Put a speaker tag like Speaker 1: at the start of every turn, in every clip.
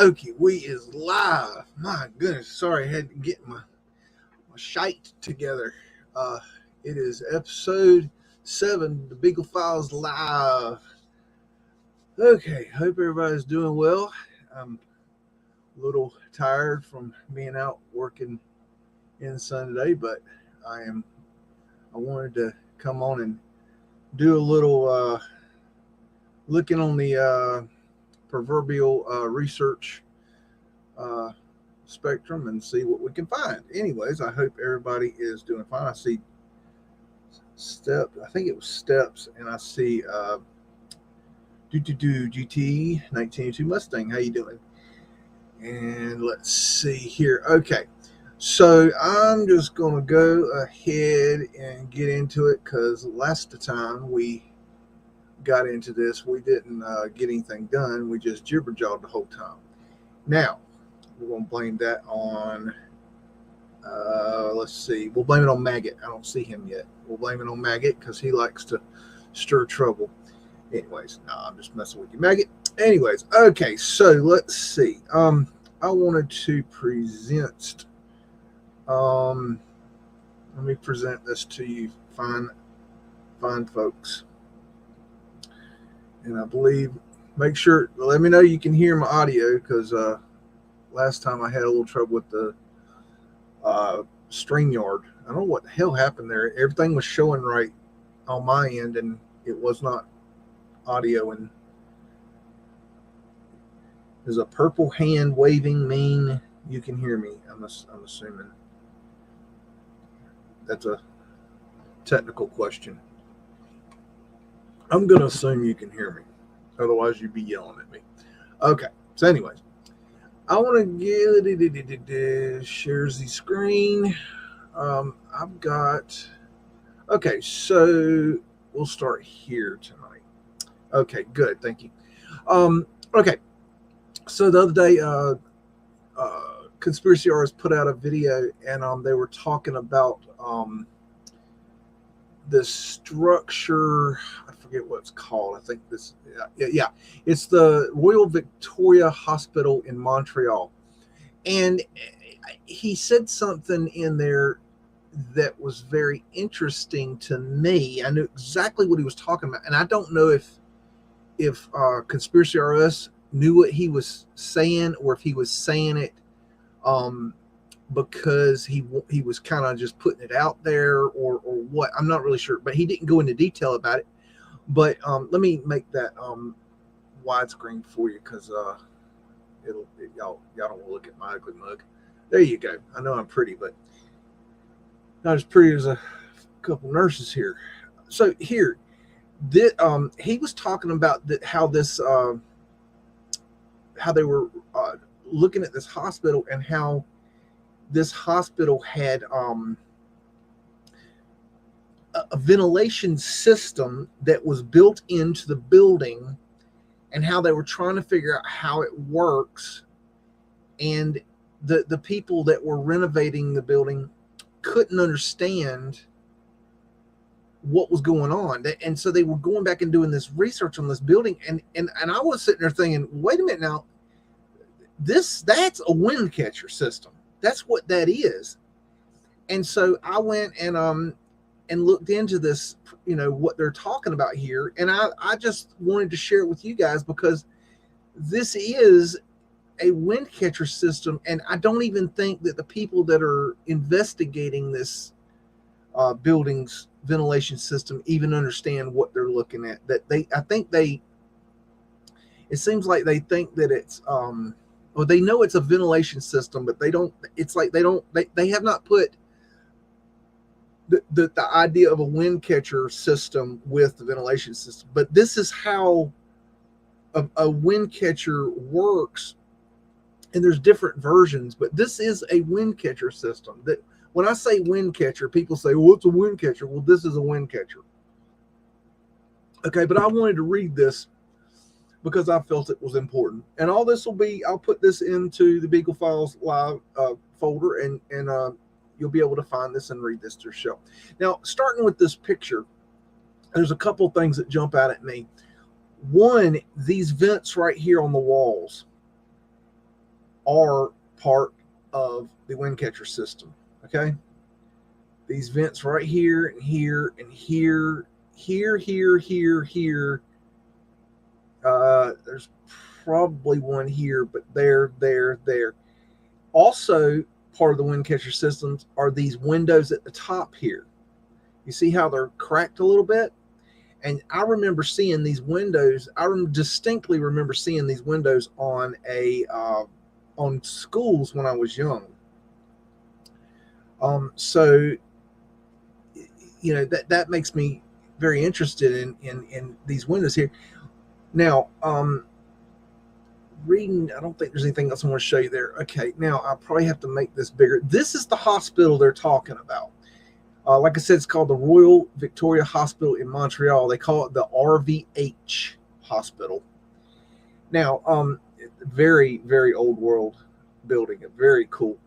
Speaker 1: dokie, we is live. My goodness, sorry, I had to get my shite together. It is episode 7, the Beagle Files live. Okay, hope everybody's doing well. I'm a little tired from being out working in the sun today, but I wanted to come on and do a little looking on the proverbial research spectrum and see what we can find. Anyways, I hope everybody is doing fine. I see Steps, I think it was Steps, and I see GT 1982 Mustang. How you doing? And let's see here. Okay, so I'm just going to go ahead and get into it because last time we got into this, we didn't get anything done. We just jibber-jawed the whole time. Now, we're going to blame that on, let's see, we'll blame it on Maggot. I don't see him yet. We'll blame it on Maggot because he likes to stir trouble. Anyways, no, I'm just messing with you, Maggot. Anyways, okay, so let's see. I wanted to present, let me present this to you, fine folks. And I believe, make sure, let me know you can hear my audio because last time I had a little trouble with the StreamYard. I don't know what the hell happened there. Everything was showing right on my end, and it was not audio. And does a purple hand waving mean you can hear me? I'm assuming. That's a technical question. I'm going to assume you can hear me. Otherwise, you'd be yelling at me. Okay. So anyways, I want to get shares the screen. I've got, okay, so we'll start here tonight. Okay, good. Thank you. Okay. So the other day, Conspiracy Artists put out a video and they were talking about the structure. I forget what it's called. I think this, yeah, it's the Royal Victoria Hospital in Montreal. And he said something in there that was very interesting to me. I knew exactly what he was talking about. And I don't know if Conspiracy Artists knew what he was saying or if he was saying it because he was kind of just putting it out there or what. I'm not really sure, but he didn't go into detail about it. But let me make that widescreen for you because y'all don't want to look at my ugly mug. There you go. I know I'm pretty, but not as pretty as a couple nurses here. So here, he was talking about how this how they were looking at this hospital and how this hospital had a ventilation system that was built into the building and how they were trying to figure out how it works. And the people that were renovating the building couldn't understand what was going on. And so they were going back and doing this research on this building. And I was sitting there thinking, wait a minute now, that's a wind catcher system. That's what that is. And so I went and looked into this, what they're talking about here. And I just wanted to share it with you guys because this is a wind catcher system. And I don't even think that the people that are investigating this building's ventilation system even understand what they're looking at. It seems like they think that it's, well, they know it's a ventilation system, but they have not put the idea of a wind catcher system with the ventilation system. But this is how a wind catcher works. And there's different versions, but this is a wind catcher system. That when I say wind catcher, people say, well, what's a wind catcher? Well, this is a wind catcher. Okay, but I wanted to read this because I felt it was important. And all this will be, I'll put this into the Beagle Files Live folder, and you'll be able to find this and read this to your show. Now, starting with this picture, there's a couple things that jump out at me. One, these vents right here on the walls. are part of the wind catcher system. Okay, these vents right here and here and here, here. There's probably one here, but there. Also, part of the wind catcher systems are these windows at the top here. You see how they're cracked a little bit? And I remember seeing these windows. Distinctly remember seeing these windows on on schools when I was young. So that makes me very interested in these windows here. Now, reading, I don't think there's anything else I want to show you there. Okay, now I probably have to make this bigger. This is the hospital they're talking about. Like I said, it's called the Royal Victoria Hospital in Montreal. They call it the RVH Hospital. Now, very, very old world building. Very cool.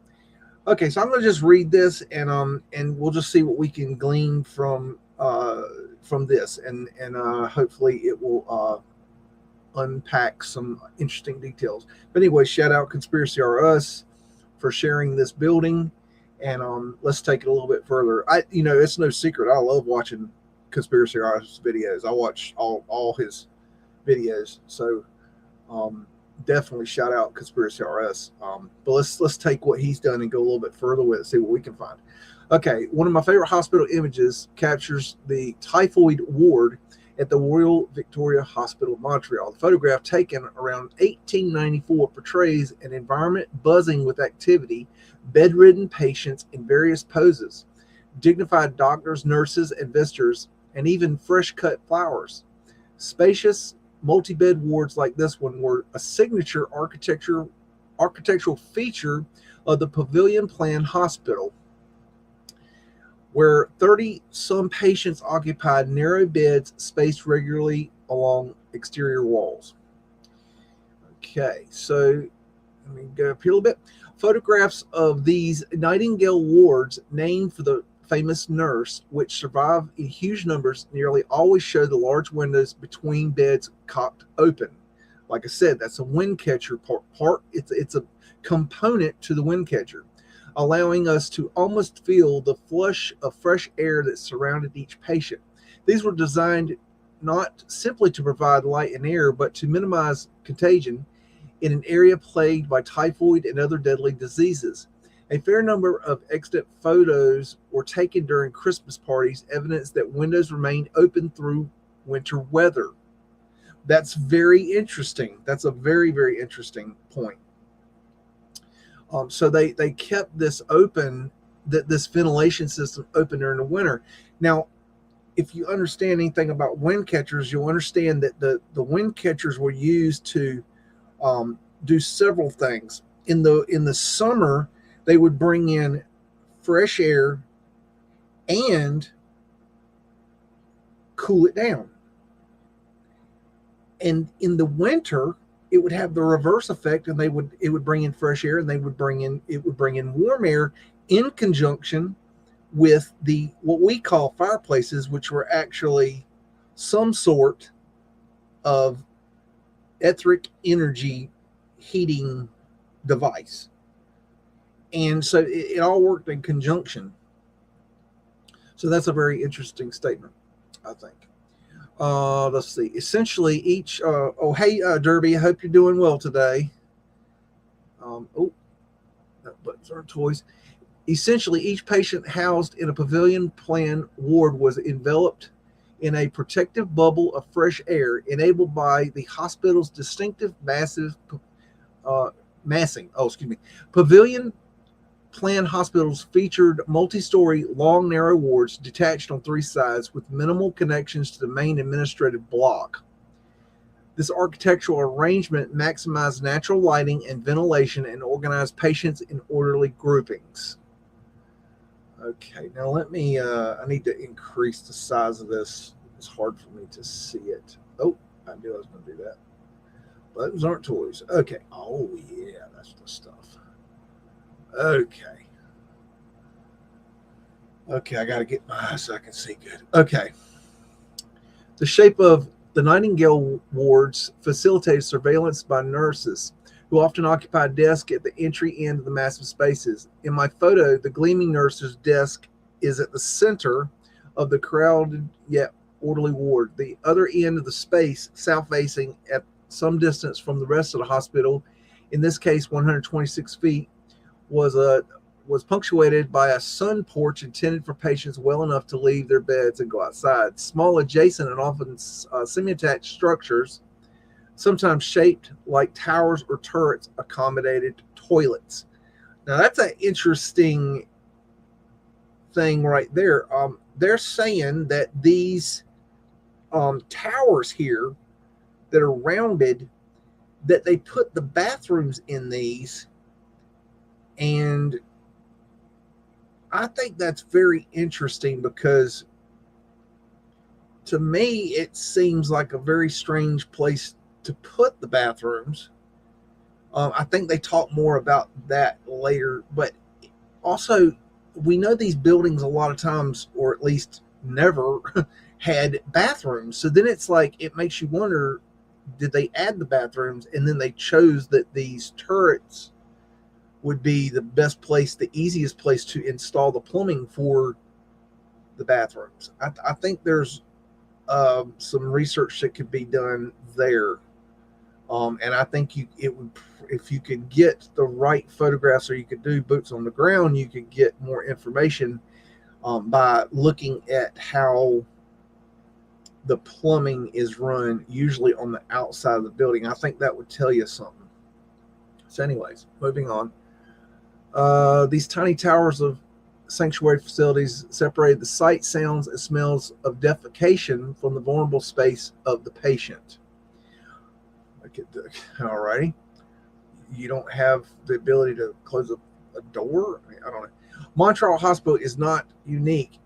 Speaker 1: Okay, so I'm going to just read this, and we'll just see what we can glean from this, and hopefully it will unpack some interesting details. But anyway, shout out Conspiracy R Us for sharing this building. And let's take it a little bit further. It's no secret, I love watching Conspiracy R Us videos. I watch all his videos. So definitely shout out Conspiracy R Us. But let's take what he's done and go a little bit further with it, see what we can find. Okay, one of my favorite hospital images captures the typhoid ward at the Royal Victoria Hospital, Montreal. The photograph, taken around 1894, portrays an environment buzzing with activity, bedridden patients in various poses, dignified doctors, nurses, and visitors, and even fresh-cut flowers. Spacious, multi-bed wards like this one were a signature architectural feature of the pavilion plan hospital, where 30-some patients occupied narrow beds spaced regularly along exterior walls. Okay, so let me go up here a little bit. Photographs of these Nightingale wards, named for the famous nurse, which survive in huge numbers, nearly always show the large windows between beds cocked open. Like I said, that's a wind catcher part. It's a component to the wind catcher, allowing us to almost feel the flush of fresh air that surrounded each patient. These were designed not simply to provide light and air, but to minimize contagion in an area plagued by typhoid and other deadly diseases. A fair number of extant photos were taken during Christmas parties, evidence that windows remained open through winter weather. That's very interesting. That's a very, very interesting point. So they kept this open, this ventilation system open during the winter. Now, if you understand anything about wind catchers, you'll understand that the wind catchers were used to do several things. In the summer, they would bring in fresh air and cool it down. And in the winter, it would have the reverse effect, and it would bring in fresh air, and it would bring in warm air in conjunction with what we call fireplaces, which were actually some sort of etheric energy heating device. And so it all worked in conjunction. So that's a very interesting statement, I think. Let's see. Essentially, each. Hey, Derby. I hope you're doing well today. That buttons aren't toys. Essentially, each patient housed in a pavilion plan ward was enveloped in a protective bubble of fresh air, enabled by the hospital's distinctive massive massing. Pavilion plan hospitals featured multi-story, long, narrow wards detached on three sides with minimal connections to the main administrative block. This architectural arrangement maximized natural lighting and ventilation and organized patients in orderly groupings. Okay, now let me, I need to increase the size of this. It's hard for me to see it. Oh, I knew I was going to do that. Buttons aren't toys. Okay. Oh, yeah, that's the stuff. Okay. I got to get my eyes so I can see good. Okay. The shape of the Nightingale wards facilitated surveillance by nurses who often occupy a desk at the entry end of the massive spaces. In my photo, the gleaming nurse's desk is at the center of the crowded yet orderly ward. The other end of the space, south-facing at some distance from the rest of the hospital, in this case 126 feet, was punctuated by a sun porch intended for patients well enough to leave their beds and go outside. Small adjacent and often semi-attached structures, sometimes shaped like towers or turrets, accommodated toilets. Now that's an interesting thing right there. They're saying that these towers here that are rounded, that they put the bathrooms in these, and I think that's very interesting because to me it seems like a very strange place to put the bathrooms. I think they talk more about that later, but also we know these buildings a lot of times, or at least never, had bathrooms. So then it's like, it makes you wonder, did they add the bathrooms and then they chose that these turrets would be the best place, the easiest place to install the plumbing for the bathrooms? I think there's some research that could be done there. And I think it would, if you could get the right photographs, or you could do boots on the ground, you could get more information by looking at how the plumbing is run, usually on the outside of the building. I think that would tell you something. So anyways, moving on. These tiny towers of sanctuary facilities separated the sight, sounds, and smells of defecation from the vulnerable space of the patient. All righty. You don't have the ability to close a door? I don't know. Montreal Hospital is not unique.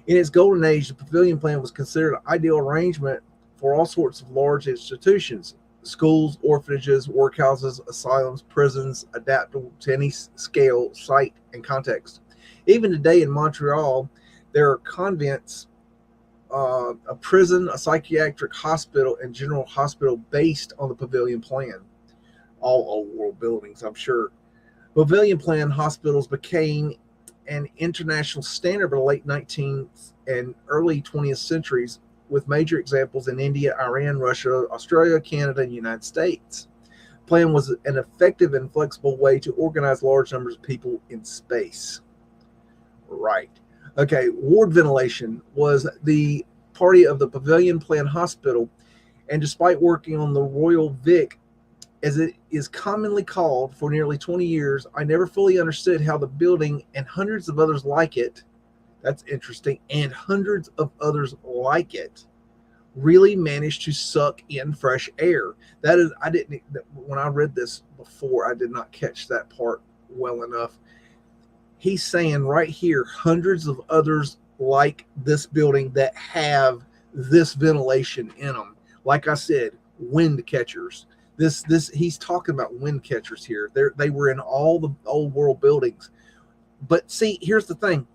Speaker 1: In its golden age, the pavilion plan was considered an ideal arrangement for all sorts of large institutions: schools, orphanages, workhouses, asylums, prisons, adaptable to any scale, site, and context. Even today in Montreal, there are convents, a prison, a psychiatric hospital, and general hospital based on the pavilion plan. All old world buildings, I'm sure. Pavilion plan hospitals became an international standard by the late 19th and early 20th centuries, with major examples in India, Iran, Russia, Australia, Canada, and the United States. Plan was an effective and flexible way to organize large numbers of people in space. Right. Okay, ward ventilation was the party of the pavilion plan hospital, and despite working on the Royal Vic, as it is commonly called, for nearly 20 years, I never fully understood how the building and hundreds of others like it, that's interesting, and hundreds of others like it, really managed to suck in fresh air. That is, when I read this before, I did not catch that part well enough. He's saying right here, hundreds of others like this building that have this ventilation in them. Like I said, wind catchers. This he's talking about wind catchers here. They were in all the old world buildings. But see, here's the thing.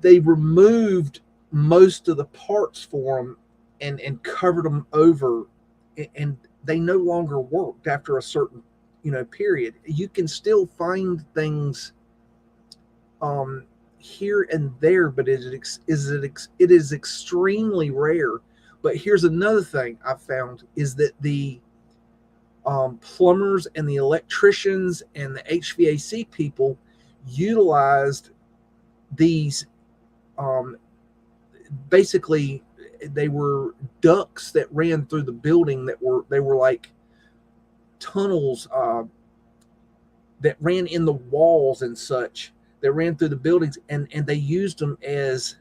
Speaker 1: They removed most of the parts for them and covered them over, and they no longer worked after a certain period. You can still find things here and there, but it is extremely rare. But here's another thing I found, is that the plumbers and the electricians and the HVAC people utilized these, basically they were ducts that ran through the building, they were like tunnels that ran in the walls and such, that ran through the buildings, and they used them as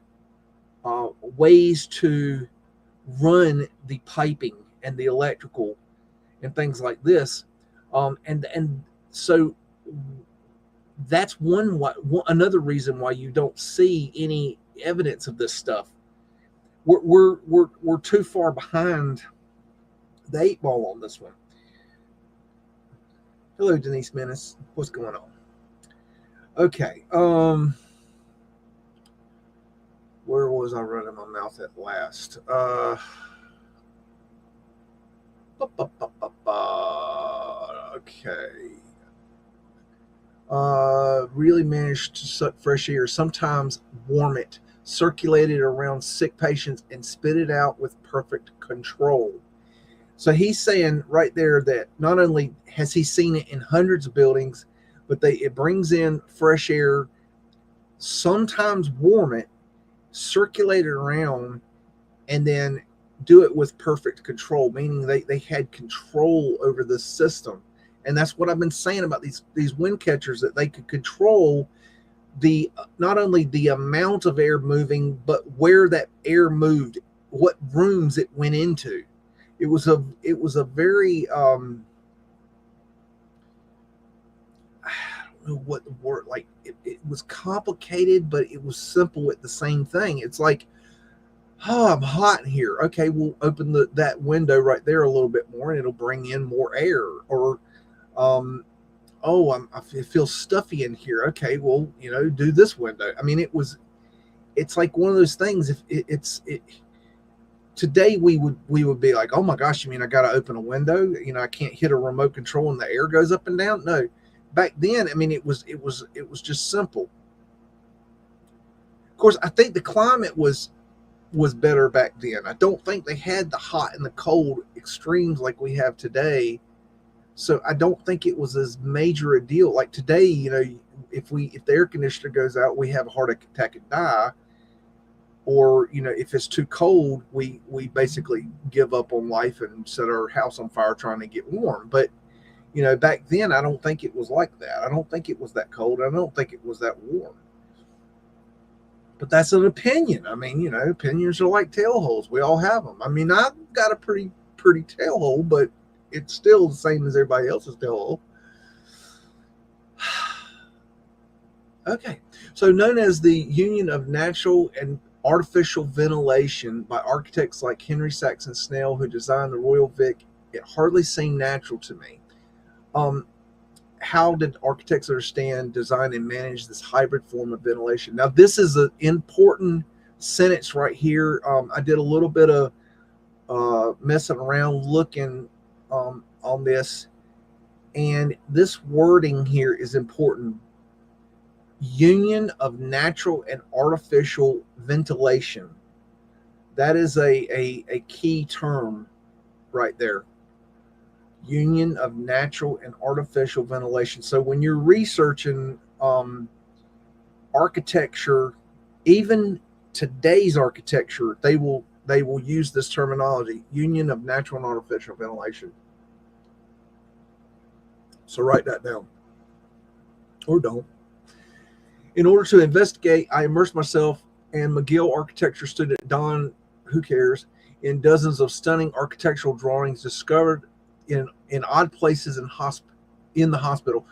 Speaker 1: ways to run the piping and the electrical and things like this. And so that's another reason why you don't see any evidence of this stuff. We're too far behind the 8 ball on this one. Hello, Denise Menace. What's going on? Okay. Where was I running my mouth at last? Okay. Really managed to suck fresh air, sometimes warm it, circulate it around sick patients, and spit it out with perfect control. So he's saying right there that not only has he seen it in hundreds of buildings, but it brings in fresh air, sometimes warm it, circulate it around, and then do it with perfect control, meaning they had control over the system. And that's what I've been saying about these wind catchers, that they could control the not only the amount of air moving, but where that air moved, what rooms it went into. It was a very I don't know what the word, like it was complicated, but it was simple at the same thing. It's like, oh, I'm hot in here. Okay, we'll open that window right there a little bit more, and it'll bring in more air. Or oh, I feel stuffy in here. Okay, well, do this window. I mean, it's like one of those things. If it today we would be like, oh my gosh, you mean I got to open a window? I can't hit a remote control and the air goes up and down. No, back then, I mean, it was just simple. Of course, I think the climate was better back then. I don't think they had the hot and the cold extremes like we have today. So I don't think it was as major a deal. Like today, if the air conditioner goes out, we have a heart attack and die. Or, if it's too cold, we basically give up on life and set our house on fire trying to get warm. But, back then, I don't think it was like that. I don't think it was that cold. I don't think it was that warm. But that's an opinion. I mean, opinions are like tail holes. We all have them. I mean, I've got a pretty tail hole, but it's still the same as everybody else's tail hole. Okay. So known as the Union of Natural and Artificial Ventilation by architects like Henry Saxon Snell, who designed the Royal Vic, it hardly seemed natural to me. How did architects understand, design, and manage this hybrid form of ventilation? Now, this is an important sentence right here. I did a little bit of messing around looking on this, and this wording here is important. Union of natural and artificial ventilation. That is a key term right there. Union of natural and artificial ventilation. So when you're researching architecture, even today's architecture, they will use this terminology, union of natural and artificial ventilation. So write that down. Or don't. In order to investigate, I immersed myself and McGill architecture student Don, who cares, in dozens of stunning architectural drawings discovered in odd places in the hospital.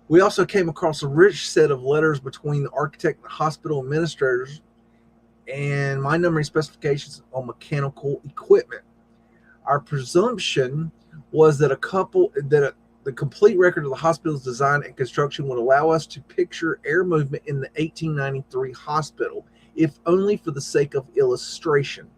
Speaker 1: We also came across a rich set of letters between the architect and the hospital administrators, and my numbering specifications on mechanical equipment. Our presumption was that the complete record of the hospital's design and construction would allow us to picture air movement in the 1893 hospital, if only for the sake of illustration.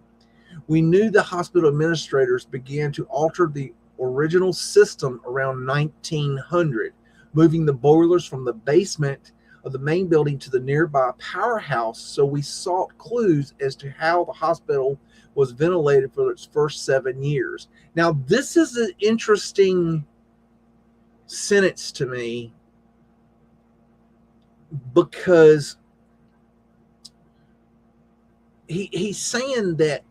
Speaker 1: We knew the hospital administrators began to alter the original system around 1900, moving the boilers from the basement of the main building to the nearby powerhouse, so we sought clues as to how the hospital was ventilated for its first 7 years. Now, this is an interesting sentence to me, because he's saying that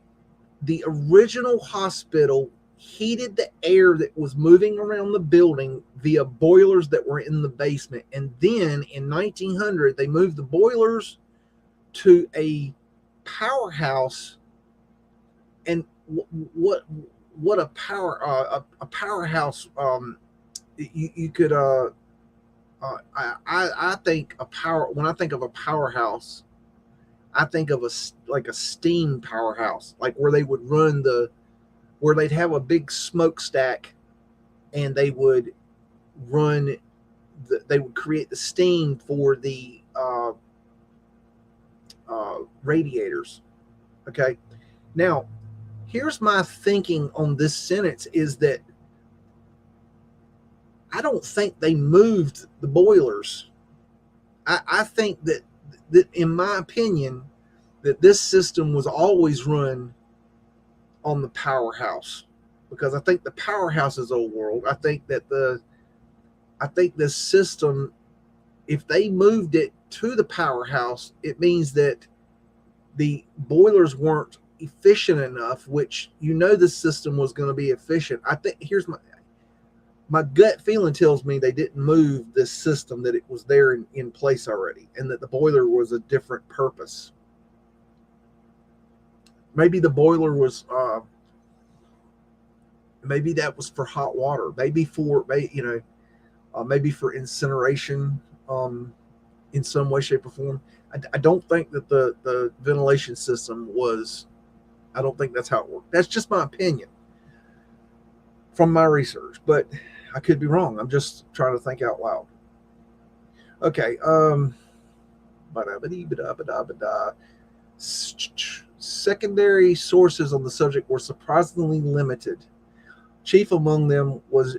Speaker 1: the original hospital heated the air that was moving around the building via boilers that were in the basement, and then in 1900 they moved the boilers to a powerhouse. And what a powerhouse, you could I think when I think of a powerhouse, I think of a steam powerhouse, like where they would run where they'd have a big smokestack, and they would create the steam for the radiators. Okay. Now, here's my thinking on this sentence, is that I don't think they moved the boilers. I think that in my opinion, that this system was always run on the powerhouse, because I think the powerhouse is old world. I think this system, if they moved it to the powerhouse, it means that the boilers weren't efficient enough, which the system was going to be efficient. I think here's my gut feeling tells me they didn't move this system, that it was there in place already, and that the boiler was a different purpose. Maybe the boiler was maybe that was for hot water, maybe for maybe for incineration, in some way, shape, or form. I don't think that the ventilation system was. I don't think that's how it worked. That's just my opinion from my research, but I could be wrong. I'm just trying to think out loud. Okay. Secondary sources on the subject were surprisingly limited. Chief among them was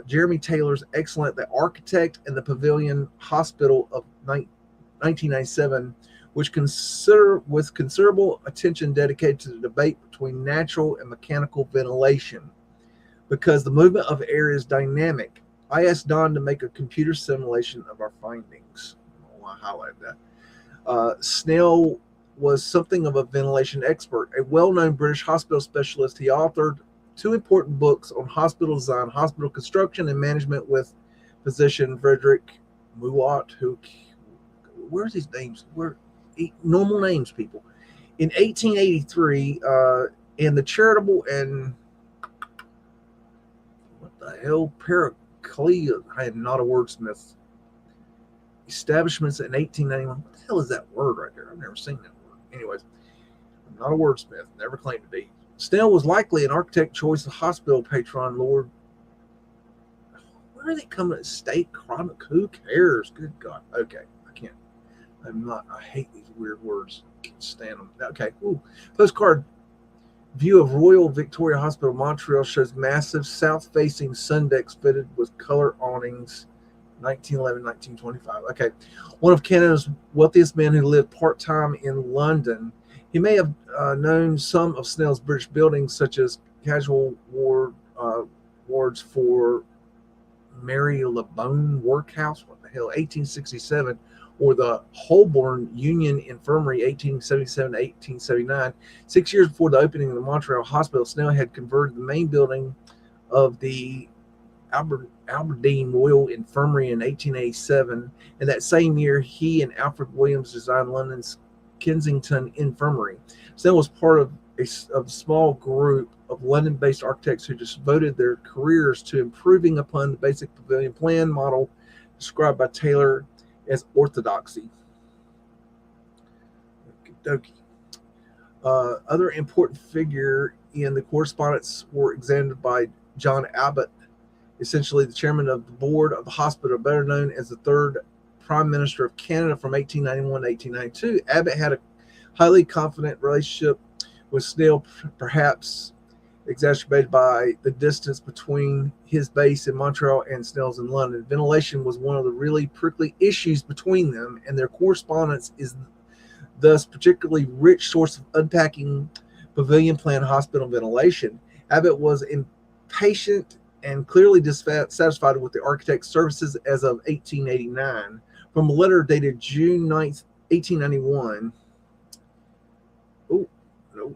Speaker 1: Jeremy Taylor's excellent The Architect and the Pavilion Hospital of 1997, which with considerable attention dedicated to the debate between natural and mechanical ventilation. Because the movement of air is dynamic, I asked Don to make a computer simulation of our findings. I want to highlight that. Snell was something of a ventilation expert, a well-known British hospital specialist. He authored 2 important books on hospital design, hospital construction, and management with physician Frederick Muat, where's his names? Normal names, people. In 1883, and the charitable and what the hell, Pericles, I am not a wordsmith, establishments in 1891. What the hell is that word right there? I've never seen that word. Anyways, I'm not a wordsmith, never claimed to be. Snell was likely an architect choice of hospital patron Lord. Where are they coming to state chronic? Who cares? Good God. Okay, I can't. I hate these weird words. I can't stand them. Okay. Ooh. Postcard view of Royal Victoria Hospital, Montreal, shows massive south-facing sun decks fitted with color awnings. 1911, 1925. Okay. One of Canada's wealthiest men who lived part-time in London. He may have known some of Snell's British buildings, such as casual wards for Mary Lebone Workhouse, what the hell, 1867, or the Holborn Union Infirmary, 1877 to 1879. 6 years before the opening of the Montreal Hospital, Snell had converted the main building of the Aberdeen Royal Infirmary in 1887, and that same year he and Alfred Williams designed London's Kensington Infirmary. Snell was part of a small group of London-based architects who devoted their careers to improving upon the basic pavilion plan model described by Taylor as orthodoxy. Other important figure in the correspondence were examined by John Abbott, essentially the chairman of the board of the hospital, better known as the third Prime Minister of Canada from 1891 to 1892. Abbott had a highly confident relationship with Snell, perhaps exacerbated by the distance between his base in Montreal and Snell's in London. Ventilation was one of the really prickly issues between them, and their correspondence is thus particularly rich source of unpacking pavilion plan hospital ventilation. Abbott was impatient and clearly dissatisfied with the architect's services as of 1889. From a letter dated June 9th, 1891. Oh, no,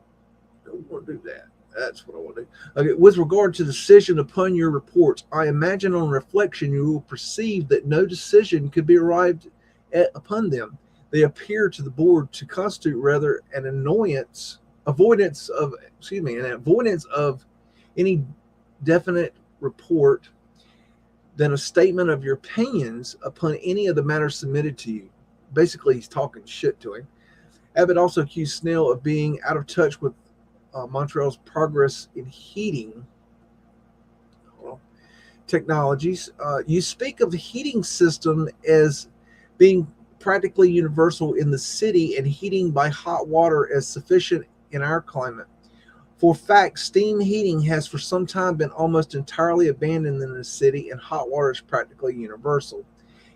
Speaker 1: don't want to do that. That's what I want to do. Okay, with regard to decision upon your reports, I imagine on reflection you will perceive that no decision could be arrived at upon them. They appear to the board to constitute rather an avoidance of any definite report than a statement of your opinions upon any of the matters submitted to you. Basically, he's talking shit to him. Abbott also accused Snell of being out of touch with Montreal's progress in heating technologies. You speak of the heating system as being practically universal in the city and heating by hot water as sufficient in our climate. For fact, steam heating has for some time been almost entirely abandoned in the city, and hot water is practically universal.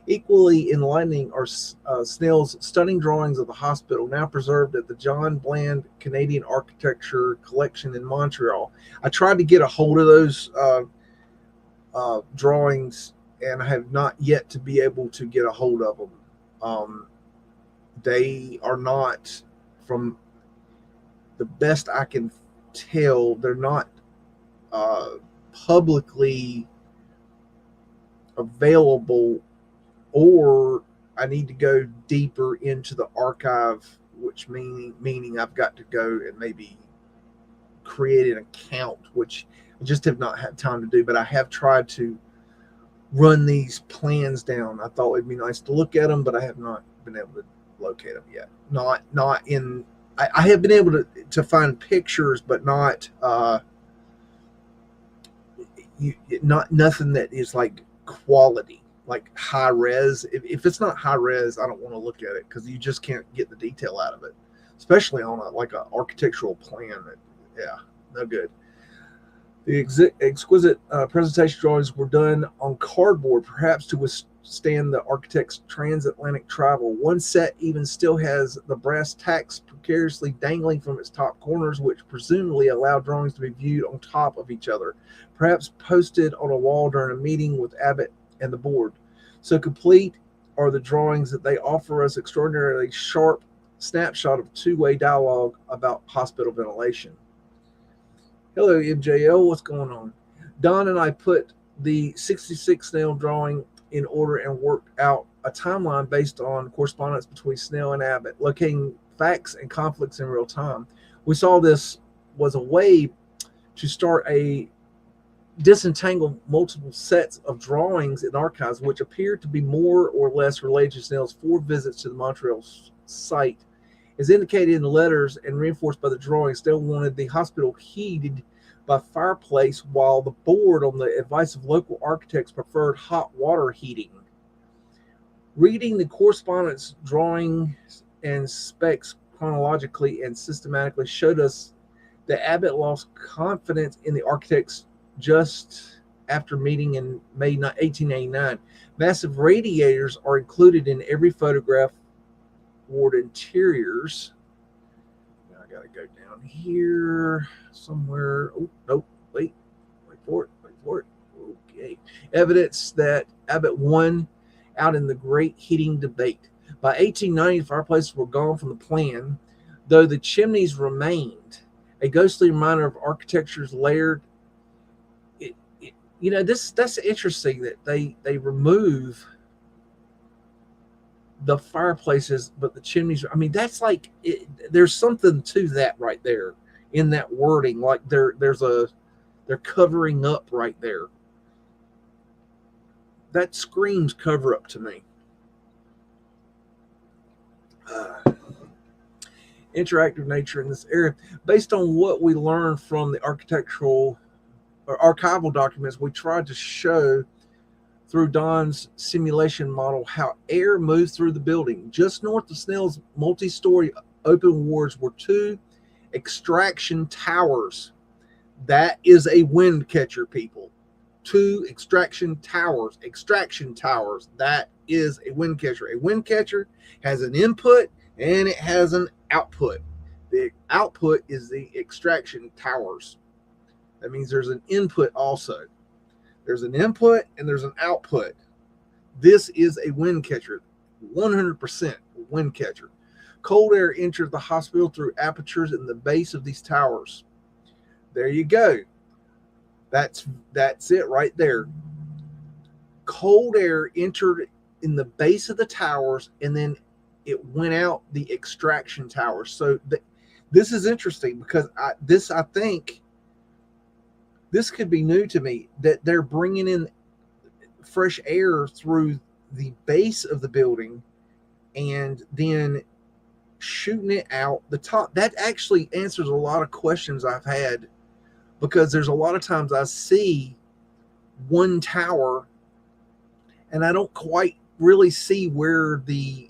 Speaker 1: Equally enlightening are Snell's stunning drawings of the hospital, now preserved at the John Bland Canadian Architecture Collection in Montreal. I tried to get a hold of those drawings, and I have not yet to be able to get a hold of them. They are not, from the best I can tell, they're not publicly available, or I need to go deeper into the archive, which meaning I've got to go and maybe create an account, which I just have not had time to do. But I have tried to run these plans down. I thought it'd be nice to look at them, but I have not been able to locate them yet. Not in. I have been able to find pictures, but not nothing that is like quality, like high res. If it's not high res, I don't want to look at it, because you just can't get the detail out of it, especially on an architectural plan. Yeah, no good. The exquisite presentation drawings were done on cardboard, perhaps to withstand the architect's transatlantic travel. One set even still has the brass tacks precariously dangling from its top corners, which presumably allow drawings to be viewed on top of each other, perhaps posted on a wall during a meeting with Abbott and the board. So complete are the drawings that they offer us extraordinarily sharp snapshot of two-way dialogue about hospital ventilation. Hello, MJL. What's going on? Don and I put the 66 Snell drawing in order and worked out a timeline based on correspondence between Snell and Abbott, locating facts and conflicts in real time. We saw this was a way to start a disentangle multiple sets of drawings in archives, which appeared to be more or less related to Snell's 4 visits to the Montreal site. As indicated in the letters and reinforced by the drawings, Snell wanted the hospital heated by fireplace, while the board, on the advice of local architects, preferred hot water heating. Reading the correspondence, drawings, and specs chronologically and systematically showed us that Abbott lost confidence in the architects just after meeting in May 1889. Massive radiators are included in every photograph. Ward interiors. Now I got to go down here somewhere. Oh, nope. Wait for it. Okay. Evidence that Abbott won out in the great heating debate. By 1890, fireplaces were gone from the plan, though the chimneys remained, a ghostly reminder of architecture's layered. That's interesting that they remove the fireplaces, but the chimneys. I mean, that's like there's something to that right there in that wording. Like they're covering up right there. That screams cover up to me. Interactive nature in this area, based on what we learned from the architectural or archival documents, we tried to show through Don's simulation model how air moves through the building. Just north of Snell's multi-story open wards were 2 extraction towers. That is a wind catcher, people. 2 extraction towers. That is a wind catcher. A wind catcher has an input and it has an output. The output is the extraction towers. That means there's an input also. There's an input and there's an output. This is a wind catcher, 100% wind catcher. Cold air enters the hospital through apertures in the base of these towers. There you go. That's it right there. Cold air entered in the base of the towers, and then it went out the extraction towers. So this is interesting, because I think this could be new to me, that they're bringing in fresh air through the base of the building and then shooting it out the top. That actually answers a lot of questions I've had, because there's a lot of times I see one tower and I don't quite really see where the,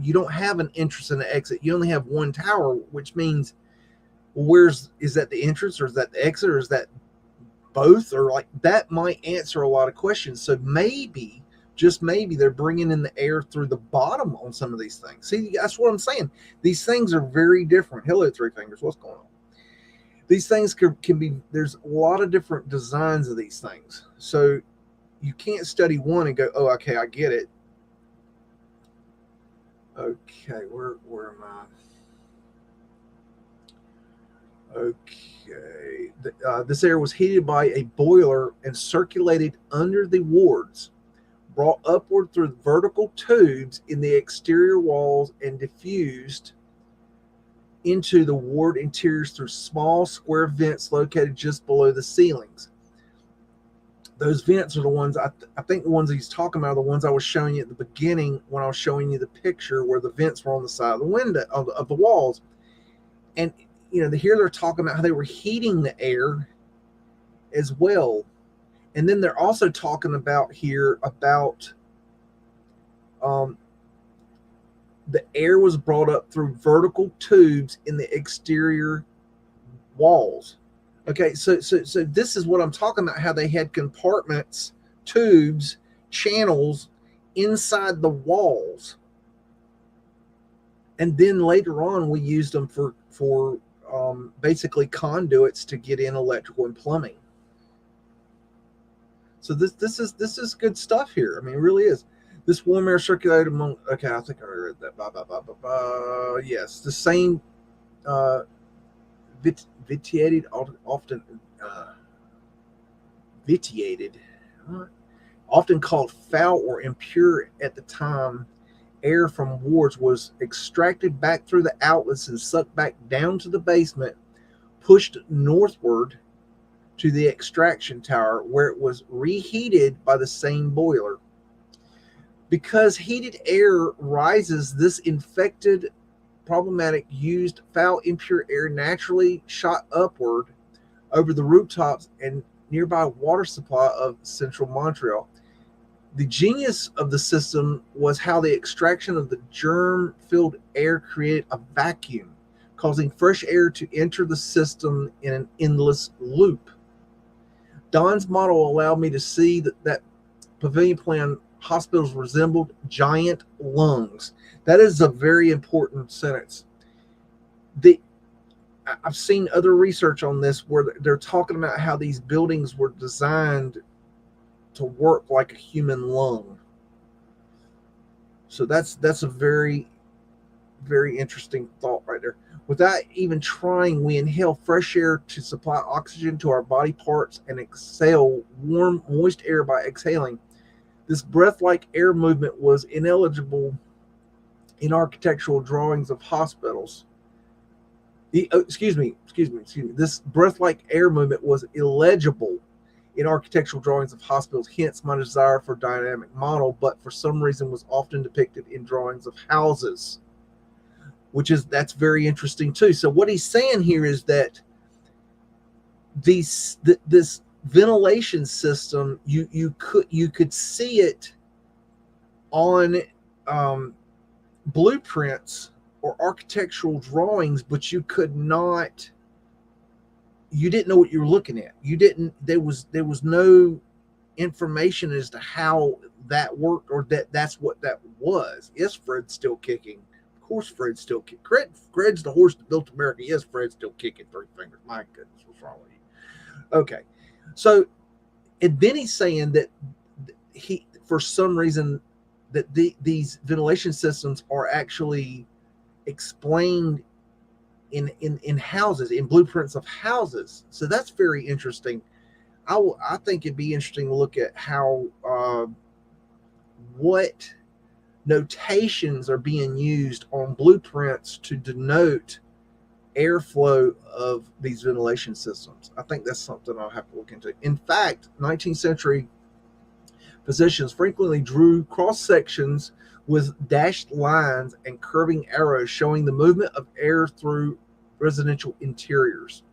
Speaker 1: you don't have an entrance and an exit. You only have one tower, which means, well, is that the entrance, or is that the exit, or is that both? Or like that might answer a lot of questions. So maybe, just maybe, they're bringing in the air through the bottom on some of these things. See, that's what I'm saying. These things are very different. Hello, Three Fingers. What's going on? These things can be, there's a lot of different designs of these things. So you can't study one and go, oh, okay, I get it. Okay, where am I? Okay. This air was heated by a boiler and circulated under the wards, brought upward through vertical tubes in the exterior walls, and diffused into the ward interiors through small square vents located just below the ceilings. Those vents are the ones, I think the ones he's talking about are the ones I was showing you at the beginning when I was showing you the picture where the vents were on the side of the window, of the walls. And, here they're talking about how they were heating the air as well. And then they're also talking about here about the air was brought up through vertical tubes in the exterior walls. Okay, so this is what I'm talking about, how they had compartments, tubes, channels inside the walls. And then later on, we used them for basically conduits to get in electrical and plumbing. So this is good stuff here. I mean, it really is. This warm air circulated among. Okay, I think I read that. Yes, the same vitiated, often vitiated, often called foul or impure at the time. Air from wards was extracted back through the outlets and sucked back down to the basement, pushed northward to the extraction tower, where it was reheated by the same boiler. Because heated air rises, this infected, problematic, used, foul, impure air naturally shot upward over the rooftops and nearby water supply of central Montreal. The genius of the system was how the extraction of the germ-filled air created a vacuum, causing fresh air to enter the system in an endless loop. Don's model allowed me to see that pavilion plan hospitals resembled giant lungs. That is a very important sentence. I've seen other research on this where they're talking about how these buildings were designed to work like a human lung. So that's a very, very interesting thought right there. Without even trying, we inhale fresh air to supply oxygen to our body parts and exhale warm, moist air by exhaling. This breath-like air movement was ineligible in architectural drawings of hospitals. Excuse me. This breath-like air movement was illegible in architectural drawings of hospitals, hence my desire for dynamic model, but for some reason was often depicted in drawings of houses, that's very interesting too. So what he's saying here is that this ventilation system, you could see it on blueprints or architectural drawings, but you didn't know what you were looking at. There was no information as to how that worked or that's what that was. Yes, Fred's still kicking. Of course, Fred's still kicking. Fred's the horse that built America. Yes, Fred's still kicking. Three fingers. My goodness, what's wrong with you? Okay. So, and then he's saying that for some reason, that these ventilation systems are actually explained in houses, in blueprints of houses. So that's very interesting. I think it'd be interesting to look at how what notations are being used on blueprints to denote airflow of these ventilation systems. I think that's something I'll have to look into. In fact, 19th century physicians frequently drew cross sections with dashed lines and curving arrows showing the movement of air through residential interiors.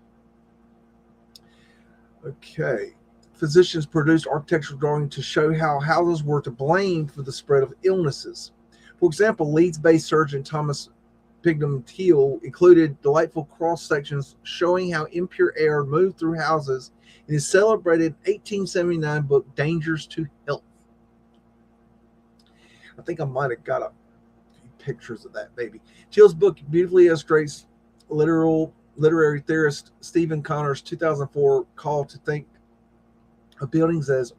Speaker 1: Okay. Physicians produced architectural drawings to show how houses were to blame for the spread of illnesses. For example, Leeds-based surgeon Thomas Pigdom Teal included delightful cross sections showing how impure air moved through houses in his celebrated 1879 book Dangers to Health. I think I might have got a few pictures of that baby. Teal's book beautifully illustrates literary theorist Stephen Connor's 2004 call to think of buildings as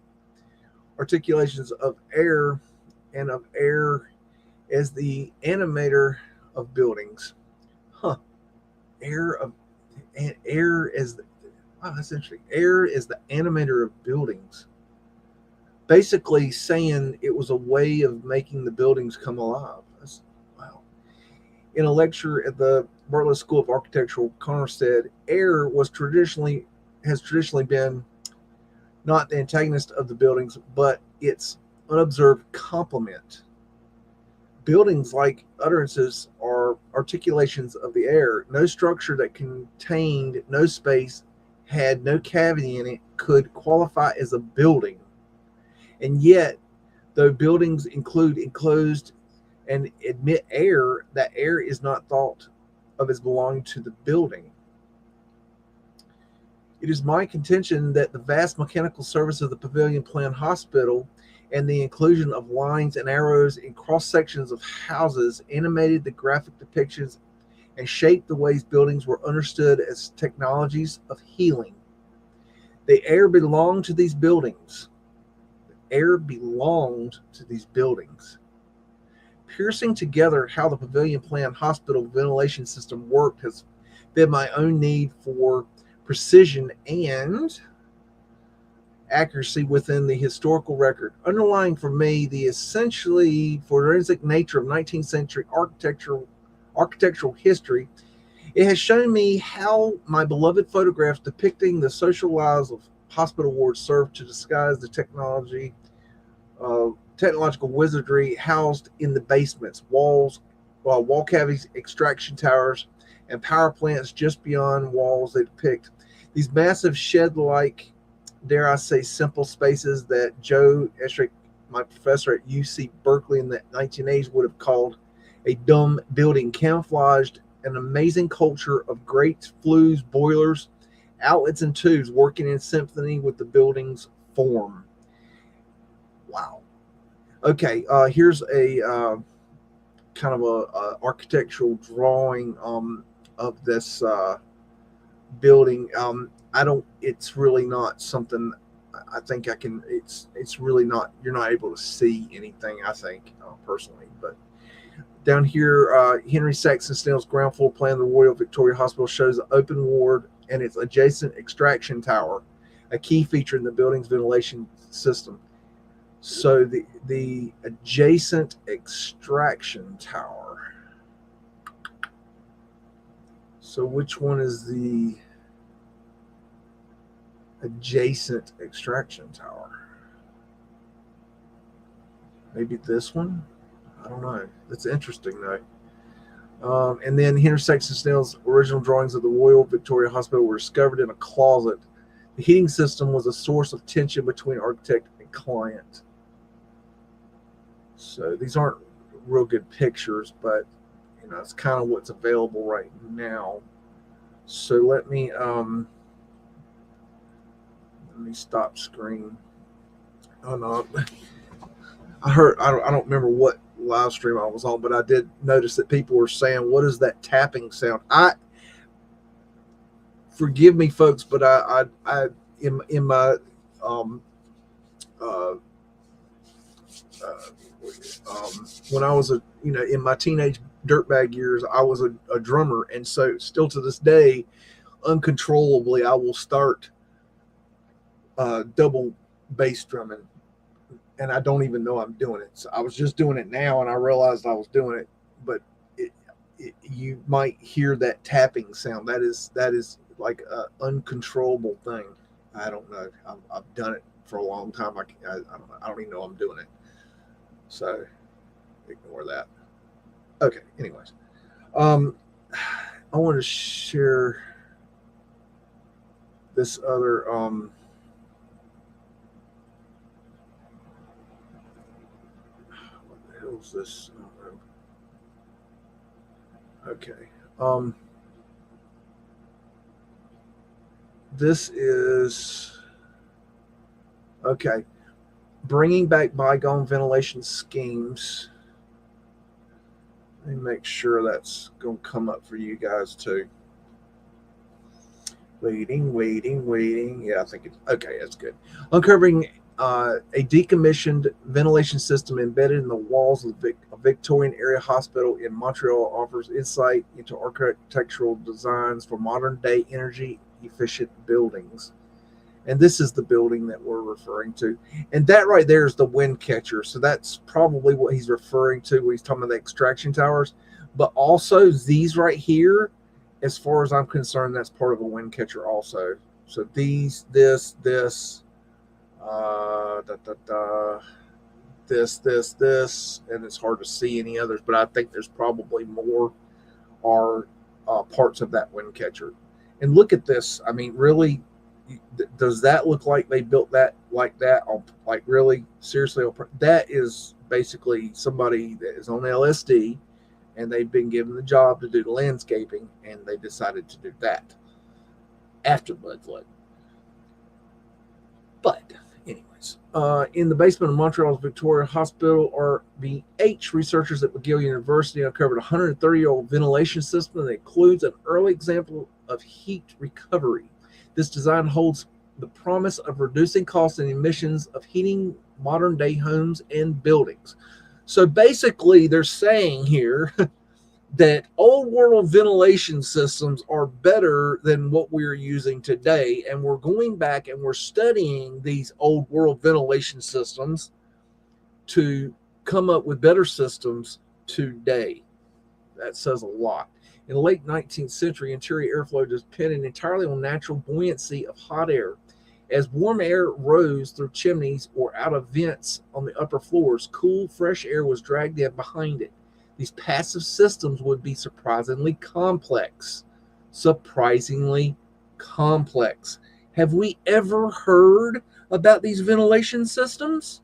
Speaker 1: articulations of air and of air as the animator of buildings. Huh. Air of and air as the wow, that's interesting. Air is the animator of buildings. Basically saying it was a way of making the buildings come alive. That's wow. In a lecture at the Bartlett School of Architecture, Connor said air has traditionally been not the antagonist of the buildings, but its unobserved complement. Buildings, like utterances, are articulations of the air. No structure that contained no space, had no cavity in it, could qualify as a building. And yet, though buildings include enclosed and admit air, that air is not thought of as belonging to the building. It is my contention that the vast mechanical service of the Pavilion Plan Hospital and the inclusion of lines and arrows in cross sections of houses animated the graphic depictions and shaped the ways buildings were understood as technologies of healing. The air belonged to these buildings. The air belonged to these buildings. Piercing together how the Pavilion Plan Hospital ventilation system worked has been my own need for precision and accuracy within the historical record, underlying for me the essentially forensic nature of 19th century architectural history. It has shown me how my beloved photographs depicting the social lives of hospital wards serve to disguise the technological wizardry housed in the basements, wall cavities, extraction towers, and power plants just beyond walls. They depict these massive shed-like, dare I say, simple spaces that Joe Estrick, my professor at UC Berkeley in the 1980s, would have called a dumb building, camouflaged an amazing culture of grates, flues, boilers, outlets, and tubes working in symphony with the building's form. Wow. Okay, here's a kind of a architectural drawing of this building. It's really not something I think I can, it's really not, you're not able to see anything, I think, personally. But down here, Henry Saxon Snell's ground floor plan of the Royal Victoria Hospital shows the open ward and its adjacent extraction tower, a key feature in the building's ventilation system. So the adjacent extraction tower. So which one is the adjacent extraction tower? Maybe this one? I don't know. That's interesting though. And then Henry Saxon Snell's original drawings of the Royal Victoria Hospital were discovered in a closet. The heating system was a source of tension between architect and client. So these aren't real good pictures, but it's kind of what's available right now. So let me stop screen. Oh no, I don't remember what live stream I was on, but I did notice that people were saying, "What is that tapping sound?" Forgive me, folks, but I in my when I was in my teenage dirtbag years, I was a drummer, and so still to this day, uncontrollably, I will start double bass drumming, and I don't even know I'm doing it. So I was just doing it now, and I realized I was doing it, but you might hear that tapping sound. That is like an uncontrollable thing. I don't know. I've done it for a long time. I don't even know I'm doing it. So ignore that. Okay. Anyways, I want to share this other what the hell is this? I don't know. Okay. This is okay. Bringing back bygone ventilation schemes. Let me make sure that's going to come up for you guys too. Waiting. Yeah, I think it's okay. That's good. Uncovering a decommissioned ventilation system embedded in the walls of a Victorian area hospital in Montreal offers insight into architectural designs for modern day energy efficient buildings. And this is the building that we're referring to. And that right there is the wind catcher. So that's probably what he's referring to when he's talking about the extraction towers. But also these right here, as far as I'm concerned, that's part of a wind catcher also. So these, this, da, da, da, this, and it's hard to see any others, but I think there's probably more are parts of that wind catcher. And look at this. I mean, really, does that look like they built that like that? Like really, seriously, that is basically somebody that is on LSD and they've been given the job to do the landscaping and they decided to do that after Mudflood. But anyways, in the basement of Montreal's Victoria Hospital, RVH researchers at McGill University uncovered a 130-year-old ventilation system that includes an early example of heat recovery. This design holds the promise of reducing costs and emissions of heating modern day homes and buildings. So basically, they're saying here that old world ventilation systems are better than what we're using today. And we're going back and we're studying these old world ventilation systems to come up with better systems today. That says a lot. In the late 19th century, interior airflow depended entirely on natural buoyancy of hot air. As warm air rose through chimneys or out of vents on the upper floors, cool, fresh air was dragged in behind it. These passive systems would be surprisingly complex. Surprisingly complex. Have we ever heard about these ventilation systems?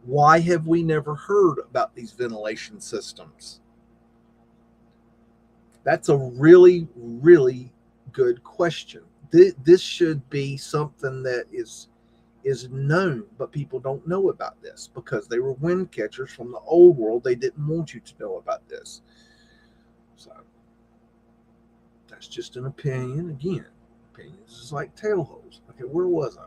Speaker 1: Why have we never heard about these ventilation systems? That's a really, really good question. This should be something that is known, but people don't know about this because they were wind catchers from the old world. They didn't want you to know about this. So that's just an opinion. Again, opinions is like tail holes. Okay, where was I?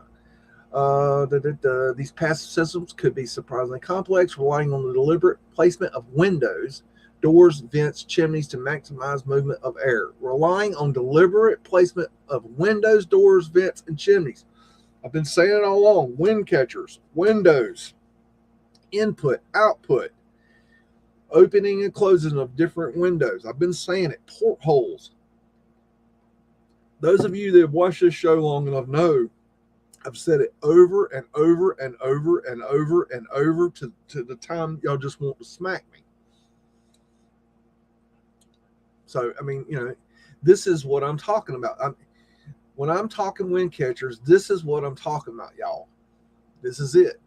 Speaker 1: These passive systems could be surprisingly complex, relying on the deliberate placement of windows, doors, vents, chimneys to maximize movement of air. Relying on deliberate placement of windows, doors, vents, and chimneys. I've been saying it all along. Wind catchers, windows, input, output, opening and closing of different windows. I've been saying it. Portholes. Those of you that have watched this show long enough know I've said it over and over and over and over and over to the time y'all just want to smack me. So, I mean, this is what I'm talking about. When I'm talking wind catchers, this is what I'm talking about, y'all. This is it.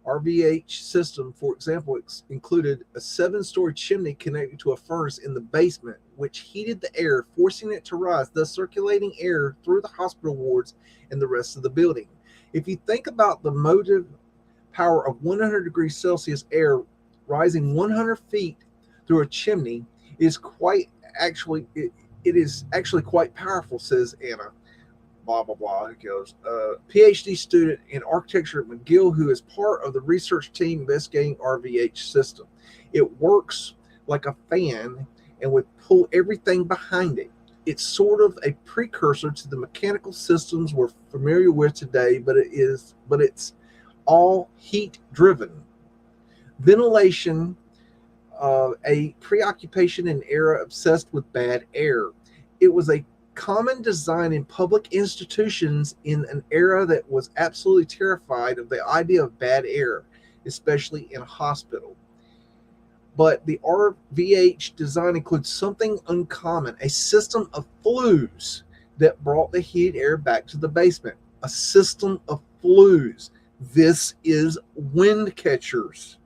Speaker 1: RVH system, for example, included a 7-story chimney connected to a furnace in the basement, which heated the air, forcing it to rise, thus circulating air through the hospital wards and the rest of the building. If you think about the motive power of 100 degrees Celsius air rising 100 feet through a chimney, it is actually quite powerful, says Anna. Blah, blah, blah. It goes, PhD student in architecture at McGill, who is part of the research team investigating RVH system. It works like a fan and would pull everything behind it. It's sort of a precursor to the mechanical systems we're familiar with today, but it's all heat driven. Ventilation, a preoccupation in an era obsessed with bad air. It was a common design in public institutions in an era that was absolutely terrified of the idea of bad air, especially in a hospital. But the RVH design includes something uncommon, a system of flues that brought the heated air back to the basement. A system of flues. This is wind catchers.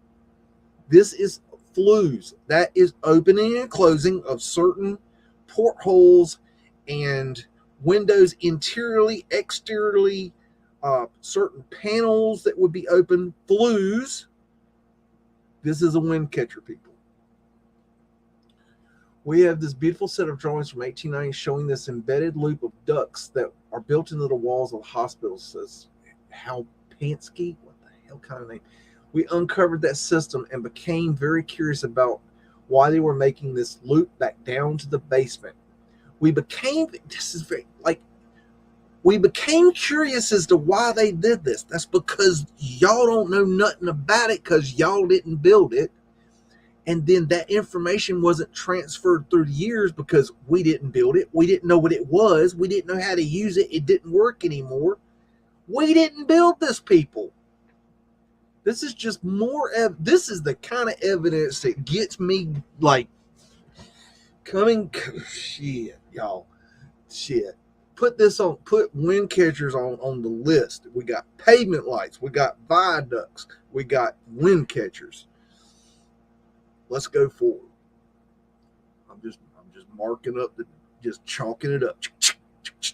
Speaker 1: This is flues. That is opening and closing of certain portholes and windows interiorly, exteriorly, certain panels that would be open. Flues. This is a wind catcher, people. We have this beautiful set of drawings from 1890 showing this embedded loop of ducts that are built into the walls of the hospital. Says Hal Pansky. What the hell kind of name? We uncovered that system and became very curious about why they were making this loop back down to the basement. We became curious as to why they did this. That's because y'all don't know nothing about it because y'all didn't build it. And then that information wasn't transferred through the years because we didn't build it. We didn't know what it was. We didn't know how to use it. It didn't work anymore. We didn't build this, people. This is just more. This is the kind of evidence that gets me like coming. Shit, y'all. Shit. Put wind catchers on the list. We got pavement lights. We got viaducts. We got wind catchers. Let's go forward. I'm just marking up just chalking it up.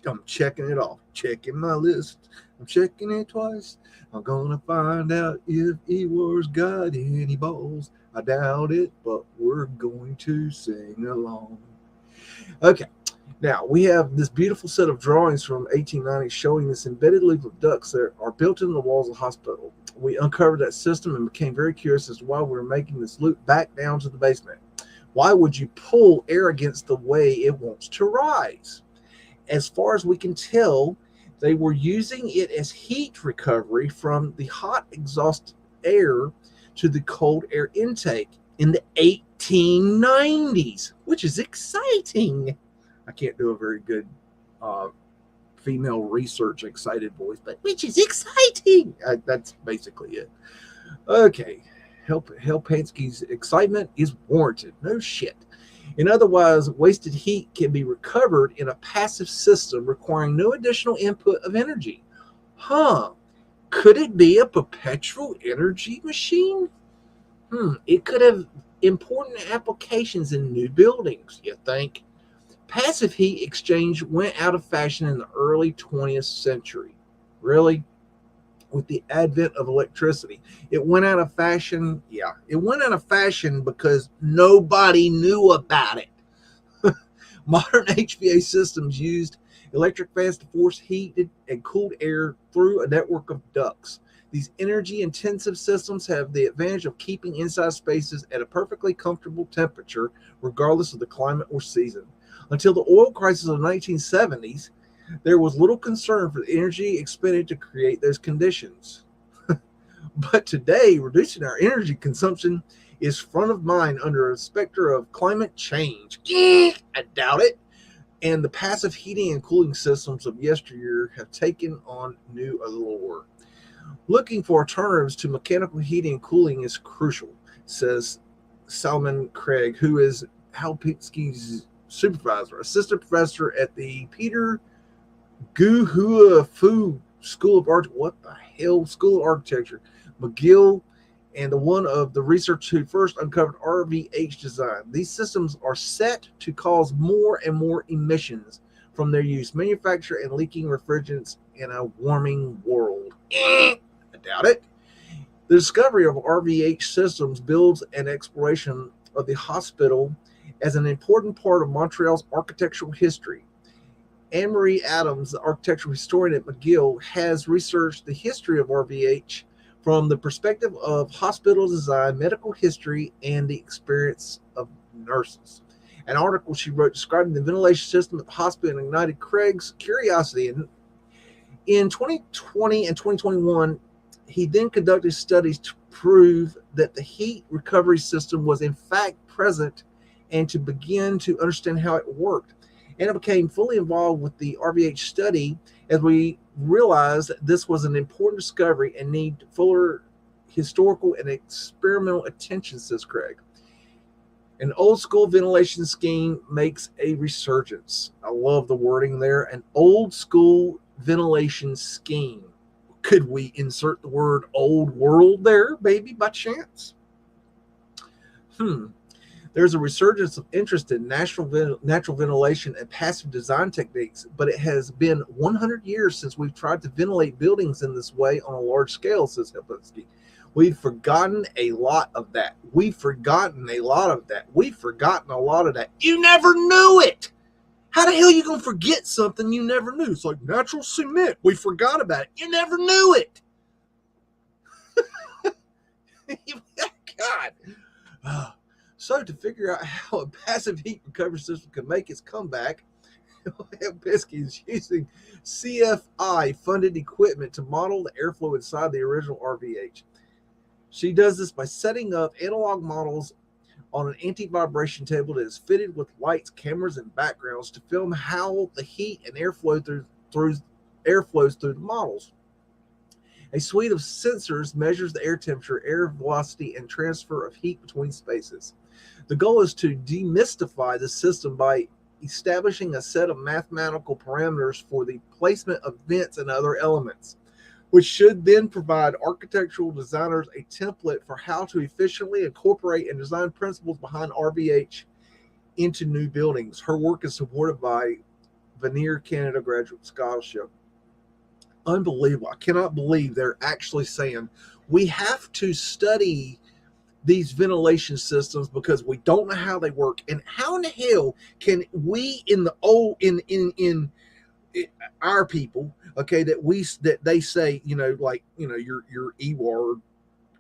Speaker 1: I'm checking it off. Checking my list. I'm checking it twice. I'm gonna find out if Eeyore's got any balls. I doubt it, but we're going to sing along. Okay. Now, we have this beautiful set of drawings from 1890 showing this embedded loop of ducts that are built into the walls of the hospital. We uncovered that system and became very curious as to why we were making this loop back down to the basement. Why would you pull air against the way it wants to rise? As far as we can tell, they were using it as heat recovery from the hot exhaust air to the cold air intake in the 1890s, which is exciting. I can't do a very good female research excited voice, but which is exciting. That's basically it. Okay. Pansky's excitement is warranted. No shit. In otherwise, wasted heat can be recovered in a passive system requiring no additional input of energy. Could it be a perpetual energy machine? It could have important applications in new buildings, you think? Passive heat exchange went out of fashion in the early 20th century. Really? With the advent of electricity. It went out of fashion. Yeah, it went out of fashion because nobody knew about it. Modern HVAC systems used electric fans to force heated and cooled air through a network of ducts. These energy-intensive systems have the advantage of keeping inside spaces at a perfectly comfortable temperature, regardless of the climate or season. Until the oil crisis of the 1970s, there was little concern for the energy expended to create those conditions. But today, reducing our energy consumption is front of mind under a specter of climate change. I doubt it. And the passive heating and cooling systems of yesteryear have taken on new allure. Looking for alternatives to mechanical heating and cooling is crucial, says Salman Craig, who is Hal Pansky's supervisor, assistant professor at the Peter Guhua Fu School of Architecture, McGill, and the one of the researchers who first uncovered RVH design. These systems are set to cause more and more emissions from their use, manufacture, and leaking refrigerants in a warming world. I doubt it. The discovery of RVH systems builds an exploration of the hospital as an important part of Montreal's architectural history. Anne-Marie Adams, the architectural historian at McGill, has researched the history of RVH from the perspective of hospital design, medical history, and the experience of nurses. An article she wrote describing the ventilation system at the hospital ignited Craig's curiosity. And in 2020 and 2021, he then conducted studies to prove that the heat recovery system was in fact present and to begin to understand how it worked. And it became fully involved with the RVH study as we realized that this was an important discovery and need fuller historical and experimental attention, says Craig. An old school ventilation scheme makes a resurgence. I love the wording there. An old school ventilation scheme. Could we insert the word old world there, maybe by chance? There's a resurgence of interest in natural ventilation and passive design techniques, but it has been 100 years since we've tried to ventilate buildings in this way on a large scale, says Helpinski. We've forgotten a lot of that. We've forgotten a lot of that. We've forgotten a lot of that. You never knew it. How the hell are you going to forget something you never knew? It's like natural cement. We forgot about it. You never knew it. God. So to figure out how a passive heat recovery system can make its comeback, Helpinski is using CFI-funded equipment to model the airflow inside the original RVH. She does this by setting up analog models on an anti-vibration table that is fitted with lights, cameras, and backgrounds to film how the heat and airflows through the models. A suite of sensors measures the air temperature, air velocity, and transfer of heat between spaces. The goal is to demystify the system by establishing a set of mathematical parameters for the placement of vents and other elements, which should then provide architectural designers a template for how to efficiently incorporate and design principles behind RVH into new buildings. Her work is supported by Veneer Canada Graduate Scholarship. Unbelievable. I cannot believe they're actually saying we have to study these ventilation systems because we don't know how they work. And how in the hell can we in our people, okay, that they say, your EWAR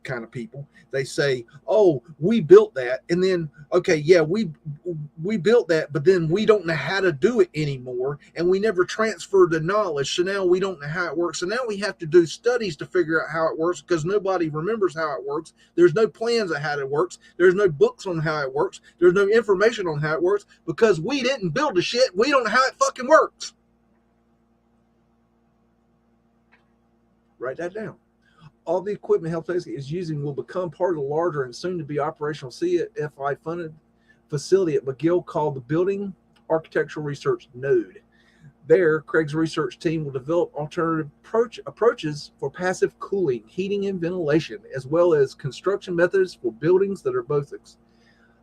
Speaker 1: kind of people, they say, oh, we built that, and then okay, yeah, we built that, but then we don't know how to do it anymore, and we never transferred the knowledge, so now we don't know how it works. So now we have to do studies to figure out how it works because nobody remembers how it works. There's no plans of how it works. There's no books on how it works. There's no information on how it works because we didn't build the shit. We don't know how it fucking works. Write that down. All the equipment Helpinski is using will become part of the larger and soon to be operational CFI funded facility at McGill called the Building Architectural Research Node. There, Craig's research team will develop alternative approaches for passive cooling, heating, and ventilation, as well as construction methods for buildings that are both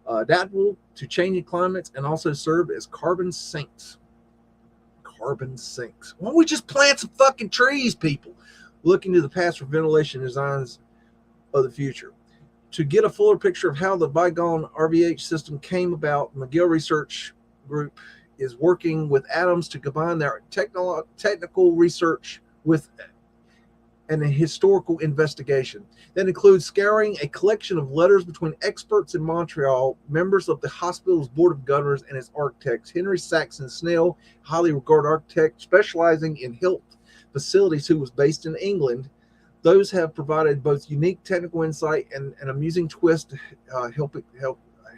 Speaker 1: adaptable to changing climates and also serve as carbon sinks. Carbon sinks. Why don't we just plant some fucking trees, people? Looking to the past for ventilation designs of the future. To get a fuller picture of how the bygone RVH system came about, McGill Research Group is working with Adams to combine their technical research with a historical investigation. That includes scouring a collection of letters between experts in Montreal, members of the hospital's board of governors, and its architects. Henry Saxon Snell, highly regarded architect specializing in health facilities, who was based in England. Those have provided both unique technical insight and an amusing twist to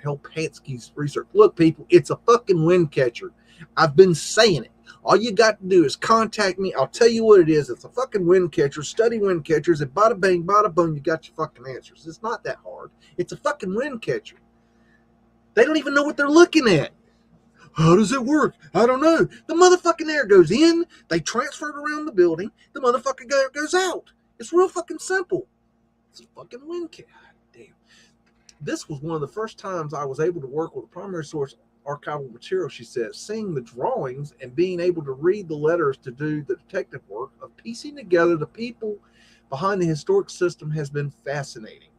Speaker 1: Helpinski's research. Look, people, it's a fucking wind catcher. I've been saying it. All you got to do is contact me. I'll tell you what it is. It's a fucking wind catcher. Study wind catchers, and bada bang, bada boom, you got your fucking answers. It's not that hard. It's a fucking wind catcher. They don't even know what they're looking at. How does it work? I don't know. The motherfucking air goes in. They transfer it around the building. The motherfucking air goes out. It's real fucking simple. It's a fucking wind catcher. Damn. This was one of the first times I was able to work with a primary source archival material, she says. Seeing the drawings and being able to read the letters to do the detective work of piecing together the people behind the historic system has been fascinating.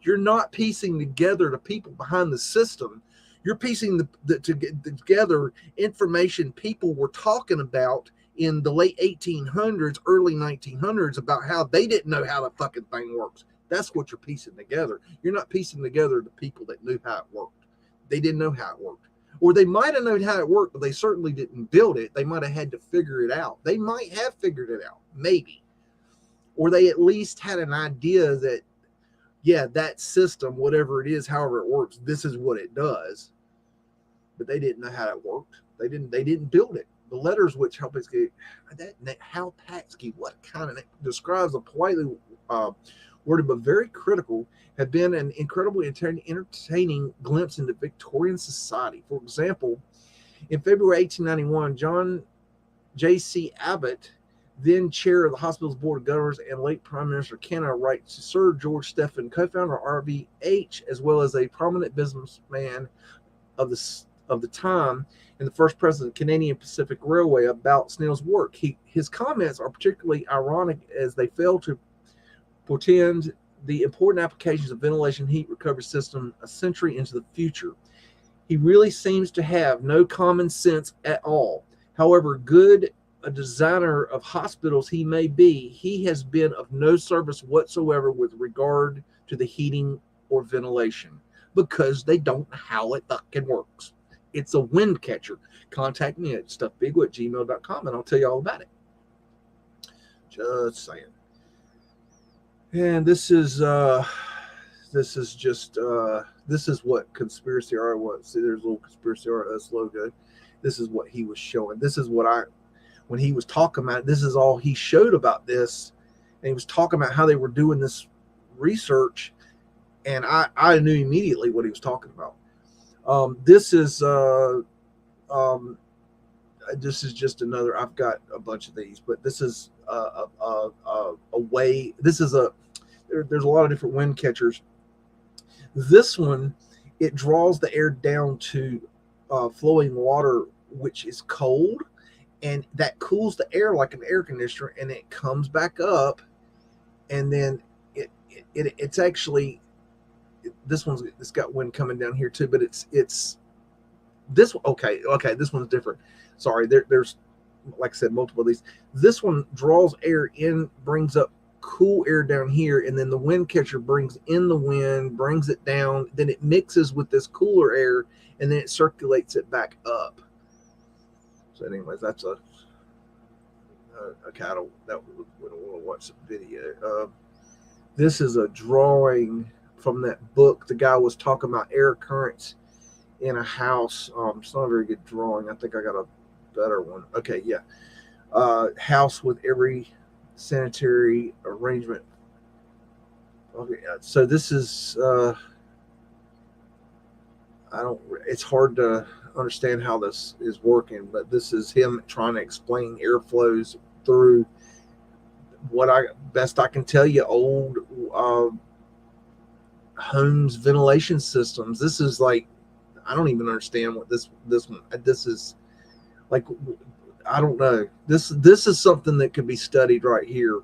Speaker 1: You're not piecing together the people behind the system. You're piecing together information people were talking about in the late 1800s, early 1900s about how they didn't know how the fucking thing works. That's what you're piecing together. You're not piecing together the people that knew how it worked. They didn't know how it worked. Or they might have known how it worked, but they certainly didn't build it. They might have had to figure it out. They might have figured it out, maybe. Or they at least had an idea that, yeah, that system, whatever it is, however it works, this is what it does. But they didn't know how it worked. They didn't build it. The letters which Helpinski, Helpinski, what kind of name, describes a politely worded but very critical, have been an incredibly entertaining glimpse into Victorian society. For example, in February 1891, John J.C. Abbott then chair of the hospital's board of governors, and late Prime Minister Canada writes to Sir George Stephen, co-founder of RVH, as well as a prominent businessman of the time and the first president of Canadian Pacific Railway, about Snell's work. His comments are particularly ironic as they fail to portend the important applications of ventilation heat recovery system a century into the future. He really seems to have no common sense at all. However good a designer of hospitals he may be, he has been of no service whatsoever with regard to the heating or ventilation, because they don't know how it fucking works. It's a wind catcher. Contact me at stuffbeagle@gmail.com and I'll tell you all about it. Just saying. And this is what conspiracy art was. See, there's a little conspiracy art us logo. This is what he was showing. This is what when he was talking about, this is all he showed about this. And he was talking about how they were doing this research. And I knew immediately what he was talking about. This is just another, I've got a bunch of these, but this is a way, there's a lot of different wind catchers. This one, it draws the air down to flowing water, which is cold, and that cools the air like an air conditioner, and it comes back up, and then it's actually, it's got wind coming down here too, but it's this one. Okay, this one's different. Sorry, there's, like I said, multiple of these. This one draws air in, brings up cool air down here, and then the wind catcher brings in the wind, brings it down, then it mixes with this cooler air, and then it circulates it back up. So anyways, that's a okay, I don't want to watch the video. This is a drawing from that book. The guy was talking about air currents in a house. It's not a very good drawing. I think I got a better one. Okay, yeah. House with every sanitary arrangement. Okay, so this is it's hard to understand how this is working, but this is him trying to explain airflows through what best I can tell you, old homes ventilation systems. This is like, I don't even understand what this is like. I don't know. This is something that could be studied right here.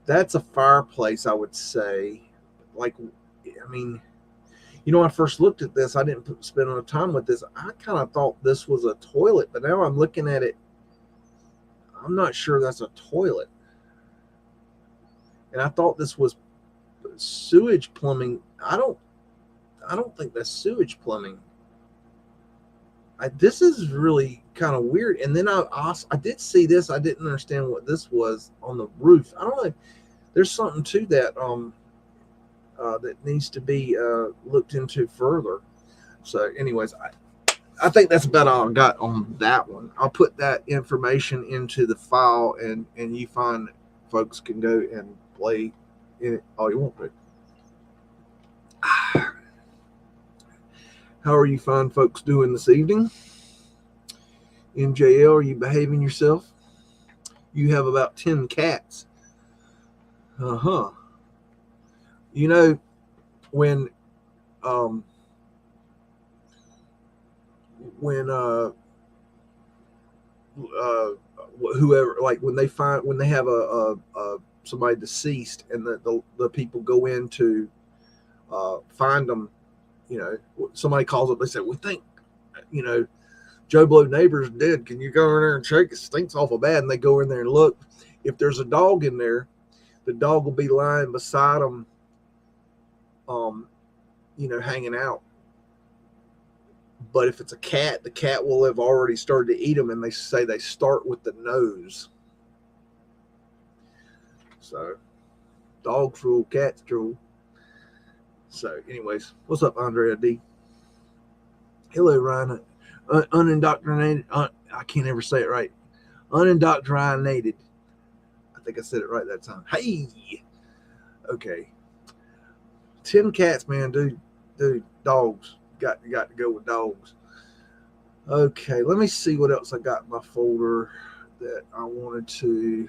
Speaker 1: That's a fireplace, I would say. Like, I mean, you know, when I first looked at this, I didn't spend enough time with this. I kind of thought this was a toilet, but now I'm looking at it, I'm not sure that's a toilet. And I thought this was sewage plumbing. I don't think that's sewage plumbing. This is really kind of weird. And then I did see this. I didn't understand what this was on the roof. I don't know. There's something to that that needs to be looked into further. So anyways, I think that's about all I got on that one. I'll put that information into the file, and you fine folks can go and play in it all you want to. How are you fine folks doing this evening? MJL, are you behaving yourself? You have about 10 cats. Uh-huh. You know, when whoever, like when they have a somebody deceased, and the people go in to find them, you know, somebody calls up, they say, we think, you know, Joe Blow neighbor's dead. Can you go in there and check? It stinks awful bad. And they go in there and look. If there's a dog in there, the dog will be lying beside them, you know, hanging out. But if it's a cat, the cat will have already started to eat them, and they say they start with the nose. So, dogs rule, cats rule. So, anyways, what's up, Andrea D? Hello, Ryan. Unindoctrinated. I can't ever say it right. Unindoctrinated. I think I said it right that time. Hey. Okay. 10 cats, man. Dude, dogs. Got to go with dogs. Okay, let me see what else I got in my folder. that I wanted to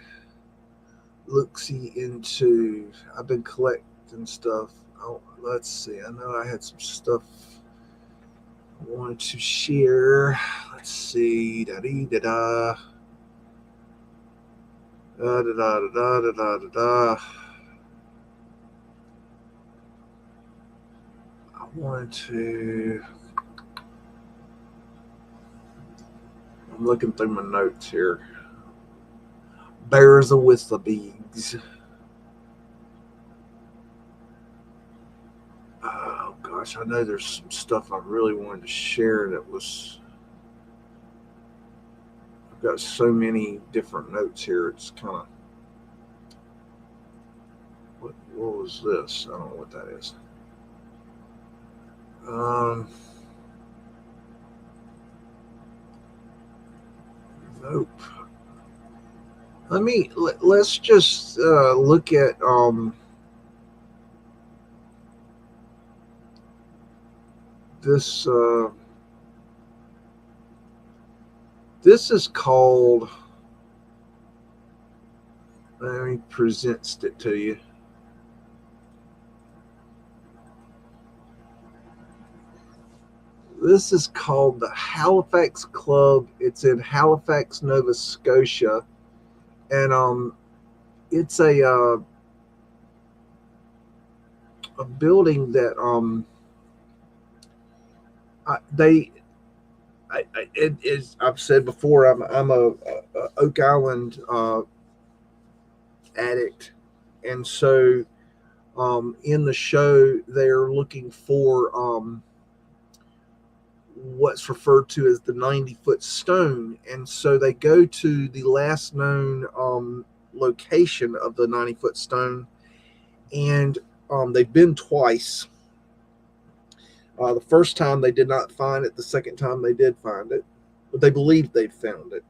Speaker 1: look-see into. I've been collecting stuff. Oh, let's see. I know I had some stuff I wanted to share. Let's see. Da dee da da. Da da da da da da da da. I wanted to. I'm looking through my notes here. Bears with the beags. Oh gosh, I know there's some stuff I really wanted to share that was. I've got so many different notes here. It's kind of. What was this? I don't know what that is. Nope. Let's just look at this. This is called. Let me present it to you. This is called the Halifax Club. It's in Halifax, Nova Scotia, and it's a building that it is. I've said before, I'm a Oak Island addict, and so in the show they're looking for what's referred to as the 90-foot stone, and so they go to the last known location of the 90-foot stone, and they've been twice. The first time they did not find it. The second time they did find it, but they believe they found it.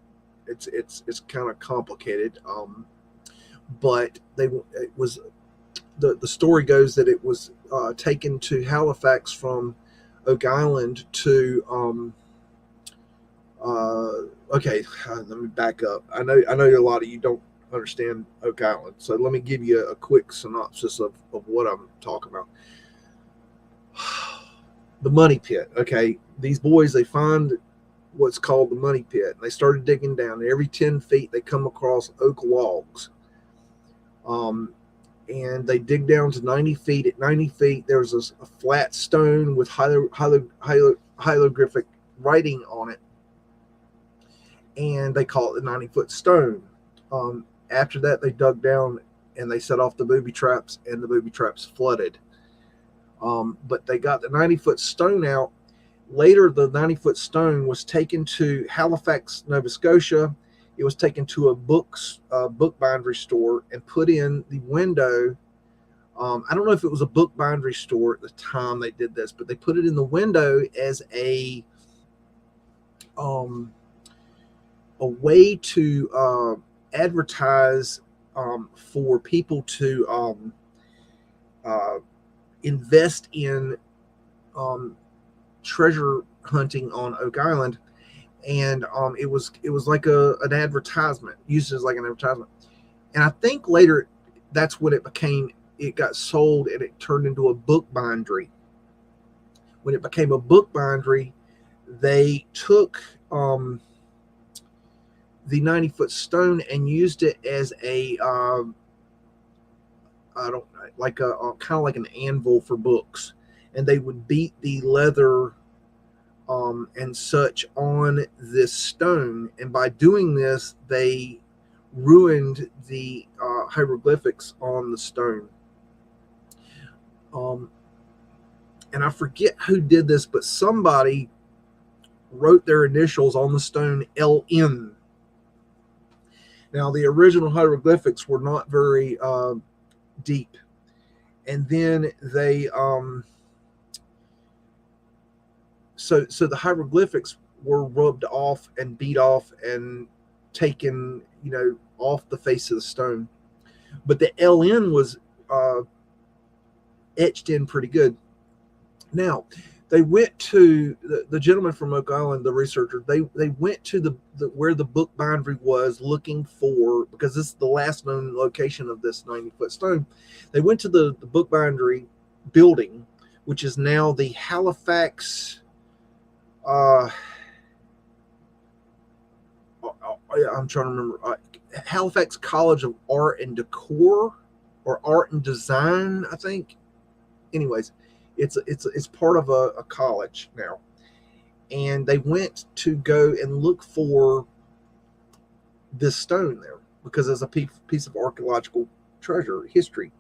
Speaker 1: It's kind of complicated, but it was the story goes that it was taken to Halifax from Oak Island to okay, let me back up. I know a lot of you don't understand Oak Island, so let me give you a quick synopsis of what I'm talking about. The money pit. Okay, these boys, they find what's called the money pit. They started digging down. Every 10 feet they come across oak logs, and they dig down to 90 feet. At 90 feet, there's a flat stone with hieroglyphic writing on it, and they call it the 90-foot stone. After that, they dug down and they set off the booby traps, and the booby traps flooded. But they got the 90-foot stone out. Later, the 90-foot stone was taken to Halifax, Nova Scotia. It was taken to a bookbindery store and put in the window. I don't know if it was a bookbindery store at the time they did this, but they put it in the window as a way to advertise for people to invest in treasure hunting on Oak Island, and it was like an advertisement, used as like an advertisement. And I think later that's what it became. It got sold and it turned into a bookbindery. When it became a bookbindery, they took the 90-foot stone and used it as a I don't like a kind of like an anvil for books, and they would beat the leather and such on this stone, and by doing this they ruined the hieroglyphics on the stone. And I forget who did this, but somebody wrote their initials on the stone, LN. Now the original hieroglyphics were not very deep, and then they so the hieroglyphics were rubbed off and beat off and taken off the face of the stone, but the LN was etched in pretty good. Now they went to the gentleman from Oak Island, the researcher. They went to the where the book bindery was, looking for, because this is the last known location of this 90-foot stone. They went to the book bindery building, which is now the Halifax. I'm trying to remember. Halifax College of Art and Decor, or Art and Design, I think. Anyways, it's part of a college now, and they went to go and look for this stone there because it's a piece of archaeological treasure history.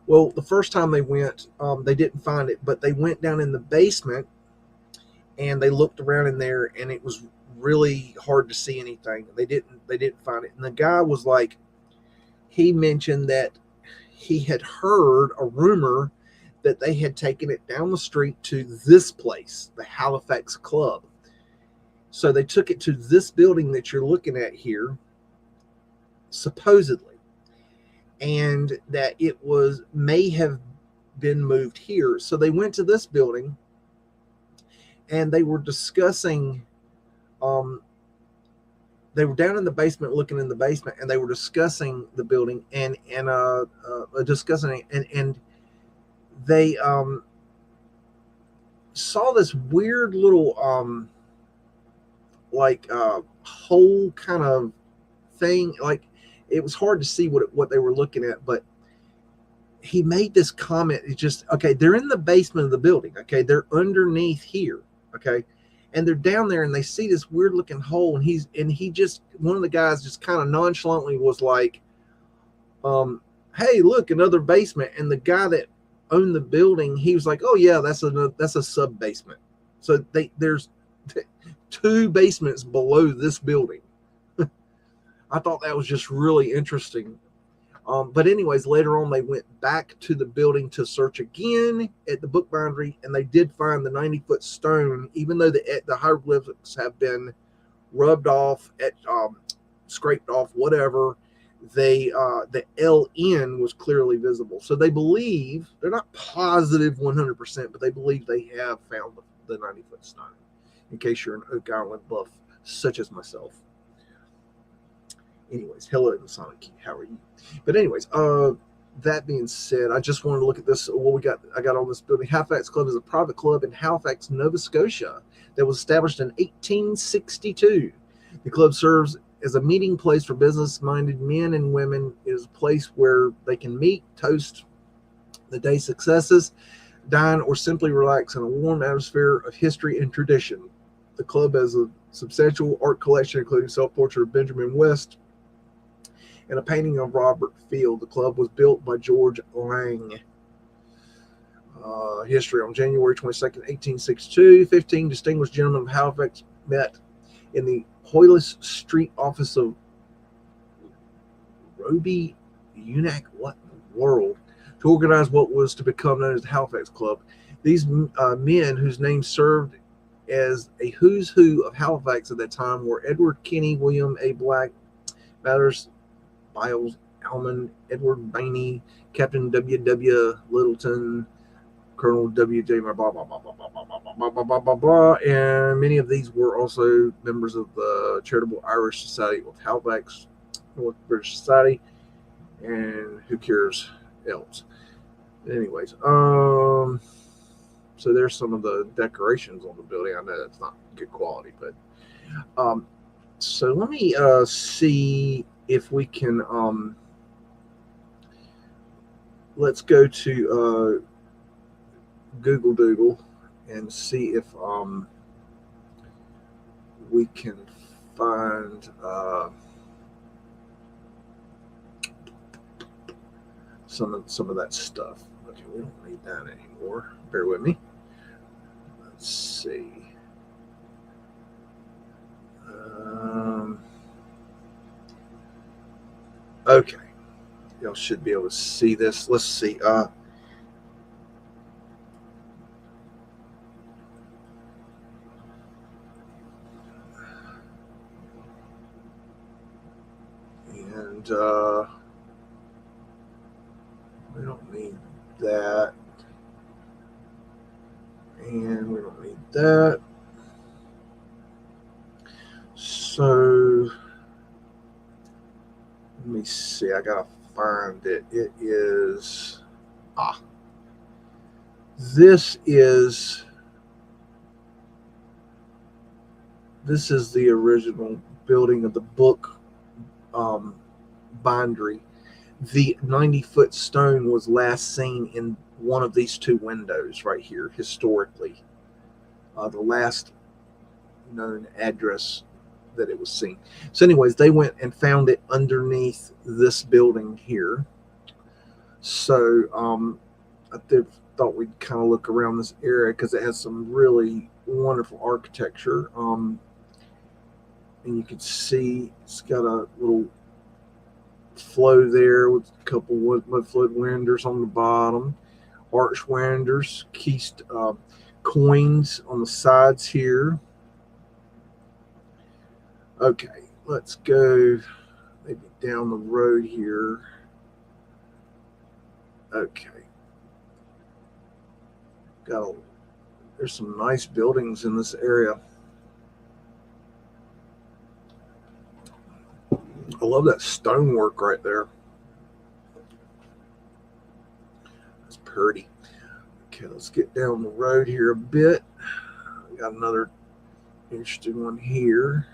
Speaker 1: Well, the first time they went, they didn't find it, but they went down in the basement and they looked around in there, and it was really hard to see anything. They didn't find it, and the guy was like, he mentioned that he had heard a rumor that they had taken it down the street to this place, the Halifax Club. So they took it to this building that you're looking at here, supposedly, and that it may have been moved here. So they went to this building, and they were discussing. They were down in the basement, looking in the basement, and they were discussing the building and discussing it, and they saw this weird little hole kind of thing. Like, it was hard to see what they were looking at, but he made this comment. It's just, okay, they're in the basement of the building. Okay, they're underneath here. Okay, and they're down there, and they see this weird looking hole, and he just, one of the guys just kind of nonchalantly was like, hey, look, another basement. And the guy that owned the building, he was like, oh yeah, that's a sub basement. So there's two basements below this building. I thought that was just really interesting. But anyways, later on, they went back to the building to search again at the book bindery, and they did find the 90-foot stone, even though the hieroglyphics have been rubbed off, scraped off, whatever. The LN was clearly visible. So they believe, they're not positive 100%, but they believe they have found the 90-foot stone, in case you're an Oak Island buff, such as myself. Anyways, hello, Masonic. How are you? But anyways, that being said, I just wanted to look at this. What I got on this building. Halifax Club is a private club in Halifax, Nova Scotia, that was established in 1862. The club serves as a meeting place for business-minded men and women. It is a place where they can meet, toast the day's successes, dine, or simply relax in a warm atmosphere of history and tradition. The club has a substantial art collection, including self-portrait of Benjamin West and a painting of Robert Field. The club was built by George Lang. History: on January 22nd, 1862, 15 distinguished gentlemen of Halifax met in the Hoyless Street office of Roby Unac, what in the world, to organize what was to become known as the Halifax Club. These men, whose names served as a who's who of Halifax at that time, were Edward Kinney, William A. Black, Mathers, Biles, Almond, Edward Bainey, Captain W.W. Littleton, Colonel W.J. blah, blah, blah, blah, blah, blah, blah, blah, blah, blah, blah, blah, and many of these were also members of the Charitable Irish Society of Halifax, North British Society, and who cares else. Anyways, so there's some of the decorations on the building. I know that's not good quality, but so let me see if we can let's go to Google Doodle and see if we can find some of that stuff. Okay, we don't need that anymore. Bear with me. Let's see. Okay, y'all should be able to see this. Let's see. And we don't need that. and we don't need that. So let me see. I gotta find it. It is this is the original building of the book bindery. The 90-foot stone was last seen in one of these two windows right here, historically. The last known address that it was seen. So, anyways, they went and found it underneath this building here. So, I thought we'd kind of look around this area because it has some really wonderful architecture. And you can see it's got a little flow there with a couple Mudflood windows on the bottom, arch windows, keist coins on the sides here. Okay, let's go maybe down the road here. Okay, there's some nice buildings in this area. I love that stonework right there. It's pretty. Okay, let's get down the road here a bit. We got another interesting one here.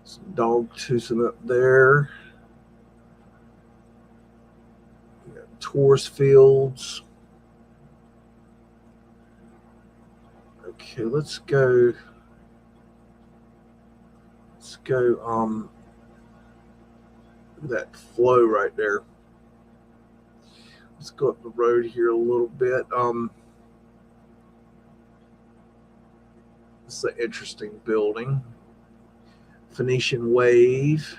Speaker 1: Some dog toothing up there. We got tourist fields. Okay, let's go that flow right there. Let's go up the road here a little bit. It's an interesting building. Phoenician wave.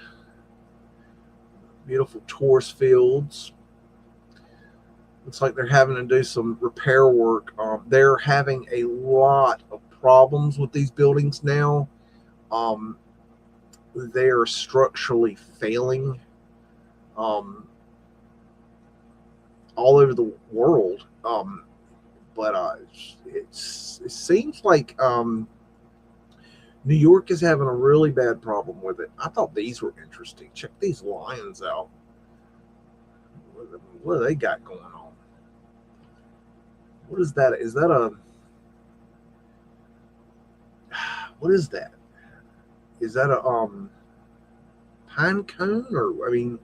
Speaker 1: Beautiful tourist fields. Looks like they're having to do some repair work. They're having a lot of problems with these buildings now. They are structurally failing all over the world. But it seems like New York is having a really bad problem with it. I thought these were interesting. Check these lions out. What do they got going on? What is that? Is that a... What is that? Is that a pine cone? Or, I mean,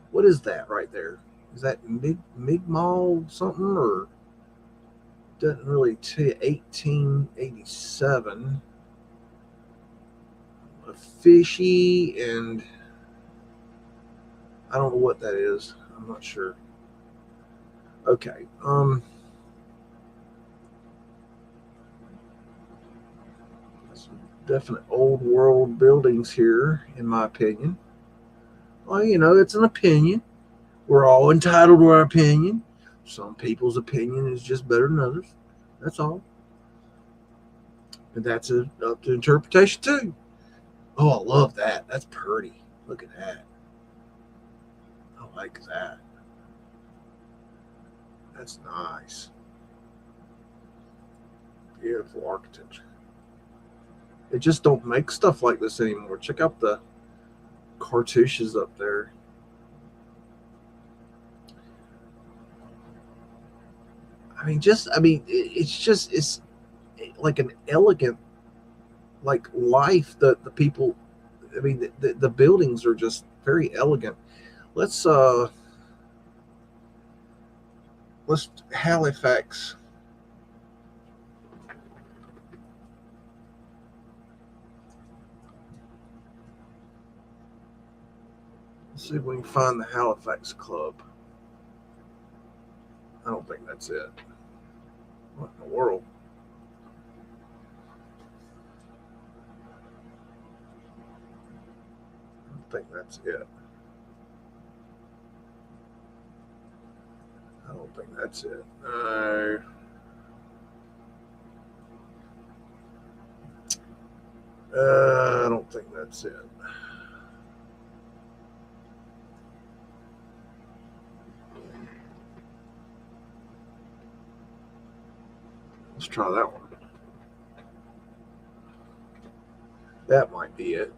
Speaker 1: what is that right there? Is that Mi'kmaq something? Or doesn't really tell you. 1887. A fishy, and I don't know what that is. I'm not sure. Okay. Some definite old world buildings here, in my opinion. Well, you know, it's an opinion. We're all entitled to our opinion. Some people's opinion is just better than others. That's all. And that's up to interpretation too. Oh, I love that. That's pretty. Look at that. I like that. That's nice. Beautiful architecture. They just don't make stuff like this anymore. Check out the cartouches up there. It's like an elegant, like, life that the people, the buildings are just very elegant. Let's Halifax. Let's see if we can find the Halifax Club. I don't think that's it. What in the world? I don't think that's it. I don't think that's it. No. I don't think that's it. Let's try that one. That might be it.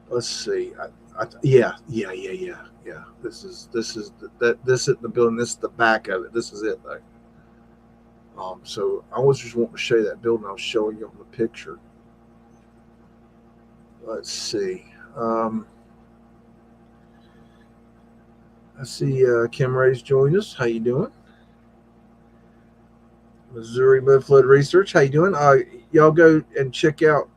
Speaker 1: Let's see. Yeah. This is this isn't the building. This is the back of it. This is it though. So I was just wanting to show you that building I was showing you on the picture. Let's see. I see Kim Ray's joined us. How you doing? Missouri Mudflood Research. How you doing? Y'all go and check out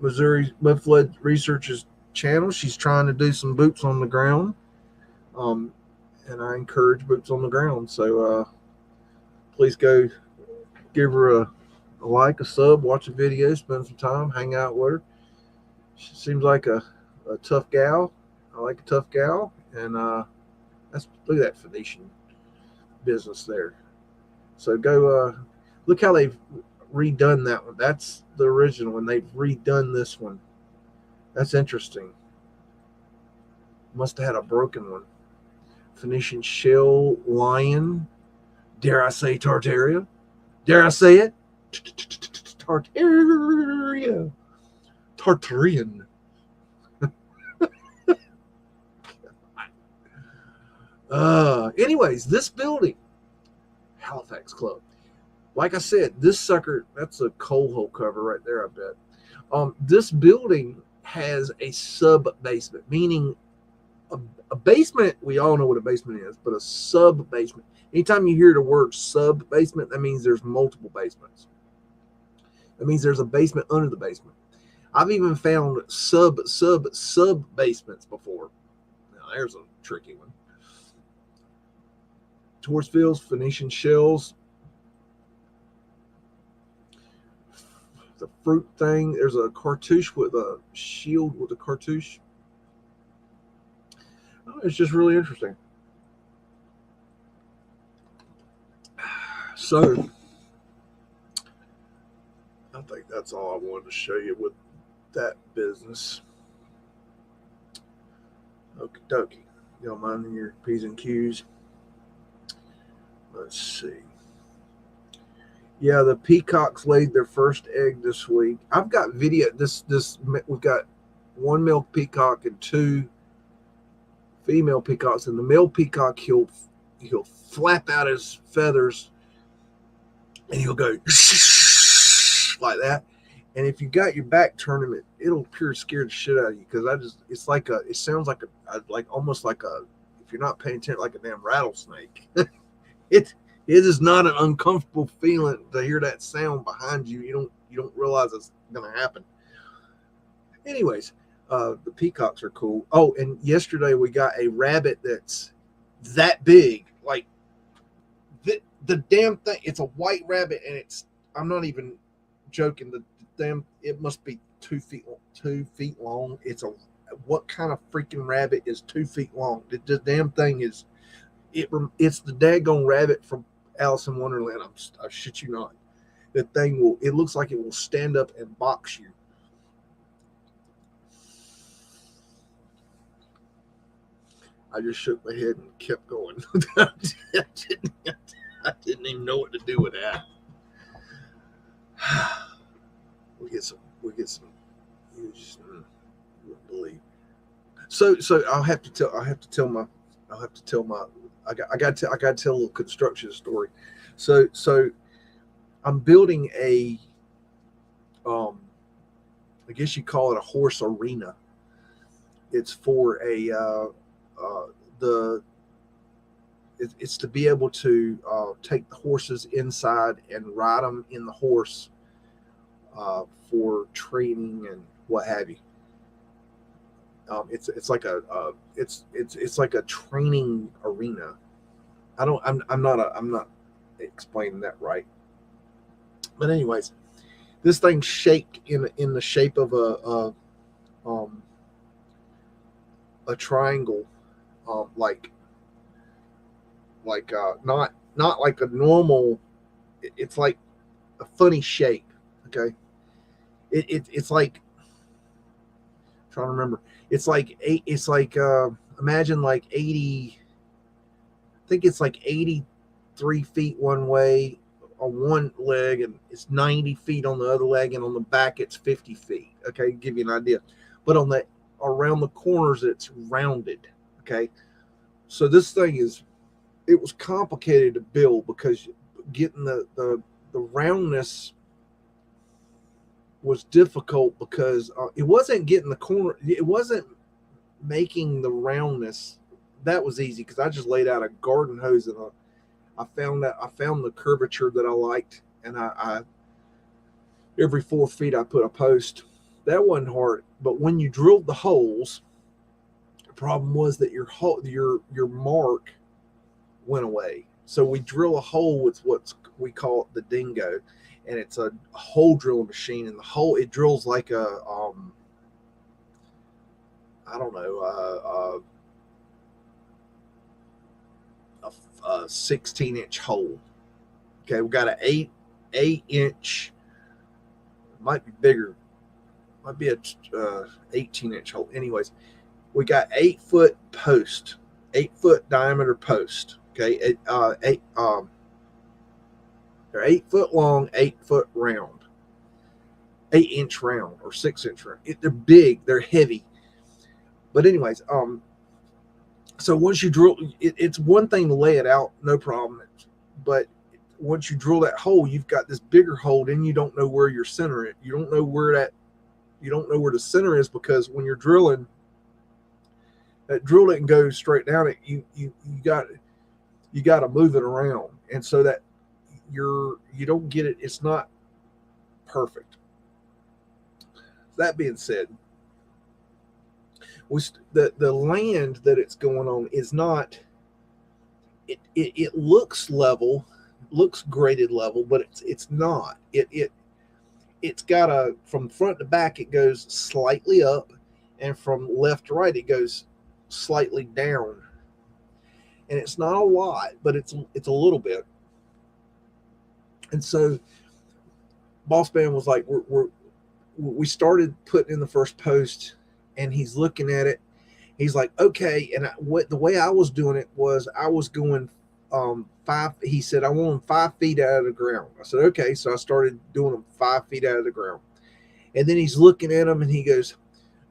Speaker 1: Missouri Mudflood Research's channel. She's trying to do some boots on the ground, and I encourage boots on the ground. So please go give her a like, a sub, watch a video, spend some time, hang out with her. She seems like a tough gal. I like a tough gal, and look at that Phoenician business there. So go look how they've redone that one. That's the original, and they've redone this one. That's interesting. Must have had a broken one. Phoenician shell lion. Dare I say Tartaria? Dare I say it? Tartaria. Tartarian. Anyways, this building, Halifax Club. Like I said, this sucker, that's a coal hole cover right there, I bet. This building has a sub-basement, meaning a basement, we all know what a basement is, but a sub-basement. Anytime you hear the word sub-basement, that means there's multiple basements. That means there's a basement under the basement. I've even found sub basements before. Now, there's a tricky one. Torch fields, Phoenician shells. The fruit thing. There's a cartouche with a shield with a cartouche. Oh, it's just really interesting. So, I think that's all I wanted to show you with that business. Okie dokie. You don't mind your P's and Q's? Let's see. Yeah, the peacocks laid their first egg this week. I've got video. We've got one male peacock and two female peacocks, and the male peacock he'll flap out his feathers and he'll go like that. And if you got your back turned, it'll pure scare the shit out of you, because it sounds like almost like if you're not paying attention, like a damn rattlesnake. It is not an uncomfortable feeling to hear that sound behind you. You don't realize it's going to happen. Anyways, the peacocks are cool. Oh, and yesterday we got a rabbit that's that big, like the damn thing. It's a white rabbit, and I'm not even joking. It must be 2 feet long. What kind of freaking rabbit is 2 feet long? The damn thing is. It's the daggone rabbit from Alice in Wonderland. I shit you not. That thing it looks like it will stand up and box you. I just shook my head and kept going. I didn't even know what to do with that. We get some. You just wouldn't believe. So I got to tell my. I got to tell a little construction story. So I'm building a, I guess you call it a horse arena. It's for it's to be able to take the horses inside and ride them in the horse for training and what have you. It's like a training arena. I'm not explaining that right. But anyways, this thing's shaped in the shape of a triangle, like not like a normal. It's like a funny shape. Okay, it's like, I'm trying to remember. It's like imagine like 80. I think it's like 83 feet one way, on one leg and it's 90 feet on the other leg, and on the back it's 50 feet. Okay, give you an idea. But on the around the corners it's rounded. Okay, so this thing it was complicated to build because getting the roundness was difficult because it wasn't getting the corner. It wasn't making the roundness. That was easy because I just laid out a garden hose and I found the curvature that I liked, and I every 4 feet I put a post. That wasn't hard, but when you drilled the holes, the problem was that your mark went away. So we drill a hole with we call it the dingo, and it's a hole drilling machine, and the hole it drills like a I don't know a 16-inch hole. Okay, we got an 8 inch, might be bigger, might be a 18-inch hole. Anyways, we got 8-foot post, 8-foot diameter post. Okay, they're 8 foot long, 8 foot round, 8-inch round or 6-inch round. They're big, they're heavy. But anyways, so once you drill, it's one thing to lay it out, no problem. But once you drill that hole, you've got this bigger hole, then you don't know where your center is. You don't know where the center is, because when you're drilling, that drill it and go straight down it. You got to move it around, and so that you don't get it. It's not perfect. That being said, the land that it's going on is not. It looks level, looks graded level, but it's not. It's got from front to back it goes slightly up, and from left to right it goes slightly down. And it's not a lot, but it's a little bit. And so Boss Man was like, we started putting in the first post, and he's looking at it. He's like, okay. And the way I was doing it was I was going 5. He said, I want them 5 feet out of the ground. I said, okay. So I started doing them 5 feet out of the ground. And then he's looking at them and he goes,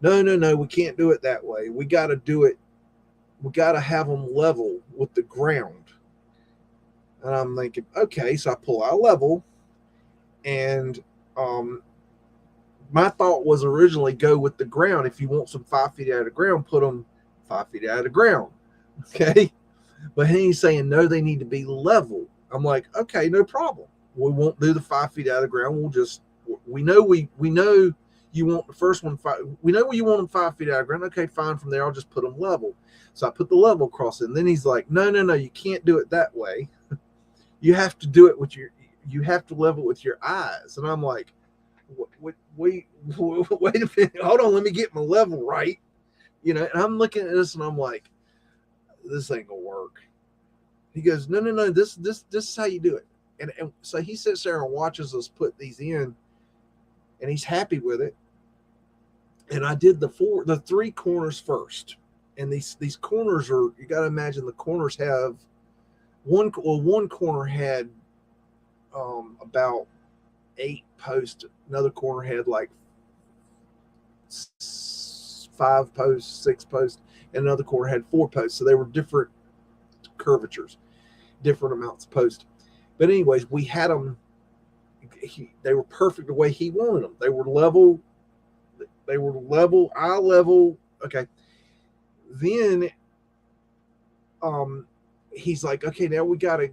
Speaker 1: no, we can't do it that way. We got to do it. We got to have them level with the ground. And I'm thinking, okay. So I pull out level, and my thought was originally go with the ground. If you want some 5 feet out of the ground, put them 5 feet out of the ground. Okay. But he's saying, no, they need to be level. I'm like, okay, no problem. We won't do the 5 feet out of the ground. We know you want the first one. We know you want them 5 feet out of the ground. Okay, fine. From there, I'll just put them level. So I put the level across it. And then he's like, no, you can't do it that way. You have to do it you have to level with your eyes. And I'm like, wait a minute. Hold on. Let me get my level right. And I'm looking at this and I'm like, this ain't gonna work. He goes, no. This is how you do it. And so he sits there and watches us put these in, and he's happy with it. And I did the 3 corners first. And these corners are, you got to imagine the corners have one corner had about 8 posts. Another corner had like 5 posts, 6 posts, and another corner had 4 posts. So they were different curvatures, different amounts of posts. But anyways, we had them. They were perfect the way he wanted them. They were level. Eye level. Okay. Then, he's like, okay, now we gotta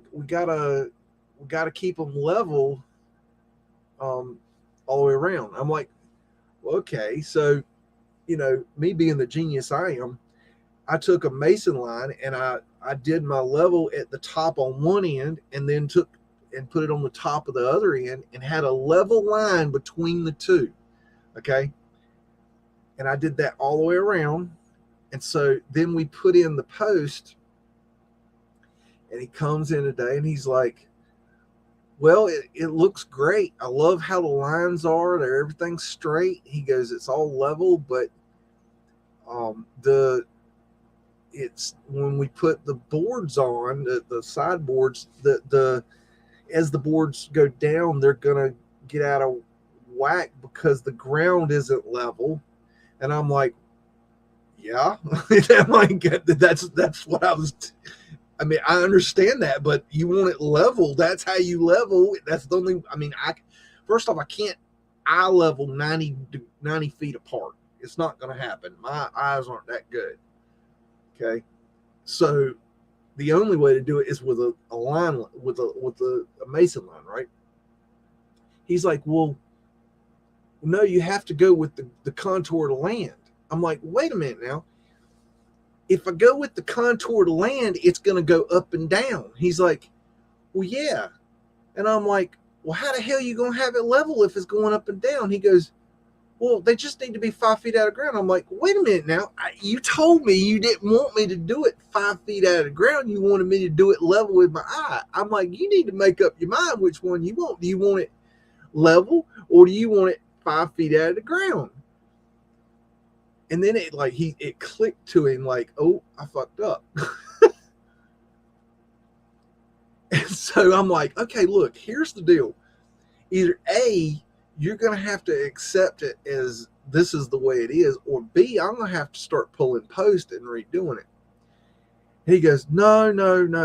Speaker 1: keep them level, all the way around. I'm like, okay, so, me being the genius I am, I took a mason line and I did my level at the top on one end, and then took and put it on the top of the other end, and had a level line between the two. Okay. And I did that all the way around. And so then we put in the post, and he comes in today and he's like, well, it looks great. I love how the lines are. Everything's straight. He goes, it's all level, but it's when we put the boards on, the sideboards, as the boards go down, they're gonna get out of whack because the ground isn't level. And I'm like, yeah, that's what I was. I mean, I understand that, but you want it level. That's how you level. That's the only. I mean, first off, I can't eye level 90 feet apart. It's not going to happen. My eyes aren't that good. Okay, so the only way to do it is with a line, with a mason line, right? He's like, well, no, you have to go with the contour of the land. I'm like, wait a minute now. If I go with the contour of the land, it's going to go up and down. He's like, well, yeah. And I'm like, well, how the hell are you going to have it level if it's going up and down? He goes, well, they just need to be 5 feet out of ground. I'm like, wait a minute now. You told me you didn't want me to do it 5 feet out of the ground. You wanted me to do it level with my eye. I'm like, you need to make up your mind which one you want. Do you want it level or do you want it 5 feet out of the ground? And then it clicked to him like, oh, I fucked up. And so I'm like, okay, look, here's the deal. Either A, you're going to have to accept it as this is the way it is, or B, I'm going to have to start pulling post and redoing it. And he goes, no,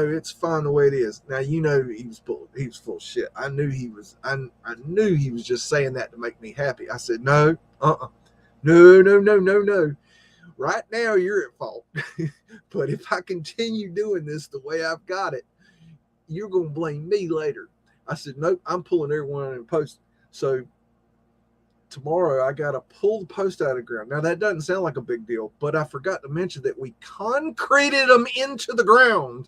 Speaker 1: it's fine the way it is. Now, he was full of shit. I knew he was just saying that to make me happy. I said, no. Right now, you're at fault. But if I continue doing this the way I've got it, you're going to blame me later. I said, nope, I'm pulling everyone in post. So tomorrow, I got to pull the post out of the ground. Now, that doesn't sound like a big deal, but I forgot to mention that we concreted them into the ground.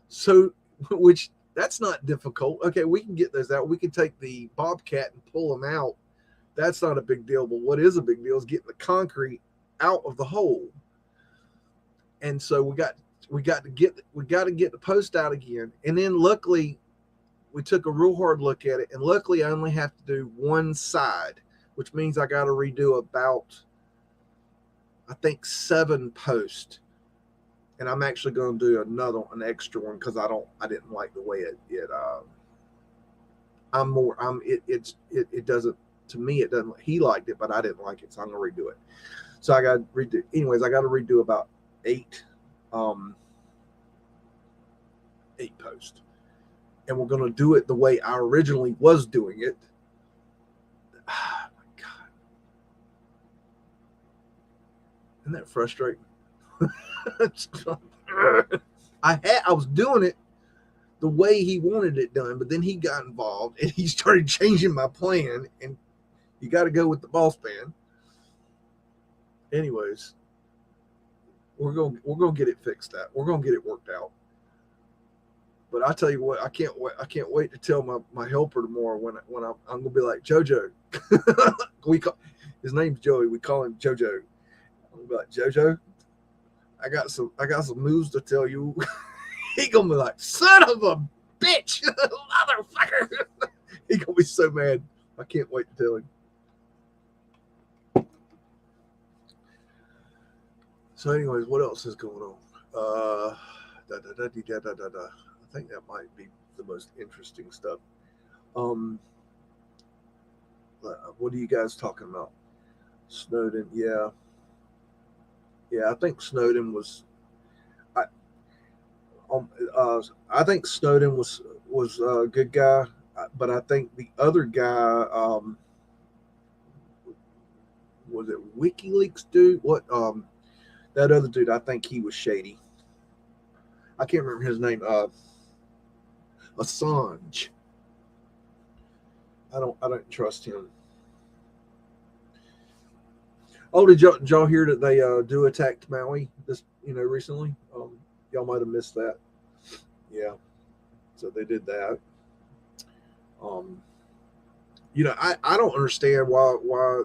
Speaker 1: So, which that's not difficult. Okay, we can get those out. We can take the Bobcat and pull them out. That's not a big deal. But what is a big deal is getting the concrete out of the hole. And so we got to get the post out again. And then luckily we took a real hard look at it, and luckily I only have to do one side, which means I got to redo about, I think, 7 posts. And I'm actually going to do an extra one because I didn't like the way it doesn't, to me, it doesn't, he liked it, but I didn't like it. So I'm going to redo it. So I got to redo, anyways, I got to redo about 8 posts. And we're going to do it the way I originally was doing it. Oh my God. Isn't that frustrating? I was doing it the way he wanted it done, but then he got involved and he started changing my plan, and you got to go with the boss man. Anyways, we're going to get it fixed out. We're going to get it worked out. But I tell you what, I can't wait to tell my helper tomorrow when I'm going to be like, JoJo. His name's Joey. We call him JoJo. I'm going to be like, JoJo, I got some news to tell you. He going to be like, son of a bitch, motherfucker. He going to be so mad. I can't wait to tell him. So anyways, what else is going on? I think that might be the most interesting stuff. What are you guys talking about? Snowden, yeah. I think Snowden was. I think Snowden was a good guy, but I think the other guy, was it WikiLeaks dude? What? That other dude, I think he was shady. I can't remember his name. Assange. I don't trust him. Oh, did y'all hear that they do attacked Maui recently? Y'all might have missed that. Yeah. So they did that. I don't understand why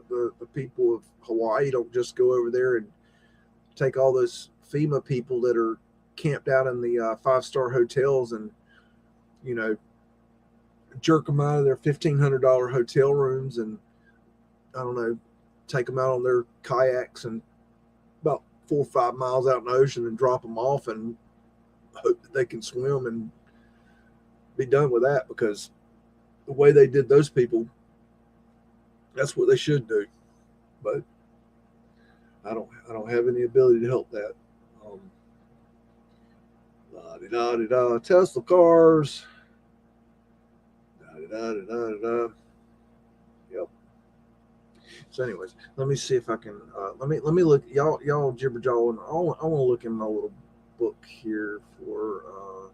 Speaker 1: the people of Hawaii don't just go over there and take all those FEMA people that are camped out in the 5-star hotels and, jerk them out of their $1,500 hotel rooms and, I don't know, take them out on their kayaks and about 4 or 5 miles out in the ocean and drop them off and hope that they can swim and be done with that, because the way they did those people, that's what they should do. But I don't have any ability to help that. La-di-da-di-da, Tesla cars. Da-di-da-di-da-di-da. Yep. So, anyways, let me see if I can. Let me look. Y'all jibber jaw, and I want to look in my little book here for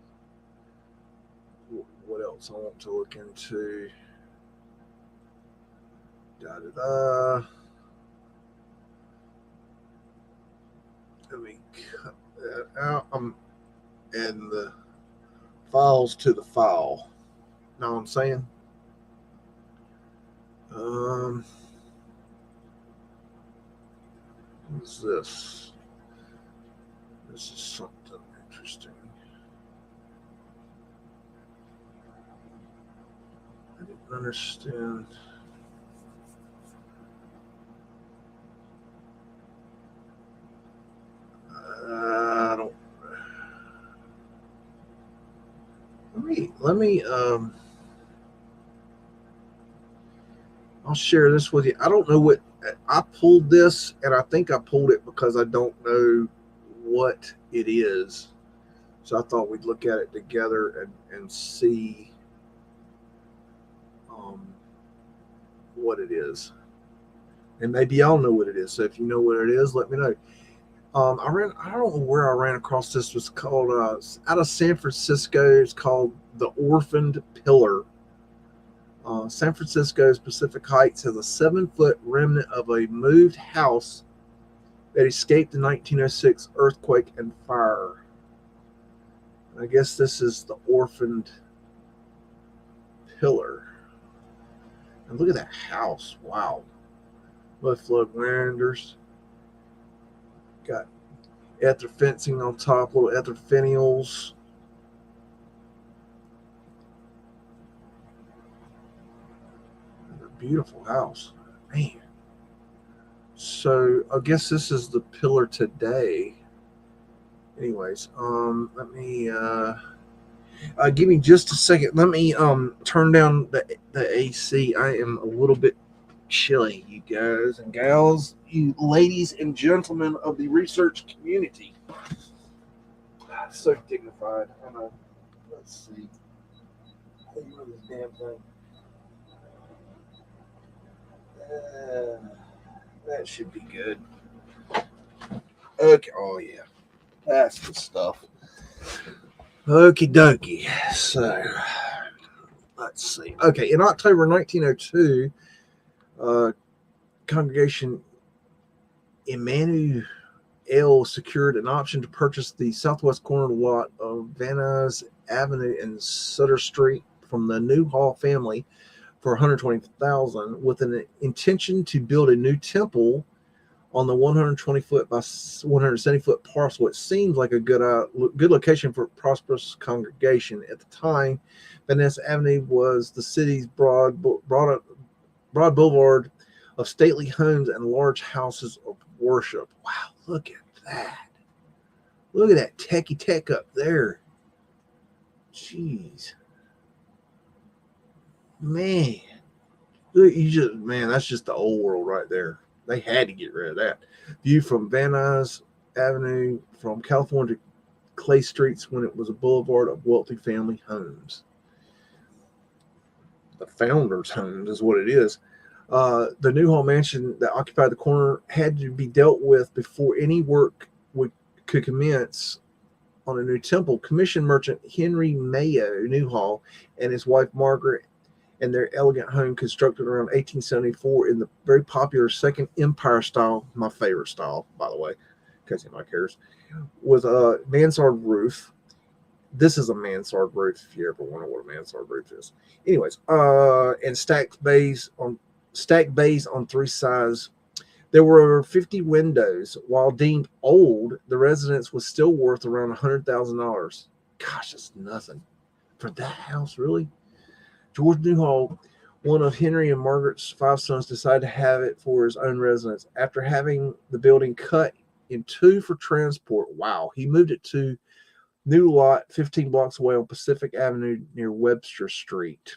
Speaker 1: what else I want to look into. Da da da. Let me cut that out. I'm adding the files to the file. Know what I'm saying? What's this? This is something interesting. I didn't understand. I don't. Let me. I'll share this with you. I don't know what I pulled this, and I think I pulled it because I don't know what it is. So I thought we'd look at it together and see what it is. And maybe y'all know what it is. So if you know what it is, let me know. I don't know where I ran across this. It was called out of San Francisco. It's called The Orphaned Pillar. San Francisco's Pacific Heights has a 7-foot remnant of a moved house that escaped the 1906 earthquake and fire. I guess this is the Orphaned Pillar. And look at that house. Wow. Mudflood windows. Got ether fencing on top, little ether finials. Beautiful house, man. So I guess this is the pillar today. Anyways, let me give me just a second. Let me turn down the AC. I am a little bit chilly, you guys and gals, you ladies and gentlemen of the research community. So dignified. I know. Let's see. How do you run this damn thing? That should be good. Okay. Oh yeah, that's the stuff. Okie dokie. So let's see. Okay, in October 1902, Congregation Emmanuel secured an option to purchase the southwest corner lot of Van Nuys Avenue and Sutter Street from the Newhall family for $120,000, with an intention to build a new temple on the 120-foot by 170-foot parcel. It seems like a good location for a prosperous congregation. At the time, Van Ness Avenue was the city's broad boulevard of stately homes and large houses of worship. Wow, look at that. Look at that techie tech up there. Jeez. Man, that's just the old world right there. They had to get rid of that. View from Van Nuys Avenue from California to Clay Streets when it was a boulevard of wealthy family homes. The founders' homes is what it is. The Newhall mansion that occupied the corner had to be dealt with before any work could commence on a new temple. Commission merchant Henry Mayo Newhall and his wife Margaret and their elegant home, constructed around 1874 in the very popular Second Empire style, my favorite style, by the way, in case anybody cares, with a mansard roof. This is a mansard roof, if you ever wonder what a mansard roof is. Anyways, and stacked bays on 3 sides. There were 50 windows. While deemed old, the residence was still worth around $100,000. Gosh, that's nothing for that house, really. George Newhall, one of Henry and Margaret's 5 sons, decided to have it for his own residence. After having the building cut in 2 for transport, wow, he moved it to New lot 15 blocks away on Pacific Avenue near Webster Street.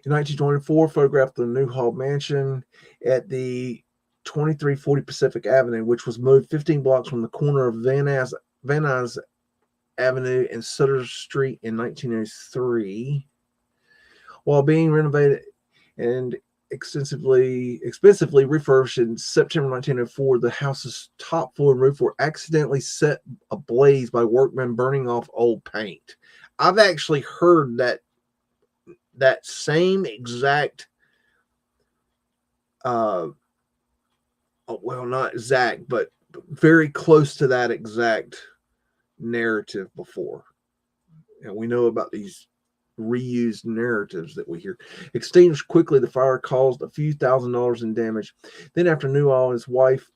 Speaker 1: In 1924, photographed the Newhall Mansion at the 2340 Pacific Avenue, which was moved 15 blocks from the corner of Van Nuys Avenue and Sutter Street in 1903. While being renovated and expensively refurbished in September 1904, the house's top floor and roof were accidentally set ablaze by workmen burning off old paint. I've actually heard that same exact, well, not exact, but very close to that exact narrative before. And we know about these reused narratives that we hear. Extinguished quickly, the fire caused a few $1,000s in damage. Then after Newhall, his wife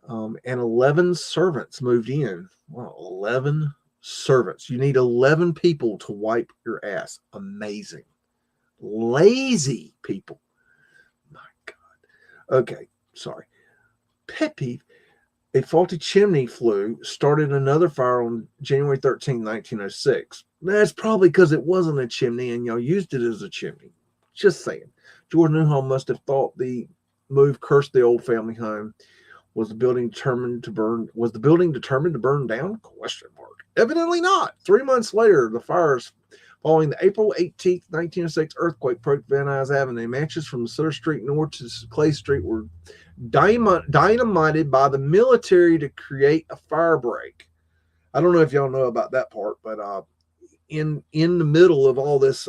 Speaker 1: and 11 servants moved in. Wow, 11 servants. You need 11 people to wipe your ass. Amazing. Lazy people. My God. Okay, sorry. Pet peeve. A faulty chimney flue started another fire on January 13, 1906. That's probably because it wasn't a chimney and y'all used it as a chimney. Just saying. George Newhall must have thought the move cursed the old family home. Was the building determined to burn down? Question mark. Evidently not. 3 months later, the fires following the April 18, 1906 earthquake broke Van Nuys Avenue. Matches from Sutter Street north to Clay Street were dynamited by the military to create a fire break. I don't know if y'all know about that part, but in the middle of all this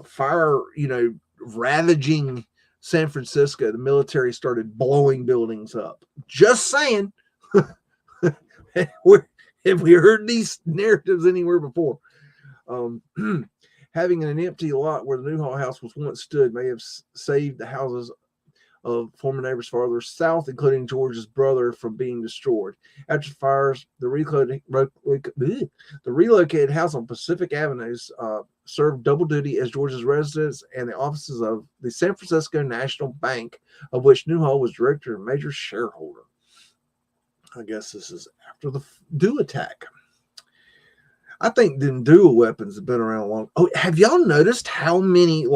Speaker 1: fire, ravaging San Francisco, the military started blowing buildings up. Just saying. Have we heard these narratives anywhere before? Having an empty lot where the Newhall house was once stood may have saved the houses of former neighbors farther south, including George's brother, from being destroyed. After fires, the relocated house on Pacific Avenues served double duty as George's residence and the offices of the San Francisco National Bank, of which Newhall was director and major shareholder. I guess this is after the DEW attack. I think them dual weapons have been around long. Oh, have y'all noticed how many,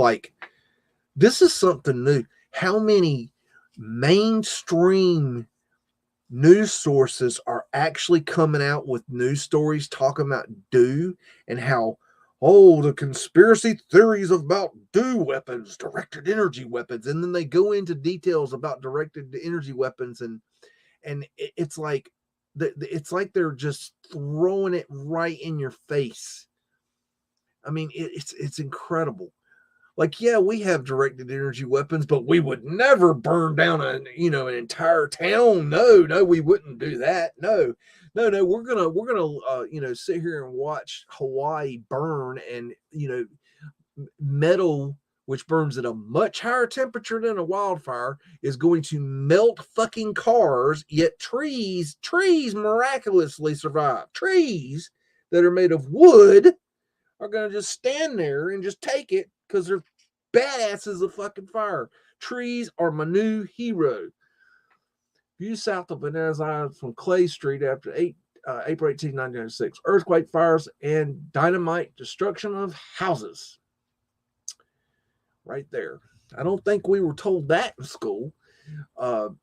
Speaker 1: this is something new, how many mainstream news sources are actually coming out with news stories talking about DEW and how, the conspiracy theories about DEW weapons, directed energy weapons, and then they go into details about directed energy weapons, and it's like they're just throwing it right in your face. I mean, it's incredible. Yeah, we have directed energy weapons, but we would never burn down an entire town. No, we wouldn't do that. No, we're gonna sit here and watch Hawaii burn, and metal, which burns at a much higher temperature than a wildfire, is going to melt fucking cars, yet trees miraculously survive. Trees that are made of wood are going to just stand there and just take it because they're badass as a fucking fire. Trees are my new hero. View south of Van Nuys Island from Clay Street after April 18, 1906. Earthquake, fires, and dynamite destruction of houses. Right there. I don't think we were told that in school. But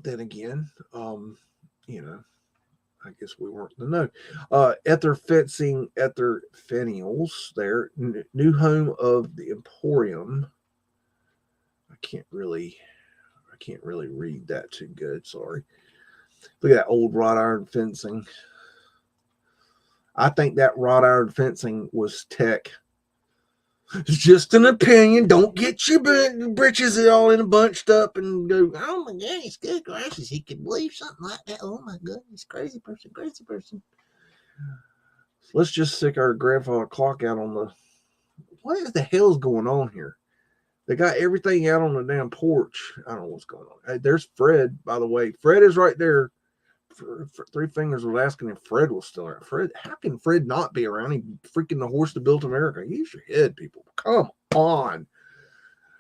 Speaker 1: then again, I guess we weren't to know. At their Fennials there, new home of the Emporium. I can't really read that too good. Sorry. Look at that old wrought iron fencing. I think that wrought iron fencing was tech. It's just an opinion. Don't get your britches all in a bunched up and go, oh my goodness, good gracious, he could believe something like that. Oh my goodness, crazy person. Let's just stick our grandfather clock out on the, what the hell's going on here? They got everything out on the damn porch. I don't know what's going on. Hey, there's Fred, by the way. Fred is right there. For Three Fingers was asking if Fred was still around. Fred, how can Fred not be around? He freaking the horse that built America. Use your head, people. Come on.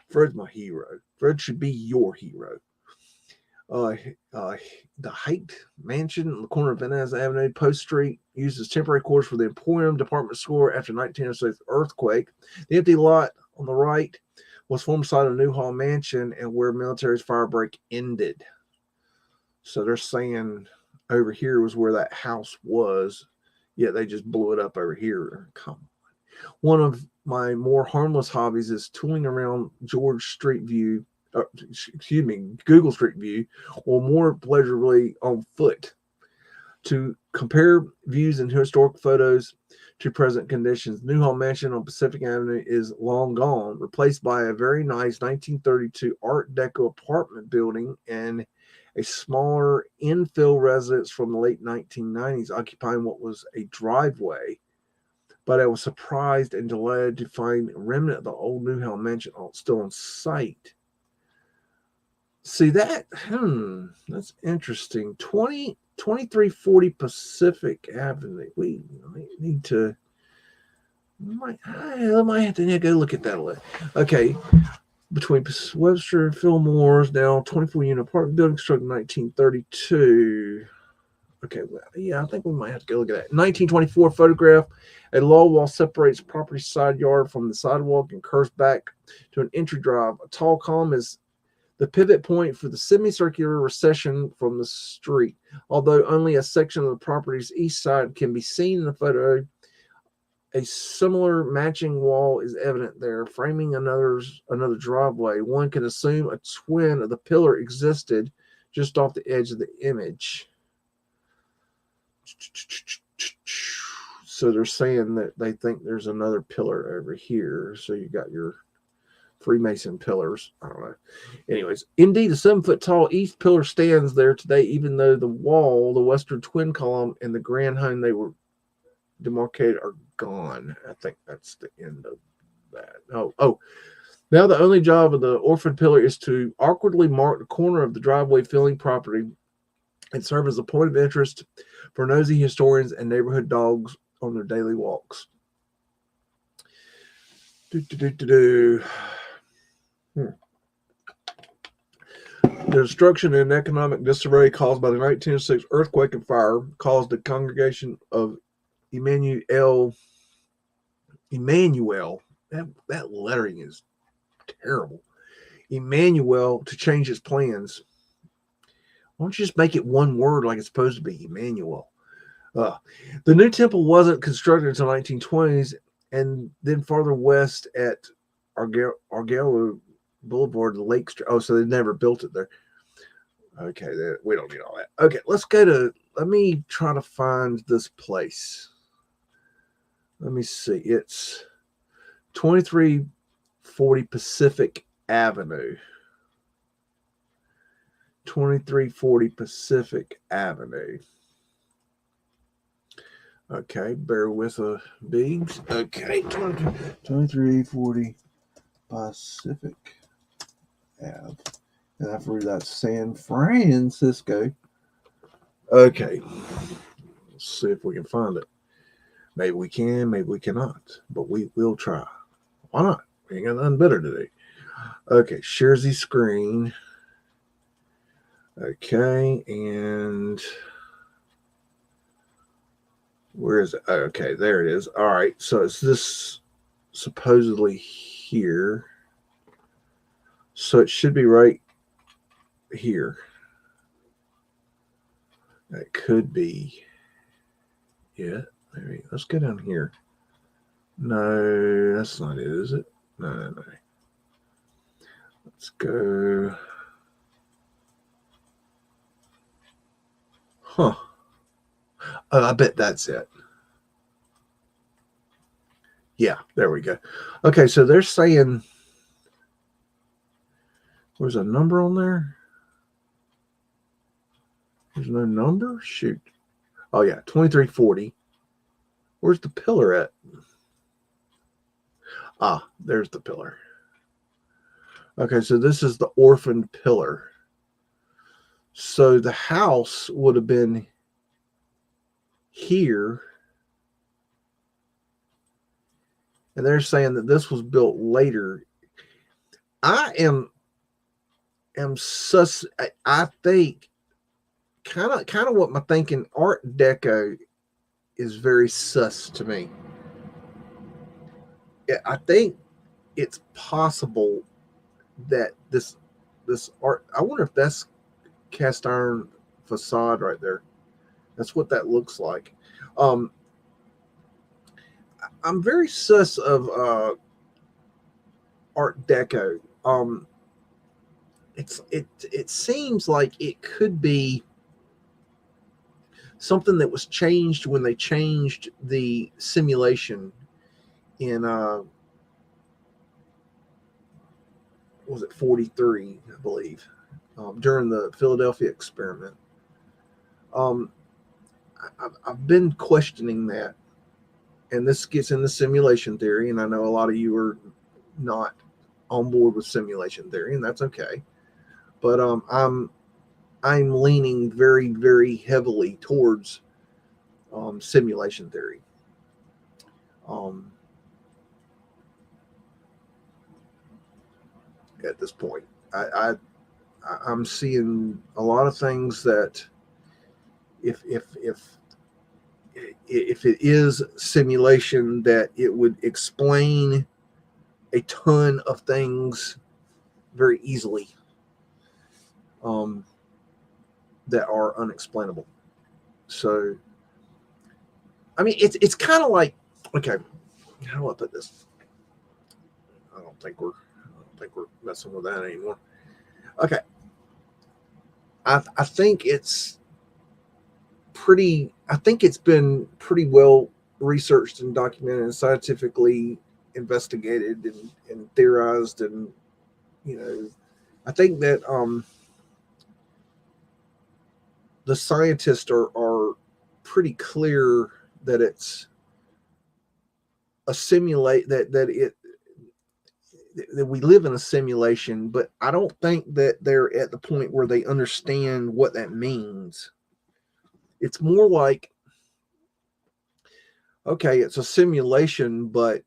Speaker 1: Fred's my hero. Fred should be your hero. Uh, the Haight Mansion on the corner of Venice Avenue, Post Street, used as temporary quarters for the Emporium department store after 1906 earthquake. The empty lot on the right was former site of Newhall Mansion and where military's fire break ended. So they're saying over here was where that house was, yet they just blew it up over here. Come on. One of my more harmless hobbies is tooling around Google Street View, or more pleasurably on foot to compare views and historic photos to present conditions. Newhall Mansion on Pacific Avenue is long gone, replaced by a very nice 1932 Art Deco apartment building and a smaller infill residence from the late 1990s occupying what was a driveway. But I was surprised and delighted to find a remnant of the old Newhall Mansion still in sight. See that? That's interesting. 2340 Pacific Avenue. We need to. I might have to go look at that a little. Okay. Between Webster and Fillmore's now 24 unit apartment building constructed in 1932. Okay, well, yeah, I think we might have to go look at that. 1924 photograph. A low wall separates property side yard from the sidewalk and curves back to an entry drive. A tall column is the pivot point for the semicircular recession from the street. Although only a section of the property's east side can be seen in the photo, a similar matching wall is evident there, framing another driveway. One can assume a twin of the pillar existed just off the edge of the image. So they're saying that they think there's another pillar over here. So you got your Freemason pillars. I don't know. Anyways, indeed, a 7-foot tall east pillar stands there today, even though the wall, the western twin column, and the grand home they were demarcated are gone. I think that's the end of that. Oh. Now the only job of the orphan pillar is to awkwardly mark the corner of the driveway filling property and serve as a point of interest for nosy historians and neighborhood dogs on their daily walks. The destruction and economic disarray caused by the 1906 earthquake and fire caused the congregation of Emmanuel. That lettering is terrible. Emmanuel to change its plans. Why don't you just make it one word like it's supposed to be, Emmanuel? The new temple wasn't constructed until 1920s, and then farther west at Argelo Boulevard, the Lake Street. Oh, so they never built it there. Okay, we don't need all that. Okay, let me try to find this place. Let me see. It's 2340 Pacific Avenue. 2340 Pacific Avenue. Okay, bear with a beads. Okay, 2340 Pacific Ave. And I've read that San Francisco. Okay, let's see if we can find it. Maybe we can, maybe we cannot, but we will try. Why not? We ain't got nothing better to do. Okay, share the screen. Okay, and where is it? Okay, there it is. All right, so it's this supposedly here. So it should be right here. It could be. Yeah, maybe. Let's go down here. No, that's not it, is it? No. Let's go. Huh. Oh, I bet that's it. Yeah, there we go. Okay, so they're saying there's a number on there. There's no number? Shoot. Oh, yeah, 2340. Where's the pillar at? Ah, there's the pillar. Okay, so this is the orphan pillar. So the house would have been here. And they're saying that this was built later. I am am sus. I think kind of what my thinking. Art Deco is very sus to me. I think it's possible that this art. I wonder if that's cast iron facade right there. That's what that looks like. Um, I'm very sus of Art Deco. It seems like it could be something that was changed when they changed the simulation in was it 43, I believe, during the Philadelphia experiment. Um, I've been questioning that, and this gets into simulation theory, and I know a lot of you are not on board with simulation theory, and that's okay. But I'm leaning very, very heavily towards simulation theory. At this point, I'm seeing a lot of things that if it is simulation, that it would explain a ton of things very easily, that are unexplainable. So, I mean, it's kind of like, okay, how do I put this? I don't think we're messing with that anymore. Okay, I think it's pretty. I think it's been pretty well researched and documented and scientifically investigated and theorized, and I think that the scientists are pretty clear that it's a simulate that we live in a simulation, but I don't think that they're at the point where they understand what that means. It's more like, okay, it's a simulation, but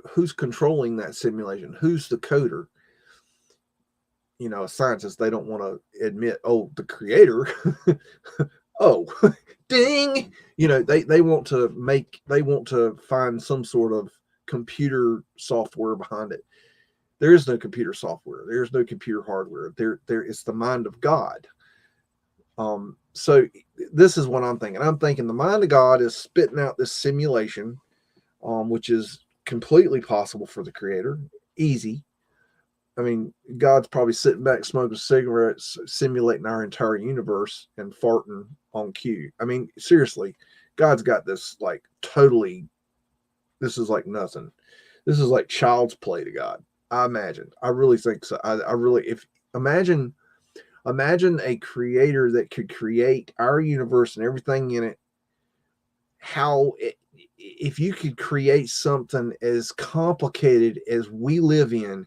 Speaker 1: who's controlling that simulation? Who's the coder? A scientist, they don't want to admit, oh, the creator. Oh, ding. They want to find some sort of computer software behind it. There is no computer software. There's no computer hardware. There is the mind of God. So this is what I'm thinking. I'm thinking the mind of God is spitting out this simulation, which is completely possible for the creator. Easy. I mean, God's probably sitting back smoking cigarettes, simulating our entire universe and farting on cue. I mean, seriously, God's got this like totally. This is like nothing. This is like child's play to God. I imagine. I really think so. I really, if imagine a creator that could create our universe and everything in it. If you could create something as complicated as we live in,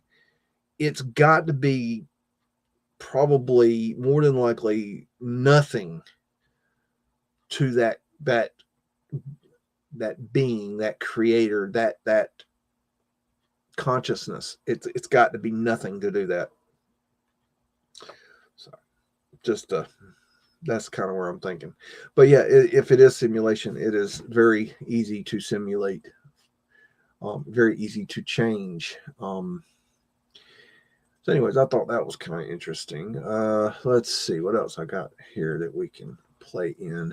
Speaker 1: it's got to be probably more than likely nothing to that being, that creator, that consciousness. It's got to be nothing to do that. So just that's kind of where I'm thinking. But yeah, if it is simulation, it is very easy to simulate, very easy to change. So anyways, I thought that was kind of interesting. Let's see what else I got here that we can play in.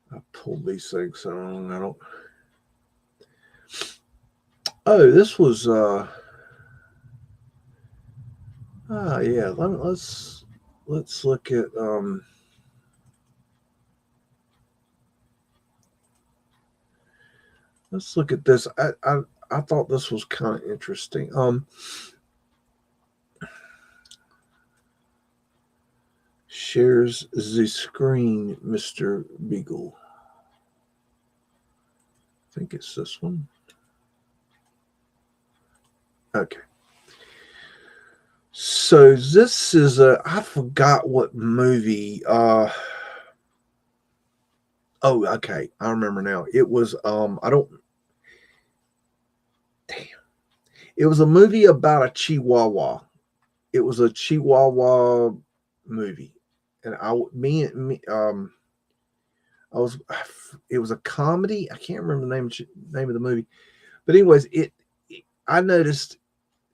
Speaker 1: I pulled these things so long. I don't. Oh, this was. Yeah. Let's look at. Let's look at this. I thought this was kind of interesting. Shares the screen, Mr. Beagle. I think it's this one. Okay. So this is I forgot what movie. Oh, okay. I remember now. It was I don't damn. It was a movie about a Chihuahua. It was a Chihuahua movie. And I was it was a comedy. I can't remember the name of the movie. But anyways, I noticed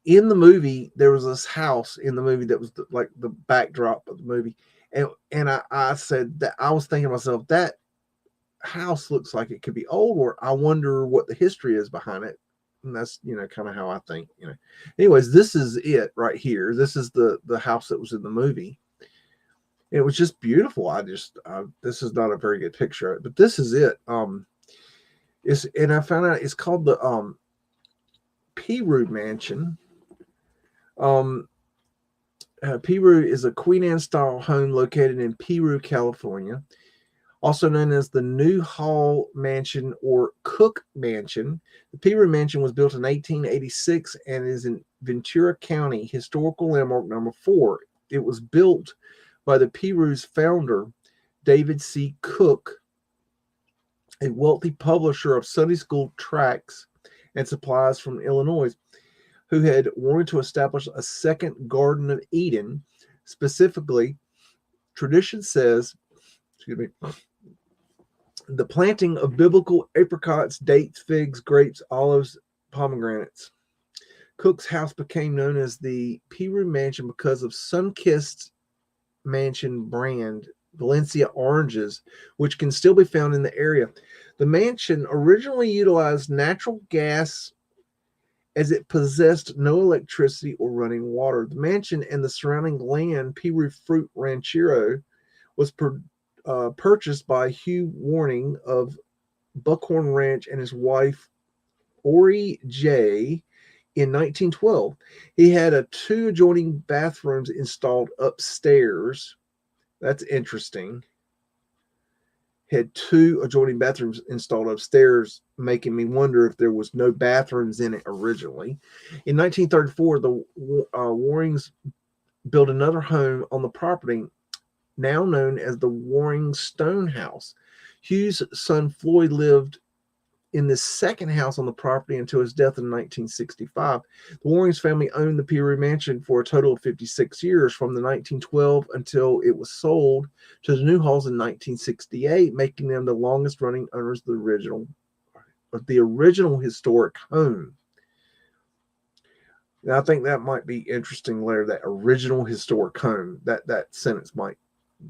Speaker 1: in the movie there was this house in the movie that was like the backdrop of the movie. And I said that I was thinking to myself that house looks like it could be old, or I wonder what the history is behind it. And that's kind of how I think. Anyways, this is it right here. This is the house that was in the movie. It was just beautiful. This is not a very good picture of it, but this is it. And I found out it's called the Piru Mansion. um Piru is a Queen Anne style home located in Piru, California, also known as the New Hall Mansion or Cook Mansion. The Piru Mansion was built in 1886 and is in Ventura County Historical Landmark number 4. It was built by the Piru's founder, David C. Cook, a wealthy publisher of Sunday school tracts and supplies from Illinois, who had wanted to establish a second Garden of Eden. Specifically, tradition says, excuse me, the planting of biblical apricots, dates, figs, grapes, olives, pomegranates. Cook's house became known as the Piru Mansion because of Sunkist Mansion brand Valencia oranges, which can still be found in the area. The mansion originally utilized natural gas as it possessed no electricity or running water. The mansion and the surrounding land, Piru Fruit Ranchero, was purchased by Hugh Warning of Buckhorn Ranch and his wife, Ori J., in 1912. He had 2 adjoining bathrooms installed upstairs. That's interesting. Had 2 adjoining bathrooms installed upstairs, making me wonder if there was no bathrooms in it originally. In 1934, the Warrings built another home on the property, now known as the Waring Stone House. Hugh's son Floyd lived in this second house on the property until his death in 1965. The Warings family owned the Piru Mansion for a total of 56 years, from the 1912 until it was sold to the Newhalls in 1968, making them the longest running owners of the original historic home. Now, I think that might be interesting later, that original historic home. That sentence might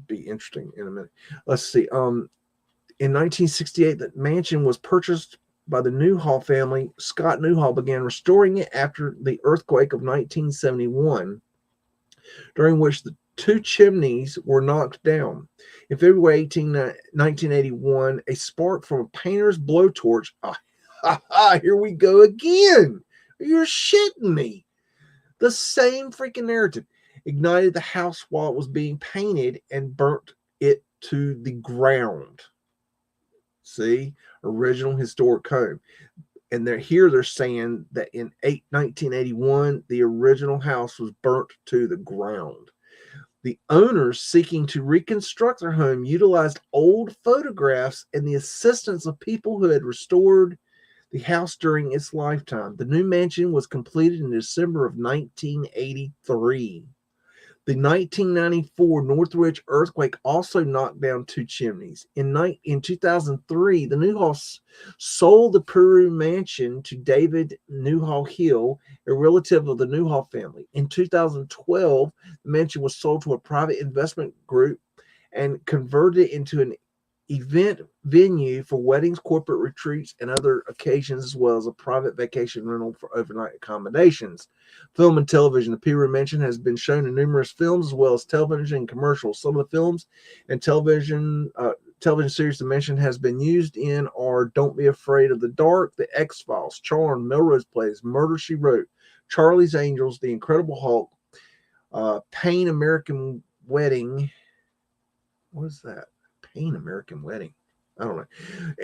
Speaker 1: be interesting in a minute. Let's see. In 1968, the mansion was purchased by the Newhall family. Scott Newhall began restoring it after the earthquake of 1971, during which the 2 chimneys were knocked down. In February 1981, a spark from a painter's blowtorch, here we go again. You're shitting me. The same freaking narrative ignited the house while it was being painted and burnt it to the ground. See, original historic home. And they're saying that in 1981, the original house was burnt to the ground. The owners, seeking to reconstruct their home, utilized old photographs and the assistance of people who had restored the house during its lifetime. The new mansion was completed in December of 1983. The 1994 Northridge earthquake also knocked down 2 chimneys. In 2003, the Newhalls sold the Piru Mansion to David Newhall Hill, a relative of the Newhall family. In 2012, the mansion was sold to a private investment group and converted into an event venue for weddings, corporate retreats, and other occasions, as well as a private vacation rental for overnight accommodations. Film and television. The Piru Mansion has been shown in numerous films as well as television and commercials. Some of the films and television series the mansion has been used in are Don't Be Afraid of the Dark, The X-Files, Charmed, Melrose Place, Murder, She Wrote, Charlie's Angels, The Incredible Hulk, Pain American Wedding. What is that? Pain American Wedding. I don't know.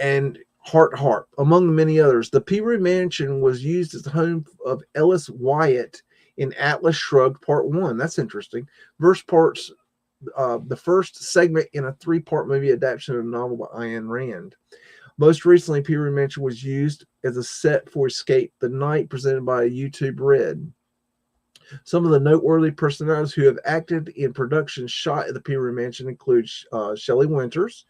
Speaker 1: And Heart, among the many others. The Piru Mansion was used as the home of Ellis Wyatt in Atlas Shrugged Part 1. That's interesting. Verse parts the first segment in a 3-part movie adaptation of the novel by Ayn Rand. Most recently, Peter Mansion was used as a set for Escape the Night, presented by YouTube Red. Some of the noteworthy personalities who have acted in productions shot at the Peter Mansion include Shelley Winters,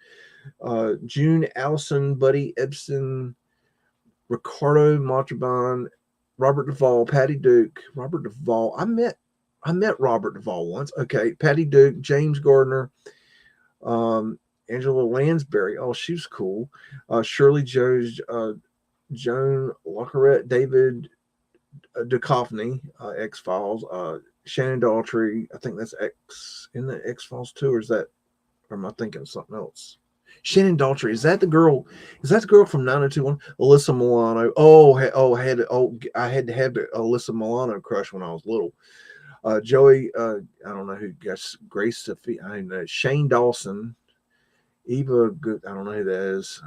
Speaker 1: June Allison, Buddy Ebsen, Ricardo Montalban, Robert Duvall, Patty Duke, Robert Duvall. I met Robert Duvall once. Okay, Patty Duke, James Gardner, Angela Lansbury. Oh, she was cool. Shirley Jones, Joan Lockerette, David Duchovny, X-Files, Shannon Daltrey. I think that's X in the X-Files too, or is that? Or am I thinking of something else? Shannon Daltrey, is that the girl? Is that the girl from 90210? Alyssa Milano. I had to have the Alyssa Milano crush when I was little. Joey, I don't know who. Grace Sophie. I don't know. Shane Dawson, Eva. Good. I don't know who that is.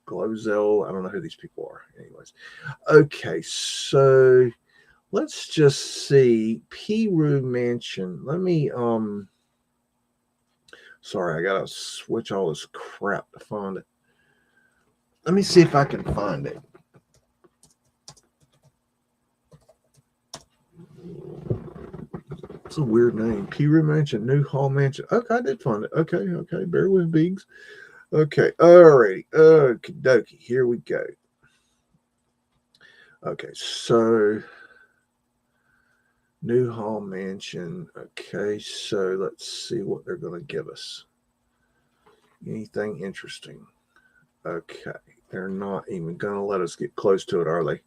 Speaker 1: Glozell. I don't know who these people are. Anyways, okay. So let's just see. Peru Mansion. Let me Sorry, I gotta switch all this crap to find it. Let me see if I can find it. It's a weird name. Peru Mansion, New Hall Mansion. Okay, I did find it. Okay. Bear with Biggs. Okay, alrighty. Okie dokie. Here we go. Okay, so New Hall Mansion. Okay, so let's see what they're going to give us. Anything interesting? Okay, they're not even going to let us get close to it, are they?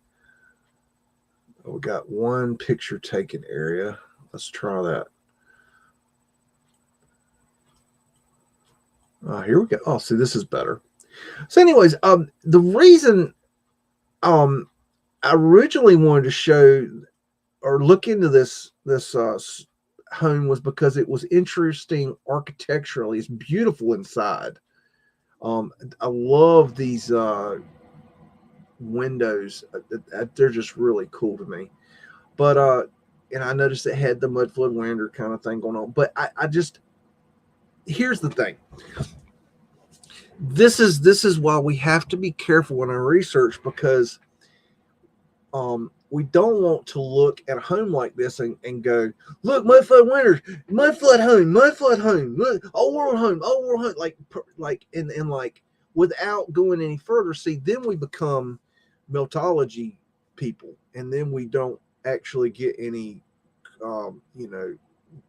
Speaker 1: We got one picture taken area. Let's try that. Here we go. Oh, see, this is better. So, anyways, the reason I originally wanted to show or look into this home was because it was interesting architecturally. It's beautiful inside. I love these windows. They're just really cool to me. But and I noticed it had the Mudflood Wander kind of thing going on. But I just, here's the thing. This is why we have to be careful when I research, because we don't want to look at a home like this and go, look, Mudflood Winters, Mudflood home, look, old world home, like without going any further. See, then we become Meltology people, and then we don't actually get any,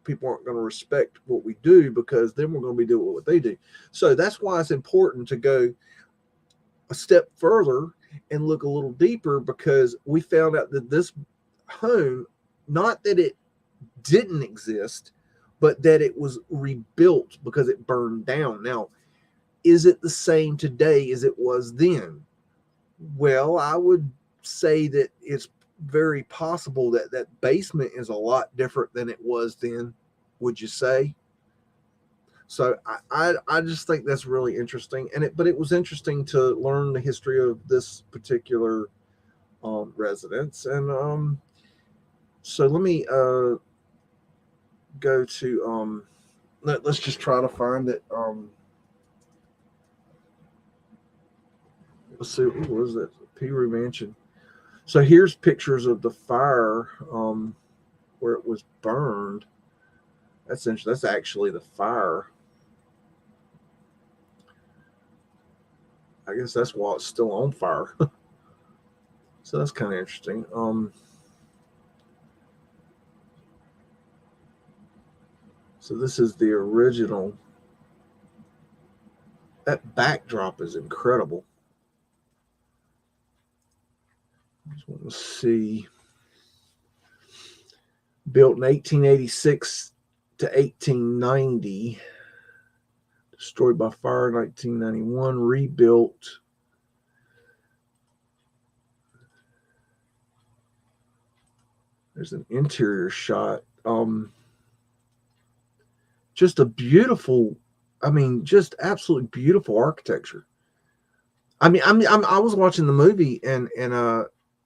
Speaker 1: people aren't going to respect what we do, because then we're going to be doing what they do. So that's why it's important to go a step further and look a little deeper, because we found out that this home, not that it didn't exist, but that it was rebuilt because it burned down. Now, is it the same today as it was then? Well, I would say that it's very possible that that basement is a lot different than it was then. Would you say? So I just think that's really interesting, but it was interesting to learn the history of this particular residence, and so let me go to let's just try to find it. Let's see, what was it? Peru Mansion. So here's pictures of the fire where it was burned. That's interesting. That's actually the fire. I guess that's why it's still on fire. So that's kind of interesting. So this is the original. That backdrop is incredible. Just want to see. Built in 1886 to 1890. Destroyed by fire in 1991. Rebuilt. There's an interior shot. Just a beautiful, just absolutely beautiful architecture. I was watching the movie and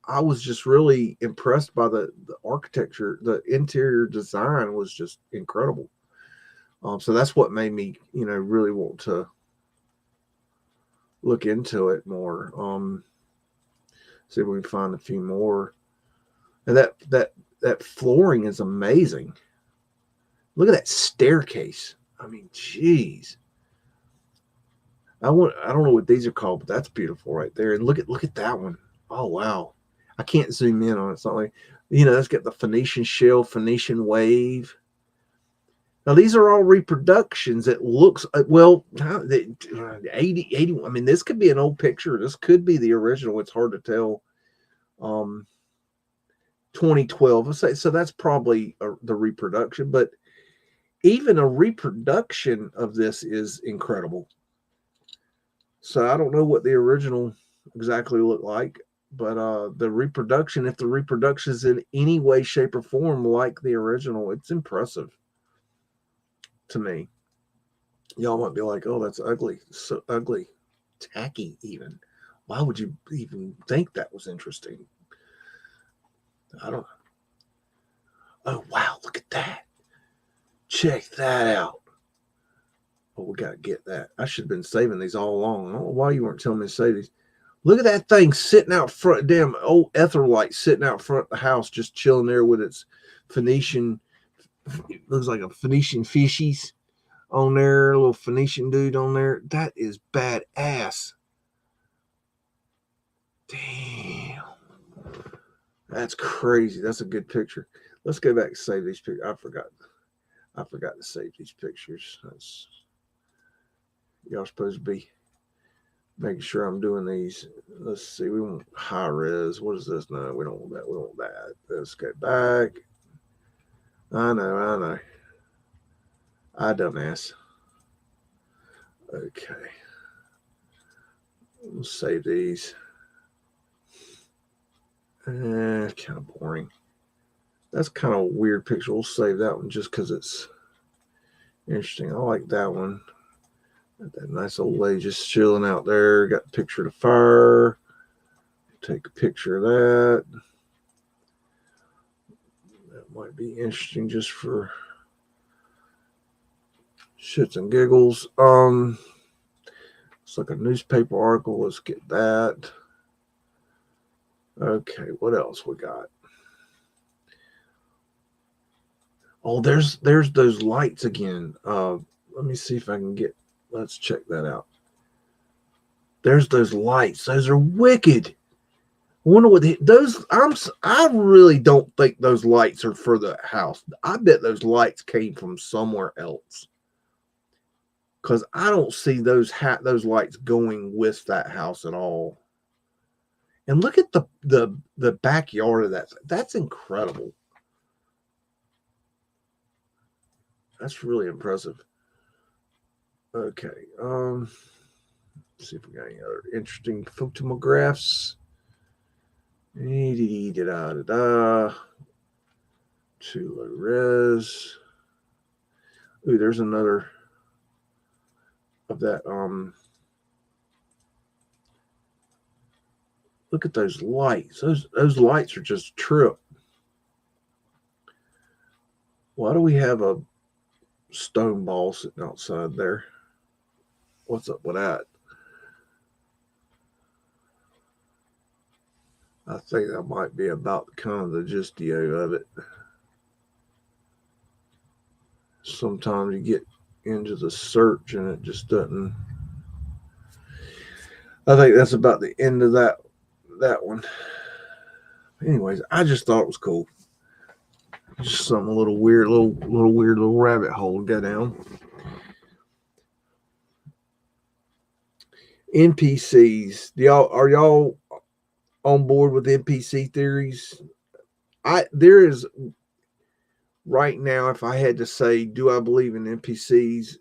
Speaker 1: I was just really impressed by the architecture. The interior design was just incredible. So that's what made me, really want to look into it more. See if we can find a few more. And that flooring is amazing. Look at that staircase. I mean, geez. I don't know what these are called, but that's beautiful right there. And look at that one. Oh wow. I can't zoom in on it. It's not like, that's got the Phoenician shell, Phoenician wave. Now these are all reproductions. It looks 80. I mean, this could be an old picture. This could be the original. It's hard to tell. 2012. Let's say, so that's probably the reproduction, but even a reproduction of this is incredible. So I don't know what the original exactly looked like, but the reproduction, if the reproduction is in any way, shape, or form like the original, it's impressive to me. Y'all might be like, oh, that's ugly. So ugly. Tacky, even. Why would you even think that was interesting? I don't know. Oh, wow, look at that. Check that out. Oh, we got to get that. I should have been saving these all along. I don't know why you weren't telling me to save these. Look at that thing sitting out front. Damn old Etherlight sitting out front of the house, just chilling there with its Phoenician. It looks like a Phoenician fishies on there. A little Phoenician dude on there. That is badass. Damn. That's crazy. That's a good picture. Let's go back and save these pictures. I forgot to save these pictures. Y'all supposed to be making sure I'm doing these. Let's see. We want high res. What is this? No, we don't want that. We want that. Let's go back. I know. I dumbass. Okay. We'll save these. Kind of boring. That's kind of a weird picture. We'll save that one just because it's interesting. I like that one. Got that nice old lady just chilling out there. Got a picture of the fire. Take a picture of that. That might be interesting just for shits and giggles. It's like a newspaper article. Let's get that. Okay, what else we got? Oh, there's those lights again. Let me see if I can get. Let's check that out. There's those lights. Those are wicked. I wonder what those. I really don't think those lights are for the house. I bet those lights came from somewhere else. Because I don't see those lights going with that house at all. And look at the backyard of that. That's incredible. That's really impressive. Okay. Let's see if we got any other interesting photographs. Too low res. Ooh, there's another of that. Look at those lights. Those lights are just trip. Why do we have a stone ball sitting outside there? What's up with that? I think that might be about kind of the gistio of it. Sometimes you get into the search and it just doesn't. I think that's about the end of that one. Anyways, I just thought it was cool. Just something a little weird, little rabbit hole to go down. NPCs. Are y'all on board with NPC theories? There is right now, if I had to say, do I believe in NPCs?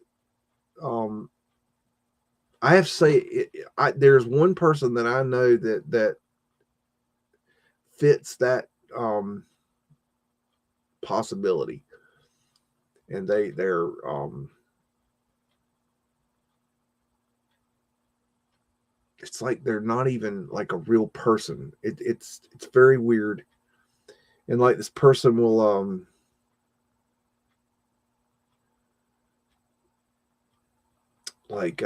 Speaker 1: I have to say, there's one person that I know that fits that possibility, and they're it's like they're not even like a real person. It's very weird, and like this person will like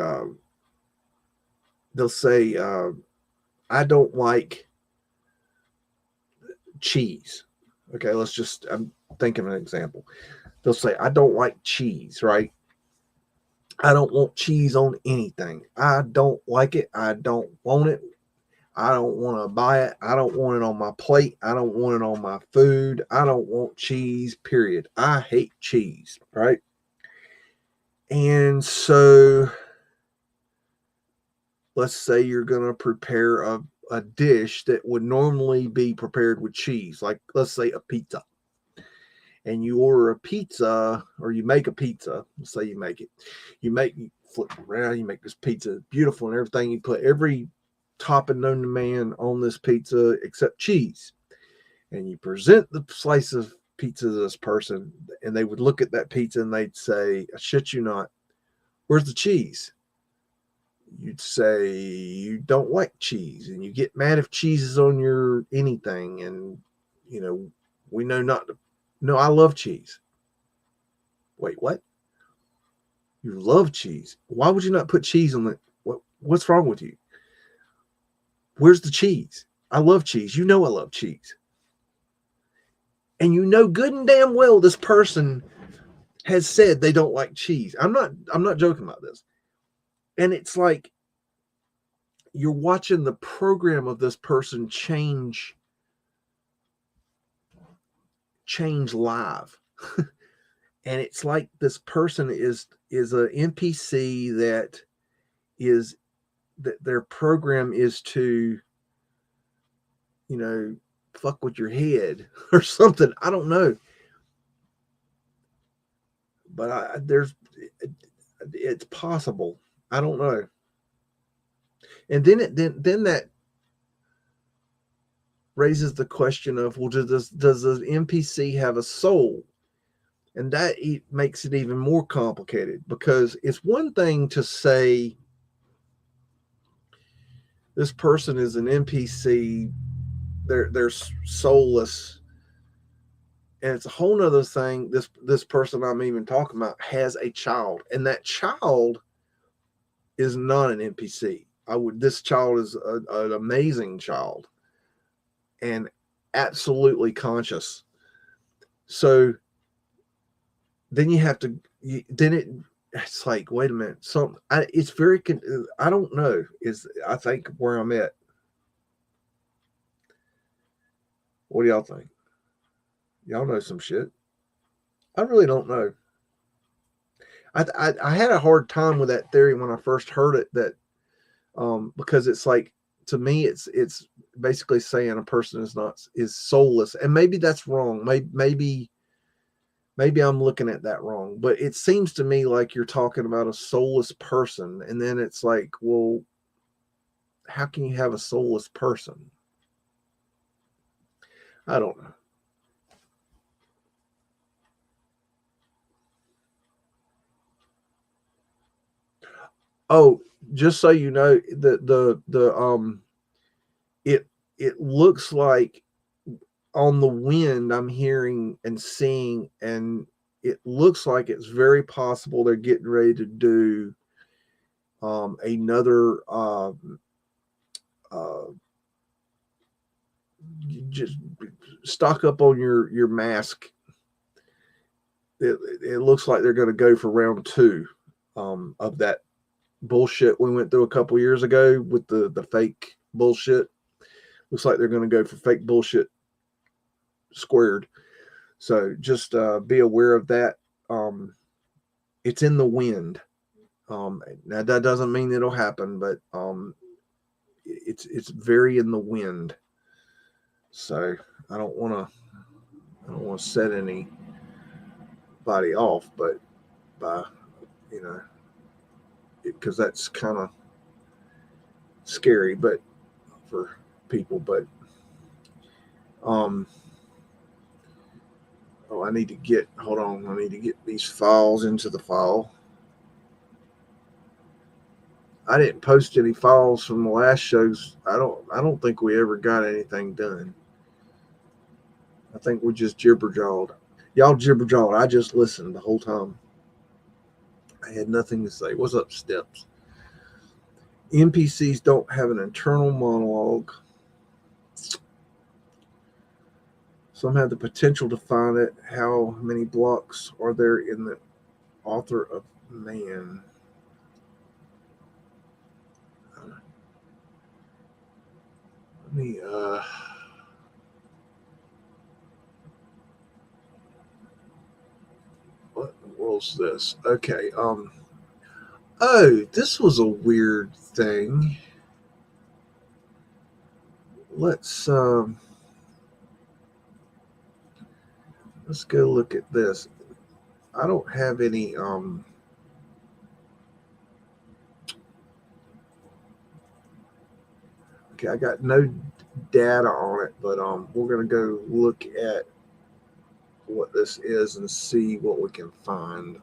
Speaker 1: they'll say, I don't like cheese. Okay, I'm thinking of an example. They'll say, I don't like cheese, right? I don't want cheese on anything. I don't like it. I don't want it. I don't want to buy it. I don't want it on my plate. I don't want it on my food. I don't want cheese, period. I hate cheese, right? And so let's say you're going to prepare a dish that would normally be prepared with cheese, like let's say a pizza. And you order a pizza, or you make a pizza. Let's say you make it. You flip it around, you make this pizza beautiful and everything. You put every topping known to man on this pizza except cheese. And you present the slice of pizza to this person, and they would look at that pizza and they'd say, I shit you not, where's the cheese? You'd say you don't like cheese, and you get mad if cheese is on your anything. And, we know not to. No, I love cheese. Wait, what? You love cheese? Why would you not put cheese on it? What's wrong with you? Where's the cheese? I love cheese. You know I love cheese. And you know good and damn well this person has said they don't like cheese. I'm not joking about this. And it's like you're watching the program of this person change live. And it's like this person is an NPC that their program is to, fuck with your head or something. I don't know. But it's possible. I don't know. And then that raises the question of, well, does the NPC have a soul? And that makes it even more complicated, because it's one thing to say this person is an NPC, they're soulless, and it's a whole nother thing. This person I'm even talking about has a child, and that child is not an NPC. This child is an amazing child and absolutely conscious. So then you have to, it's like, wait a minute. It's very, I don't know, I think where I'm at. What do y'all think? Y'all know some shit. I really don't know. I had a hard time with that theory when I first heard it, that because it's like, to me, it's basically saying a person is soulless, and maybe that's wrong. Maybe I'm looking at that wrong, but it seems to me like you're talking about a soulless person, and then it's like, well, how can you have a soulless person? I don't know. Oh, just so you know, it looks like on the wind I'm hearing and seeing, and it looks like it's very possible they're getting ready to do another just stock up on your mask. It looks like they're going to go for round 2 of that bullshit we went through a couple years ago with the fake bullshit. Looks like they're going to go for fake bullshit squared. So just be aware of that. It's in the wind. Now that doesn't mean it'll happen, but it's very in the wind. So I don't want to set anybody off, but by because that's kind of scary, but for people. But I need to get these files into the file. I didn't post any files from the last shows. I don't think we ever got anything done. I think we just jibber jawed. Y'all jibber jawed. I just listened the whole time. I had nothing to say. What's up, Steps? NPCs don't have an internal monologue. Some have the potential to find it. How many blocks are there in the author of man? Let me what in the world's this? Okay, oh, this was a weird thing. Let's go look at this. I don't have any okay, I got no data on it, but we're gonna go look at what this is and see what we can find.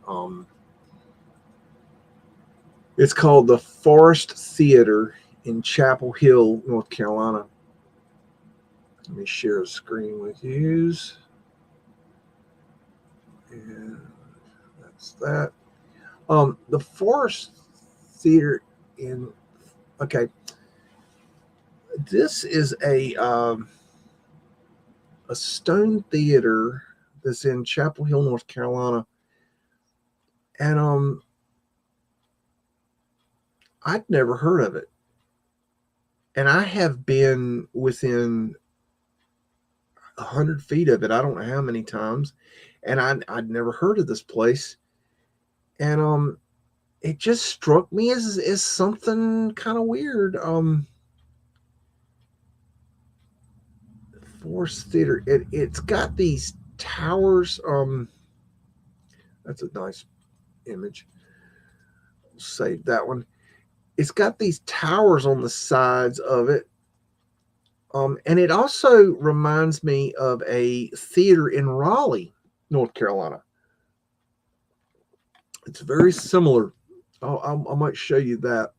Speaker 1: It's called the Forest Theater in Chapel Hill, North Carolina. Let me share a screen with you. And that's that. The Forest Theater in, okay, this is a stone theater that's in Chapel Hill, North Carolina, and I'd never heard of it, and I have been within 100 feet of it. I don't know how many times, and I'd never heard of this place, and it just struck me as something kind of weird. Forest Theater. It's got these towers. That's a nice image. Save that one. It's got these towers on the sides of it. And it also reminds me of a theater in Raleigh, North Carolina. It's very similar. I might show you that.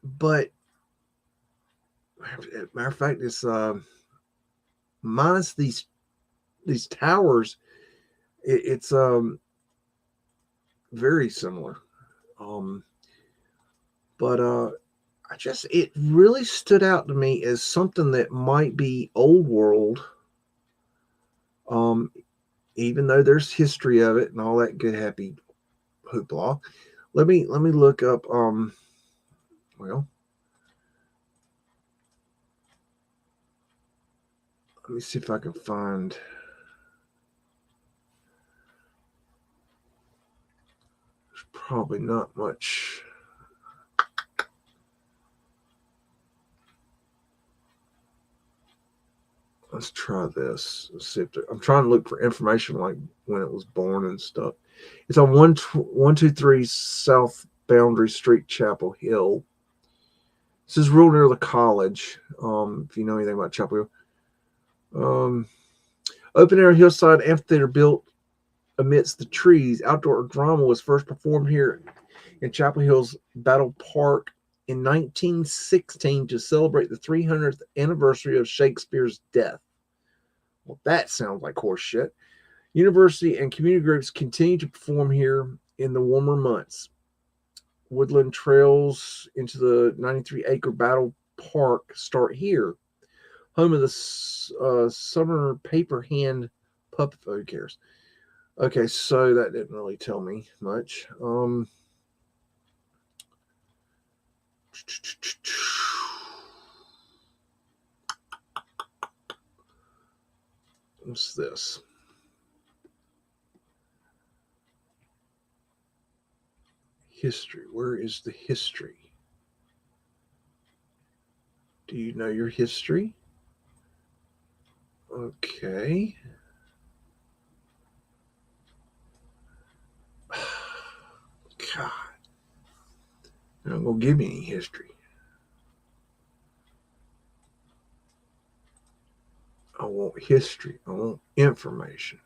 Speaker 1: But matter of fact, it's minus these towers. It's very similar. But it really stood out to me as something that might be old world. Even though there's history of it and all that good happy hoopla. Let me look up well, let me see if I can find. There's probably not much. Let's try this. Let's see if I'm trying to look for information like when it was born and stuff. It's on 123 South Boundary Street, Chapel Hill. This is real near the college. If you know anything about Chapel Hill. Open air hillside amphitheater built amidst the trees. Outdoor drama was first performed here in Chapel Hill's Battle Park in 1916 to celebrate the 300th anniversary of Shakespeare's death. Well, that sounds like horse shit. University and community groups continue to perform here in the warmer months. Woodland trails into the 93-acre Battle Park start here. Home of the summer paper hand puppet. Who cares? Okay, so that didn't really tell me much. What's this? History. Where is the history? Do you know your history? Okay. God. They're not going to give me any history. I want history. I want information.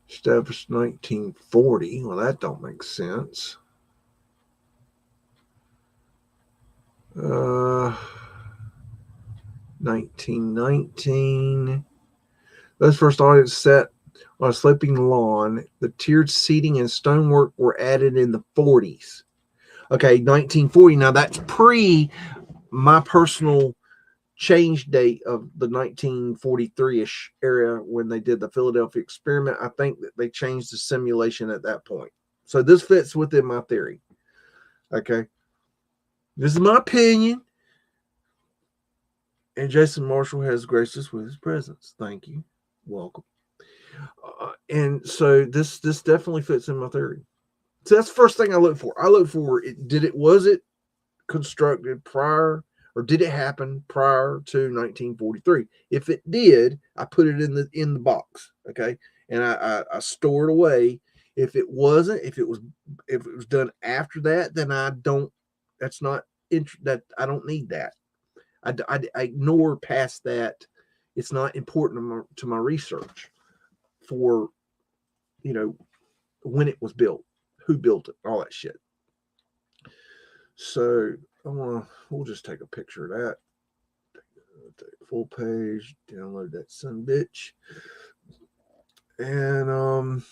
Speaker 1: Established 1940. Well, that don't make sense. 1919. Those first audience set on a sloping lawn. The tiered seating and stonework were added in the 40s. Okay, 1940. Now that's pre my personal change date of the 1943-ish area when they did the Philadelphia experiment. I think that they changed the simulation at that point. So this fits within my theory. Okay. This is my opinion. And Jason Marshall has graced us with his presence. Thank you. Welcome. And so this definitely fits in my theory. So that's the first thing I look for. I look for was it constructed prior, or did it happen prior to 1943? If it did, I put it in the box, okay, and I store it away. If it wasn't, if it was done after that, then I don't. That's not that I don't need that. I ignore past that. It's not important to my research for, when it was built, who built it, all that shit. So we'll just take a picture of that. Take a full page, download that son bitch. And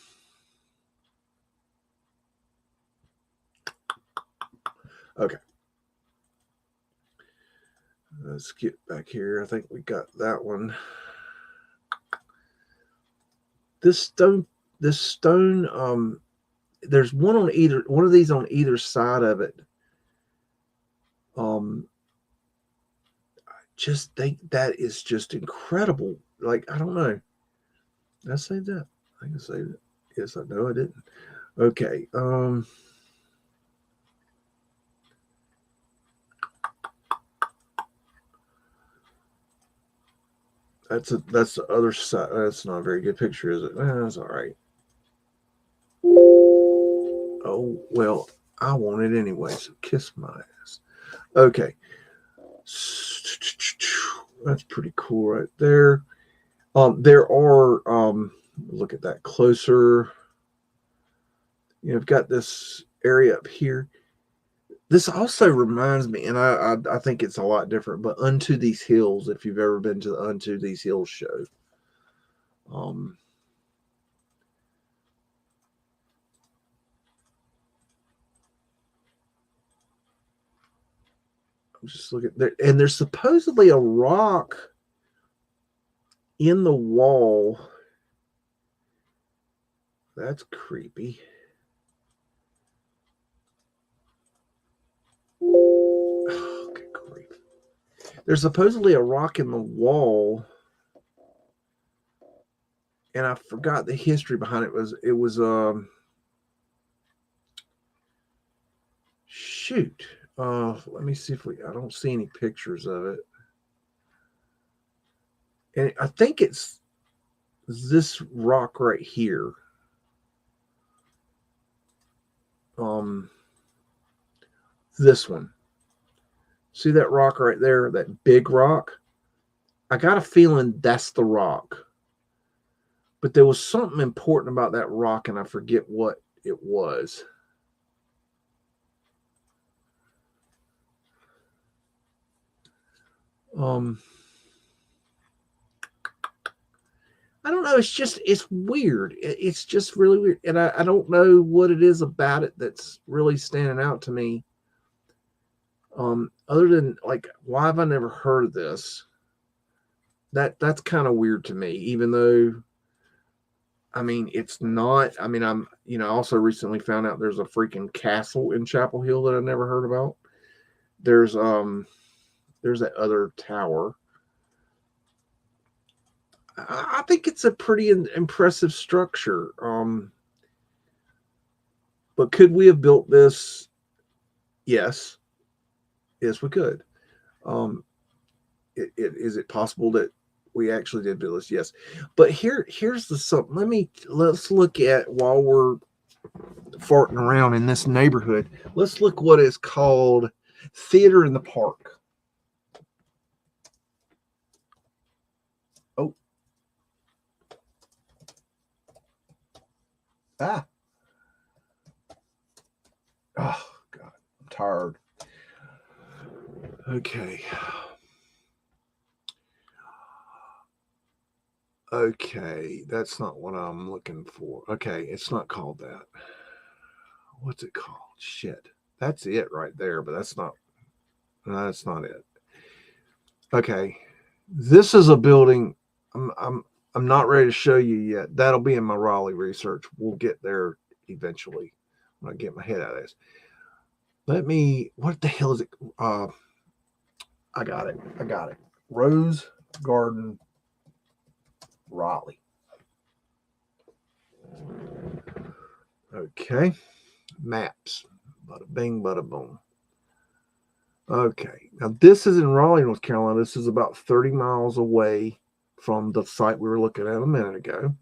Speaker 1: okay. Let's get back here. I think we got that one. This stone, there's one of these on either side of it. Just think that is just incredible. Like, I don't know. Did I save that? I can save it. Yes, I know I didn't. Okay. That's the other side. That's not a very good picture, is it? That's all right. Oh, well, I want it anyway, so kiss my ass. Okay. That's pretty cool right there. There are, look at that closer. I've got this area up here. This also reminds me, and I think it's a lot different, but Unto These Hills, if you've ever been to the Unto These Hills show. I'm just looking there, and there's supposedly a rock in the wall. That's creepy. Oh, good grief. There's supposedly a rock in the wall, and I forgot the history behind it. It was shoot. Let me see if I don't see any pictures of it. And I think it's this rock right here. This one. See that rock right there? That big rock? I got a feeling that's the rock. But there was something important about that rock, and I forget what it was. I don't know. It's weird. It's just really weird. And I don't know what it is about it that's really standing out to me. Other than, like, why have I never heard of this? That's kind of weird to me, even though, I mean, it's not. I mean, I also recently found out there's a freaking castle in Chapel Hill that I never heard about. There's that other tower. I think it's a pretty impressive structure. But could we have built this? Yes. Yes, we could. Is it possible that we actually did build this? Yes. But here's the something. Let's look at, while we're farting around in this neighborhood, let's look what is called Theater in the Park. Oh. Ah. Oh, God. I'm tired. Okay. Okay, that's not what I'm looking for. Okay, it's not called that. What's it called? Shit. That's it right there, but that's not it. Okay. This is a building I'm not ready to show you yet. That'll be in my Raleigh research. We'll get there eventually when I get my head out of this. What the hell is it? I got it. Rose Garden, Raleigh. Okay. Maps. Bada bing, bada boom. Okay. Now, this is in Raleigh, North Carolina. This is about 30 miles away from the site we were looking at a minute ago.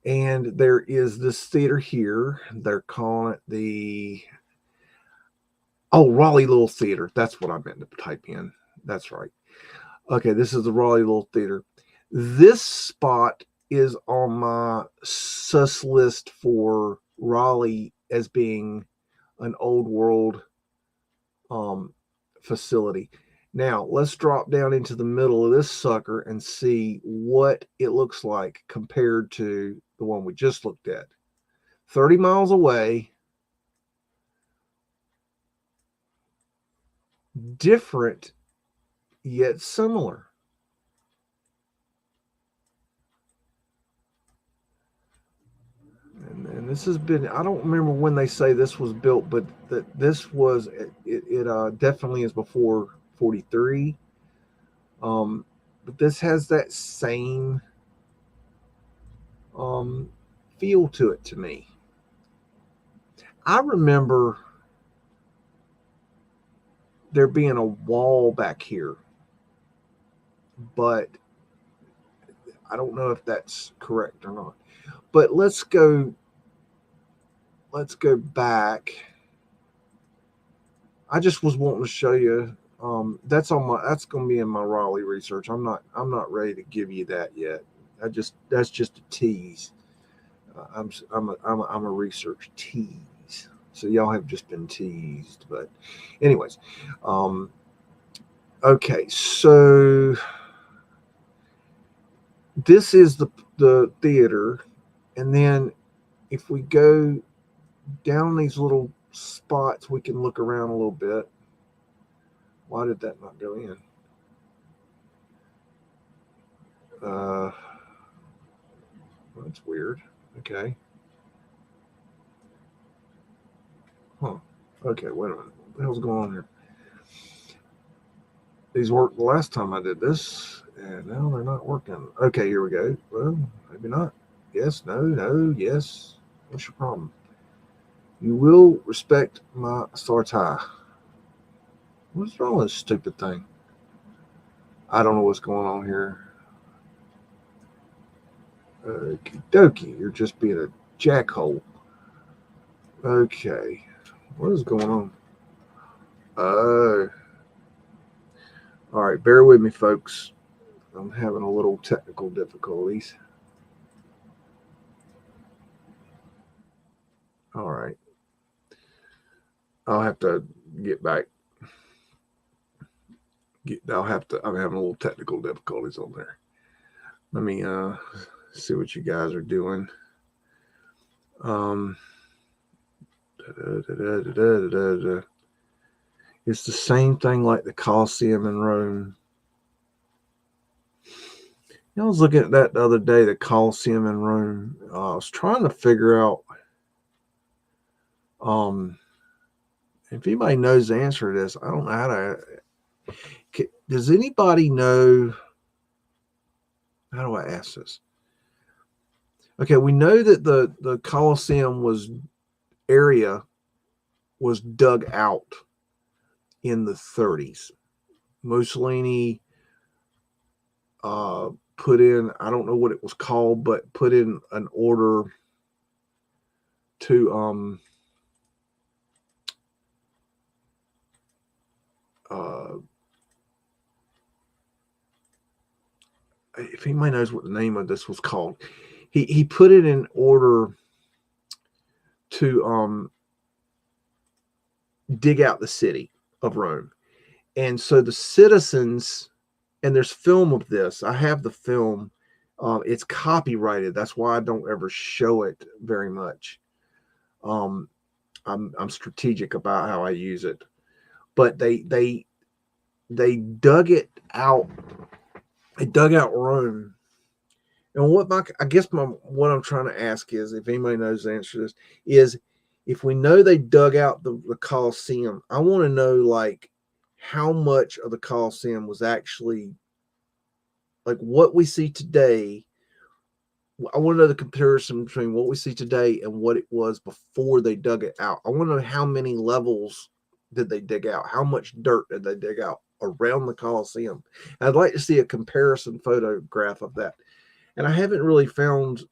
Speaker 1: And there is this theater here. They're calling it the Raleigh Little Theater. That's what I meant to type in. That's right. Okay, this is the Raleigh Little Theater. This spot is on my sus list for Raleigh as being an old world facility. Now, let's drop down into the middle of this sucker and see what it looks like compared to the one we just looked at. 30 miles away. Different, yet similar. And this has been, I don't remember when they say this was built, but that this was, it definitely is before 43. But this has that same feel to it to me. I remember there being a wall back here, but I don't know if that's correct or not. But let's go back. I just was wanting to show you. That's going to be in my Raleigh research. I'm not ready to give you that yet. That's just a tease. I'm a research tease. So y'all have just been teased. But anyways, okay. So this is the theater, and then if we go down these little spots, we can look around a little bit. Why did that not go in? That's weird. Okay. Huh. Okay, wait a minute. What the hell's going on here? These worked the last time I did this, and now they're not working. Okay, here we go. Well, maybe not. Yes, no, yes. What's your problem? You will respect my Tartaria. What's wrong with this stupid thing? I don't know what's going on here. Okie dokie, you're just being a jackhole. Okay, what is going on? All right, bear with me, folks. I'm having a little technical difficulties. All right. I'll have to get back. I'm having a little technical difficulties on there. Let me see what you guys are doing. It's the same thing like the Colosseum in Rome. I was looking at that the other day, the Colosseum in Rome. I was trying to figure out if anybody knows the answer to this. I don't know how to. Does anybody know? How do I ask this? Okay, we know that the Colosseum area was dug out in the 30s. Mussolini put in, I don't know what it was called, but put in an order to if anybody knows what the name of this was called, he put it in order to dig out the city of Rome. And so the citizens and there's film of this. I have the film. It's copyrighted. That's why I don't ever show it very much. I'm strategic about how I use it. But they dug it out. They dug out Rome. And what I'm trying to ask is, if anybody knows the answer to this, is if we know they dug out the Colosseum, I want to know like how much of the Colosseum was actually like what we see today. I want to know the comparison between what we see today and what it was before they dug it out. I want to know how many levels did they dig out? How much dirt did they dig out around the Colosseum? I'd like to see a comparison photograph of that. And I haven't really found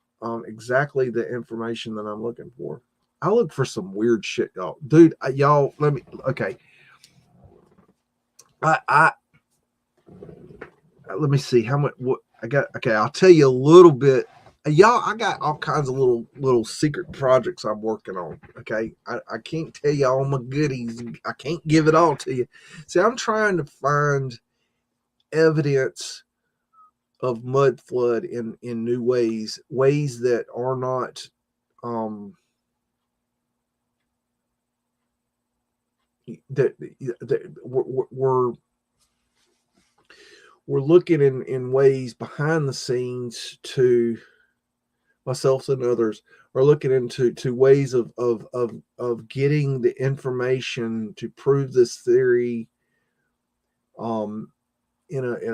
Speaker 1: exactly the information that I'm looking for. I look for some weird shit, y'all. Dude, y'all, okay. Let me see how much, what I got. Okay, I'll tell you a little bit. Y'all, I got all kinds of little secret projects I'm working on. Okay, I can't tell you all my goodies. I can't give it all to you. See, I'm trying to find evidence of mud flood in new ways that are not that we're looking in ways behind the scenes to myself and others are looking into ways of getting the information to prove this theory in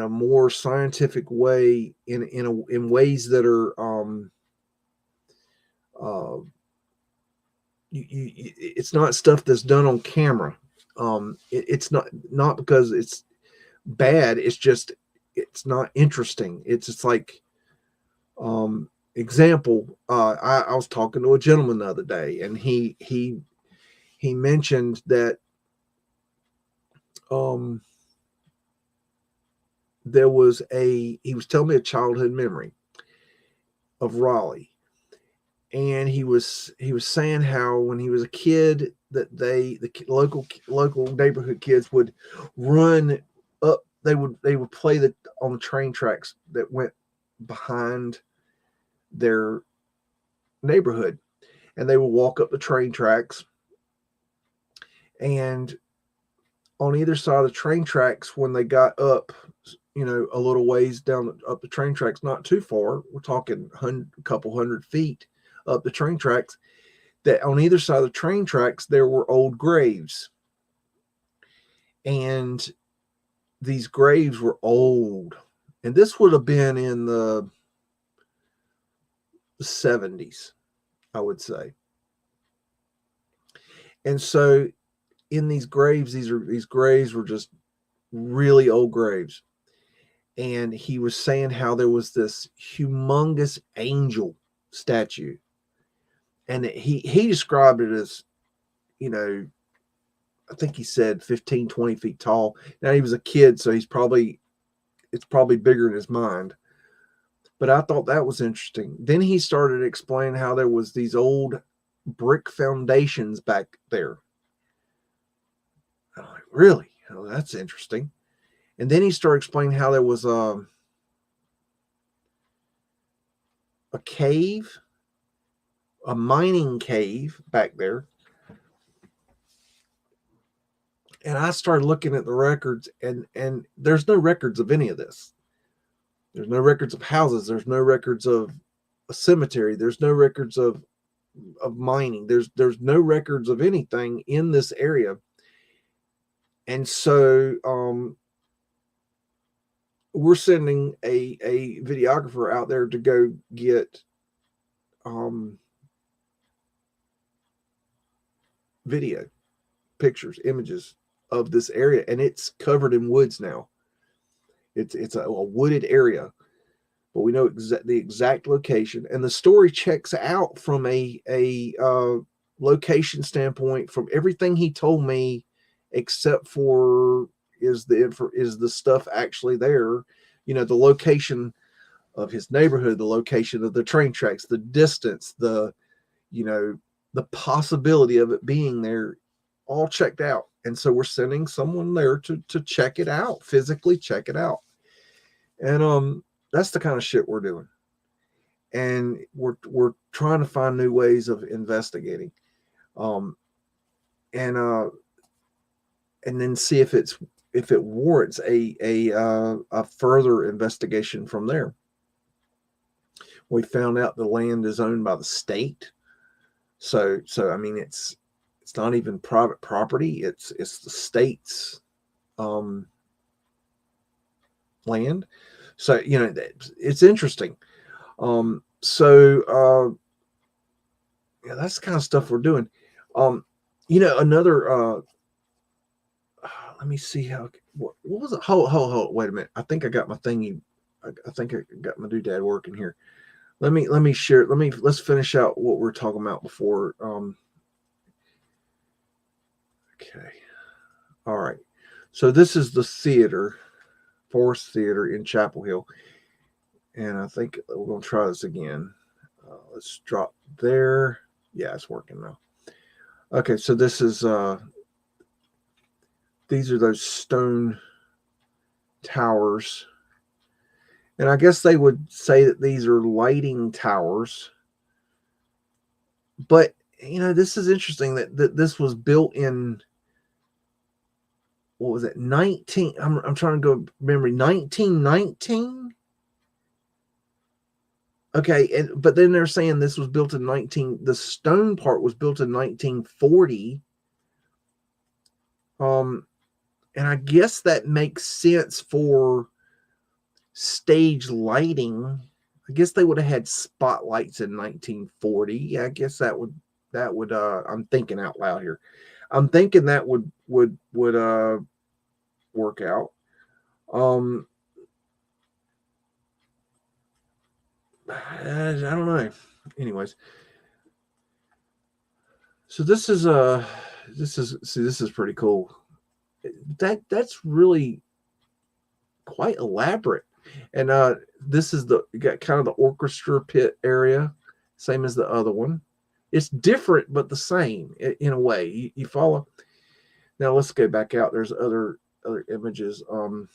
Speaker 1: a more scientific way in ways that are it's not stuff that's done on camera. It's not because it's bad. It's just it's not interesting. It's just like example. I was talking to a gentleman the other day, and he mentioned that he was telling me a childhood memory of Raleigh. And he was saying how when he was a kid that the local neighborhood kids would run up. They would play on the train tracks that went behind their neighborhood, and they would walk up the train tracks. And on either side of the train tracks, when they got up, a little ways down up the train tracks, not too far. We're talking a couple hundred feet up the train tracks, that on either side of the train tracks there were old graves, and these graves were old, and this would have been in the 70s, I would say. And so in these graves, these graves were just really old graves, and he was saying how there was this humongous angel statue. And he described it as, I think he said 15, 20 feet tall. Now, he was a kid, so it's probably bigger in his mind. But I thought that was interesting. Then he started explaining how there was these old brick foundations back there. I'm like, really? Oh, that's interesting. And then he started explaining how there was a cave, a mining cave back there. And I started looking at the records, and there's no records of any of this. There's no records of houses. There's no records of a cemetery. There's no records of mining. There's no records of anything in this area. And so we're sending a videographer out there to go get video, pictures, images of this area, and it's covered in woods now. It's a wooded area, but we know the exact location, and the story checks out from a location standpoint from everything he told me, except for is the stuff actually there? The location of his neighborhood, the location of the train tracks, the distance, the possibility of it being there, all checked out. And so we're sending someone there to check it out, physically check it out. And that's the kind of shit we're doing. And we're trying to find new ways of investigating. Um, and then see if it warrants a further investigation from there. We found out the land is owned by the state, so I mean it's not even private property. It's the state's land. So it's interesting. Yeah, that's the kind of stuff we're doing. Another. Let me see what was it? Hold. Wait a minute. I think I got my thingy. I think I got my doodad working here. Let me share. Let's finish out what we're talking about before. Okay. All right. So this is the theater, Forest Theater in Chapel Hill, and I think we're gonna try this again. Let's drop there. Yeah, it's working now. Okay, so this is these are those stone towers. And I guess they would say that these are lighting towers. But, this is interesting that this was built in, what was it, I'm trying to go memory, 1919? Okay, but then they're saying this was built in the stone part was built in 1940. And I guess that makes sense for stage lighting. I guess they would have had spotlights in 1940. Yeah, I guess that would I'm thinking out loud here. I'm thinking that would work out. I don't know. Anyways, so this is pretty cool. That's really quite elaborate. And this is you got kind of the orchestra pit area, same as the other one. It's different, but the same in a way. You follow? Now let's go back out. There's other images. Let's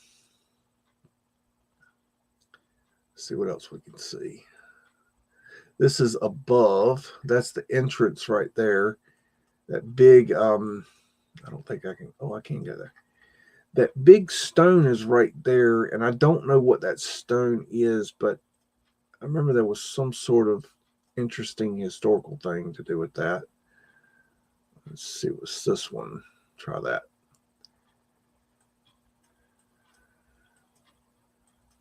Speaker 1: see what else we can see. This is above. That's the entrance right there. That big, I don't think I can, I can't go there. That big stone is right there, and I don't know what that stone is, but I remember there was some sort of interesting historical thing to do with that. Let's see, what's this one? Try that.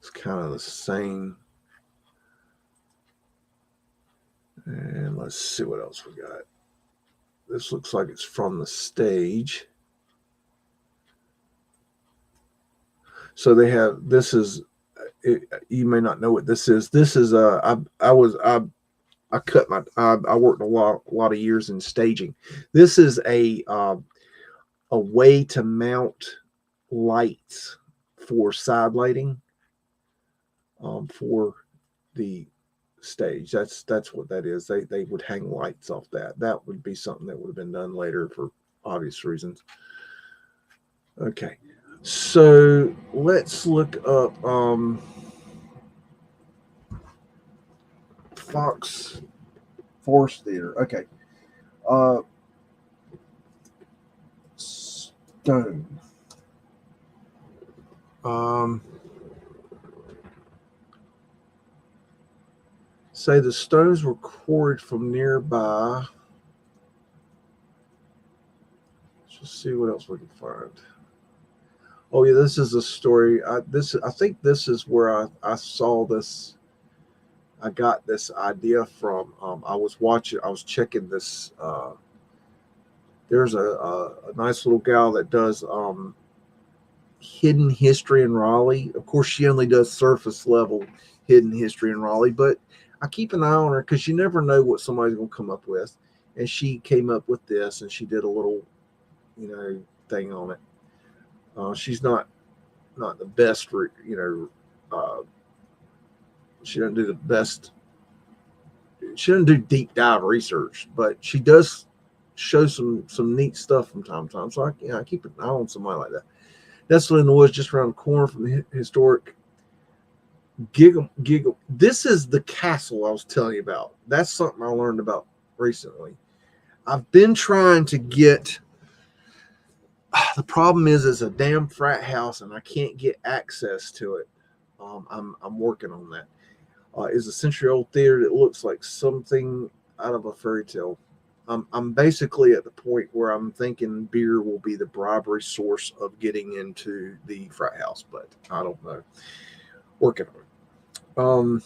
Speaker 1: It's kind of the same. And let's see what else we got. This looks like it's from the stage. So they have, this is, you may not know what this is. This is I worked a lot of years in staging. This is a way to mount lights for side lighting for the stage. That's what that is. They would hang lights off that. That would be something that would have been done later for obvious reasons. Okay, so let's look up Fox Forest Theater. Okay. Stone. Say the stones were quarried from nearby. Let's just see what else we can find. Oh yeah, this is a story. I think this is where I saw this. I got this idea from. I was checking this. There's a nice little gal that does hidden history in Raleigh. Of course, she only does surface level hidden history in Raleigh, but I keep an eye on her because you never know what somebody's going to come up with. And she came up with this, and she did a little, thing on it. She's not the best, she doesn't do the best. She doesn't do deep dive research, but she does show some neat stuff from time to time. So I keep an eye on somebody like that. Nestled in the woods, just around the corner from the historic Giggle. This is the castle I was telling you about. That's something I learned about recently. I've been trying to get. The problem is, it's a damn frat house, and I can't get access to it. I'm working on that. Is a century-old theater that looks like something out of a fairy tale. I'm basically at the point where I'm thinking beer will be the bribery source of getting into the frat house, but I don't know. Working on it.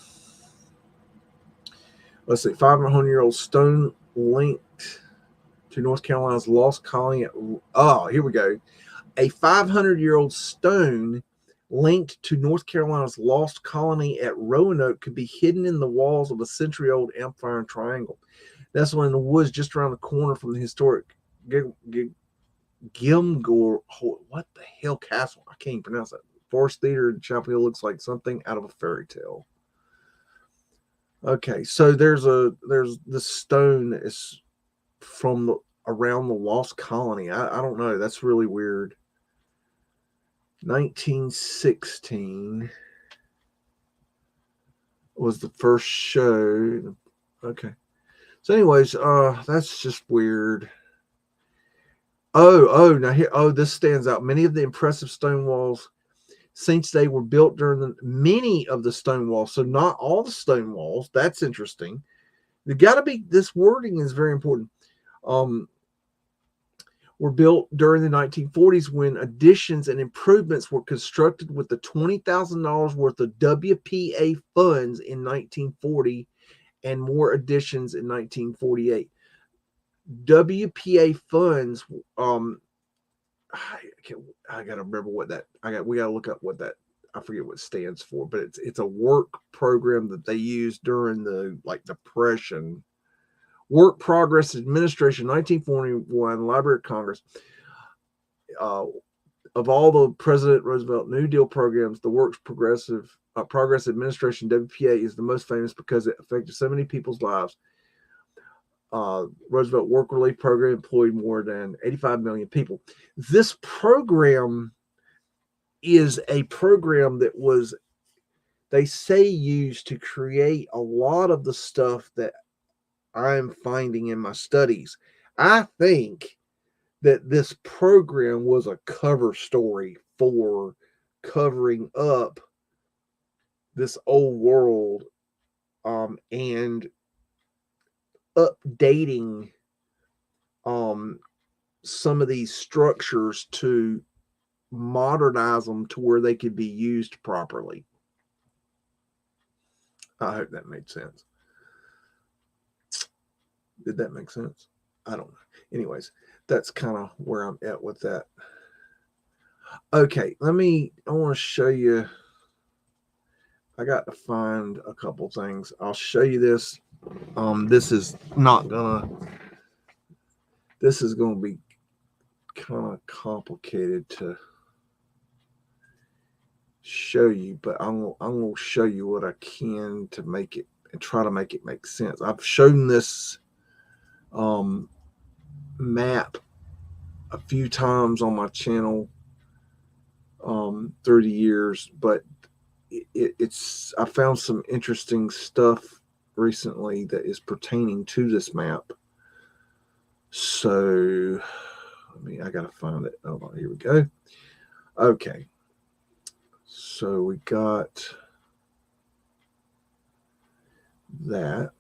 Speaker 1: Let's see, 500-year-old stone linked to North Carolina's lost colony. Here we go. A 500-year-old stone linked to North Carolina's lost colony at Roanoke could be hidden in the walls of a century-old Empire and Triangle. That's one in the woods just around the corner from the historic Gilmore. What the hell castle? I can't even pronounce that. Forest Theater in Chapel Hill looks like something out of a fairy tale. Okay, so there's the stone that is from around the lost colony. I don't know. That's really weird. 1916 was the first show. Okay. So anyways, that's just weird. Now here, this stands out. Many of the impressive stone walls, since they were built during many of the stone walls, so not all the stone walls. That's interesting. There got to be, this wording is very important. Were built during the 1940s when additions and improvements were constructed with the $20,000 worth of WPA funds in 1940 and more additions in 1948. WPA funds, I gotta remember what that, we gotta look up what that, I forget what it stands for, but it's a work program that they used during the Depression. Work Progress Administration, 1941, Library of Congress. Of all the President Roosevelt New Deal programs, the Works Progress Administration, WPA, is the most famous because it affected so many people's lives. Roosevelt Work Relief Program employed more than 85 million people. This program is a program that was, they say, used to create a lot of the stuff that I'm finding in my studies. I think that this program was a cover story for covering up this old world, and updating some of these structures to modernize them to where they could be used properly. I hope that made sense. Did that make sense? I don't know. Anyways, that's kind of where I'm at with that. Okay, I want to show you. I got to find a couple things. I'll show you this. This is going to be kind of complicated to show you, but I'm going to show you what I can to make it and try to make it make sense. I've shown this map a few times on my channel through the years, but it's I found some interesting stuff recently that is pertaining to this map. So I gotta find it. Oh, here we go. Okay, so we got that,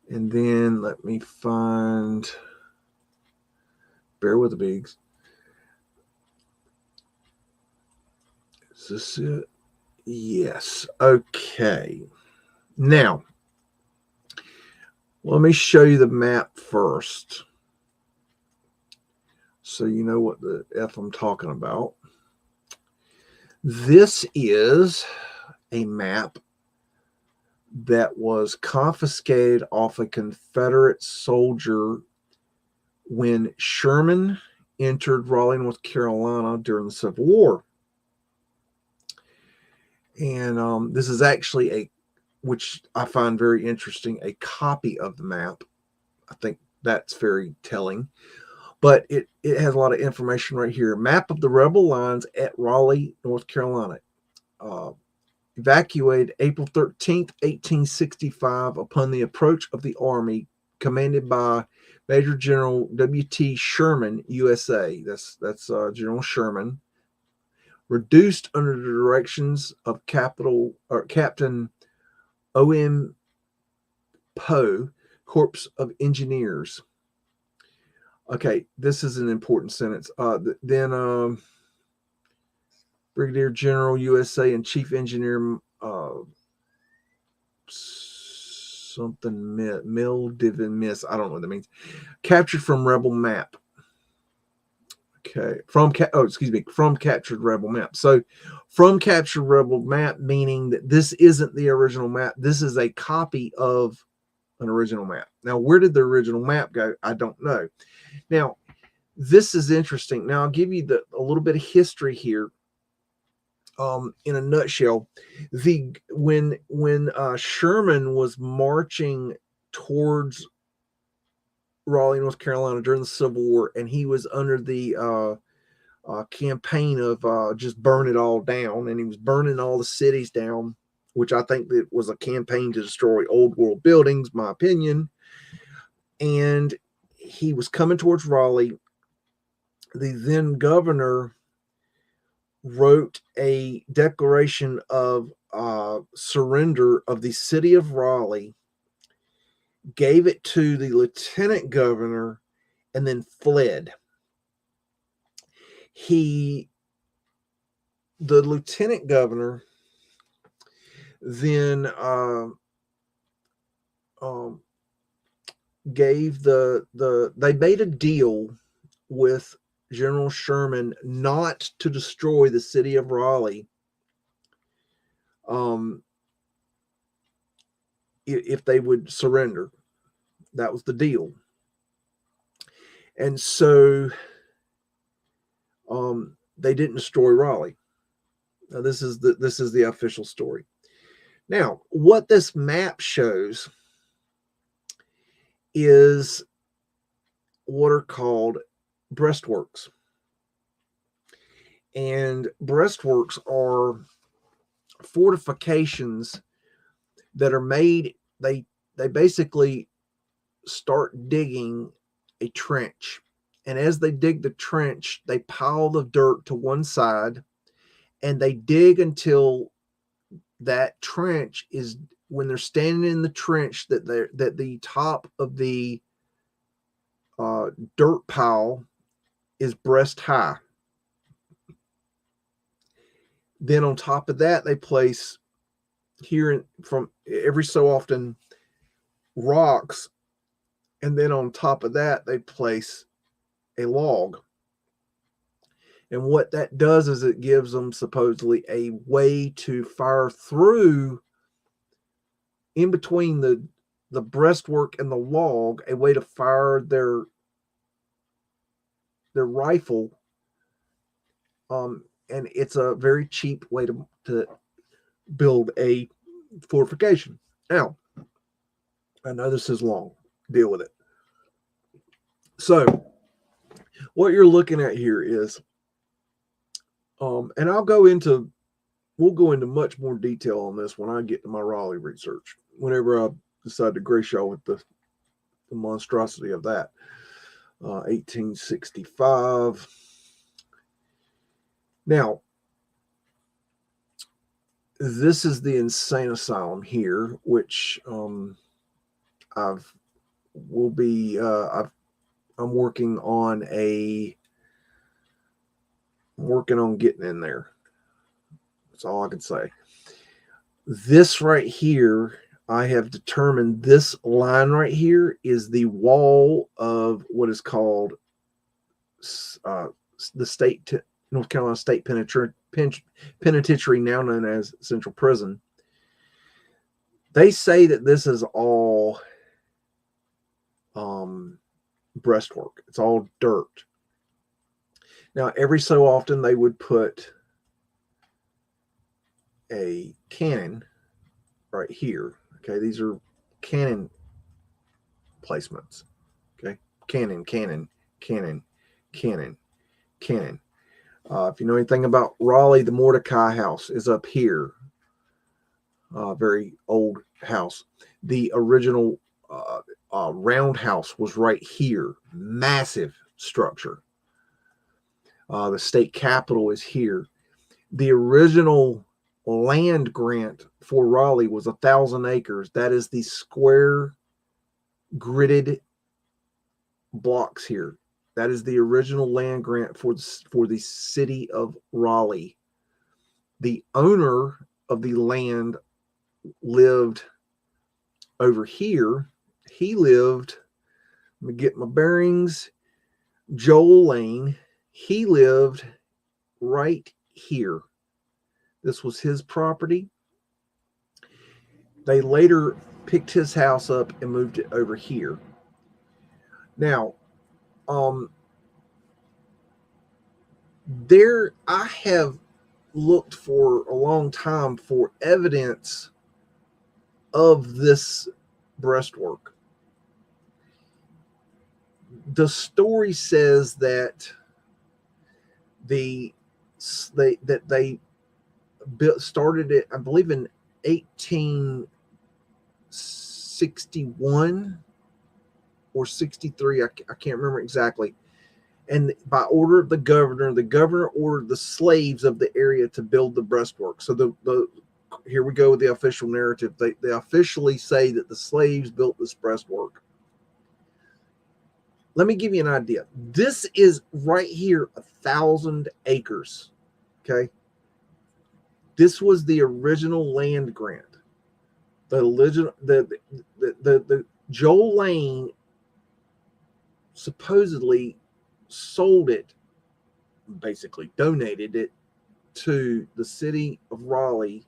Speaker 1: and then let me find, bear with the bigs. Is this it? Yes. Okay. Now, let me show you the map first, so you know what the F I'm talking about. This is a map that was confiscated off a Confederate soldier when Sherman entered Raleigh, North Carolina during the Civil War. And this is actually which I find very interesting, a copy of the map. I think that's very telling. But it has a lot of information right here. Map of the rebel lines at Raleigh, North Carolina. evacuated April 13th, 1865, upon the approach of the army commanded by Major General W.T. Sherman, USA. That's General Sherman, reduced under the directions of Captain O.M. Poe, Corps of Engineers. Okay, this is an important sentence. Then Brigadier General USA and Chief Engineer something Miss. I don't know what that means. Captured from rebel map. Okay, from captured rebel map. So, from captured rebel map, meaning that this isn't the original map. This is a copy of an original map. Now, where did the original map go? I don't know. Now, this is interesting. Now, I'll give you a little bit of history here. In a nutshell, when Sherman was marching towards Raleigh, North Carolina during the Civil War, and he was under the campaign of just burn it all down, and he was burning all the cities down, which I think that was a campaign to destroy old world buildings, my opinion. And he was coming towards Raleigh. The then governor wrote a declaration of surrender of the city of Raleigh, gave it to the lieutenant governor, and then fled. The lieutenant governor then gave they made a deal with General Sherman not to destroy the city of Raleigh if they would surrender. That was the deal. And so they didn't destroy Raleigh. Now, this is the official story. Now, what this map shows is what are called breastworks. And breastworks are fortifications that are made. They basically start digging a trench, and as they dig the trench, they pile the dirt to one side, and they dig until that trench is, when they're standing in the trench, that the top of the dirt pile is breast high. Then on top of that, they place from every so often rocks, and then on top of that, they place a log. And what that does is it gives them supposedly a way to fire through, in between the breastwork and the log, a way to fire their rifle. And it's a very cheap way to build a fortification. Now, I know this is long. Deal with it. So, what you're looking at here is, and we'll go into much more detail on this when I get to my Raleigh research, whenever I decide to grace y'all with the monstrosity of that. 1865. Now, this is the insane asylum here, which I'm working on getting in there. That's all I can say. This right here, I have determined this line right here is the wall of what is called the North Carolina State Penitentiary, now known as Central Prison. They say that this is all breastwork. It's all dirt. Now, every so often they would put a cannon right here. Okay, these are cannon placements. Okay, cannon. If you know anything about Raleigh, the Mordecai House is up here. Very old house. The original roundhouse was right here. Massive structure. The state capitol is here. The original land grant for Raleigh was 1,000 acres. That is the square gridded blocks here. That is the original land grant for the city of Raleigh. The owner of the land lived over here. He lived, let me get my bearings, Joel Lane. He lived right here. This was his property. They later picked his house up and moved it over here. Now, I have looked for a long time for evidence of this breastwork. The story says that they started it, I believe, in 1861 or 63. I can't remember exactly. And by order of the governor ordered the slaves of the area to build the breastwork. So here we go with the official narrative. They officially say that the slaves built this breastwork. Let me give you an idea. This is right here, 1,000 acres. Okay. This was the original land grant. The Joel Lane supposedly sold it, basically donated it to the city of Raleigh,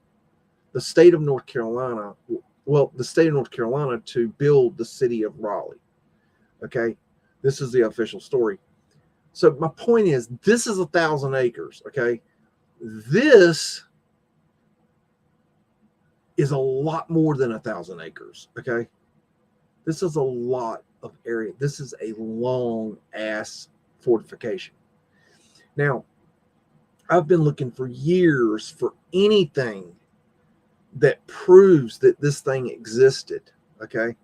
Speaker 1: the state of North Carolina. Well, the state of North Carolina to build the city of Raleigh. Okay. This is the official story. So my point is, this is 1,000 acres. Okay. This is a lot more than 1,000 acres. Okay. This is a lot of area. This is a long ass fortification. Now, I've been looking for years for anything that proves that this thing existed. Okay.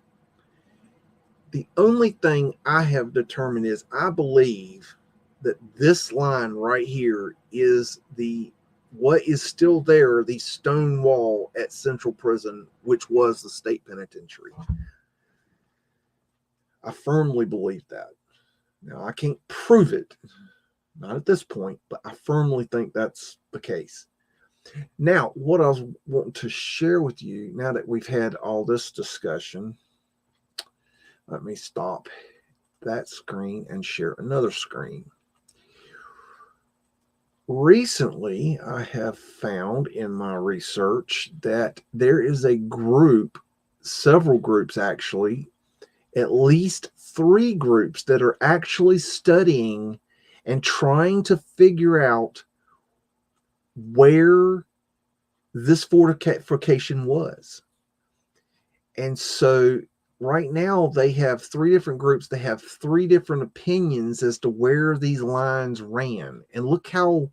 Speaker 1: The only thing I have determined is I believe that this line right here is what is still there, the stone wall at Central Prison, which was the state penitentiary. I firmly believe that. Now, I can't prove it, not at this point, but I firmly think that's the case. Now, what I was wanting to share with you, now that we've had all this discussion, let me stop that screen and share another screen. Recently, I have found in my research that there is a group, several groups actually, at least 3 groups that are actually studying and trying to figure out where this fortification was. And so right now they have 3 different groups. They have 3 different opinions as to where these lines ran. And look how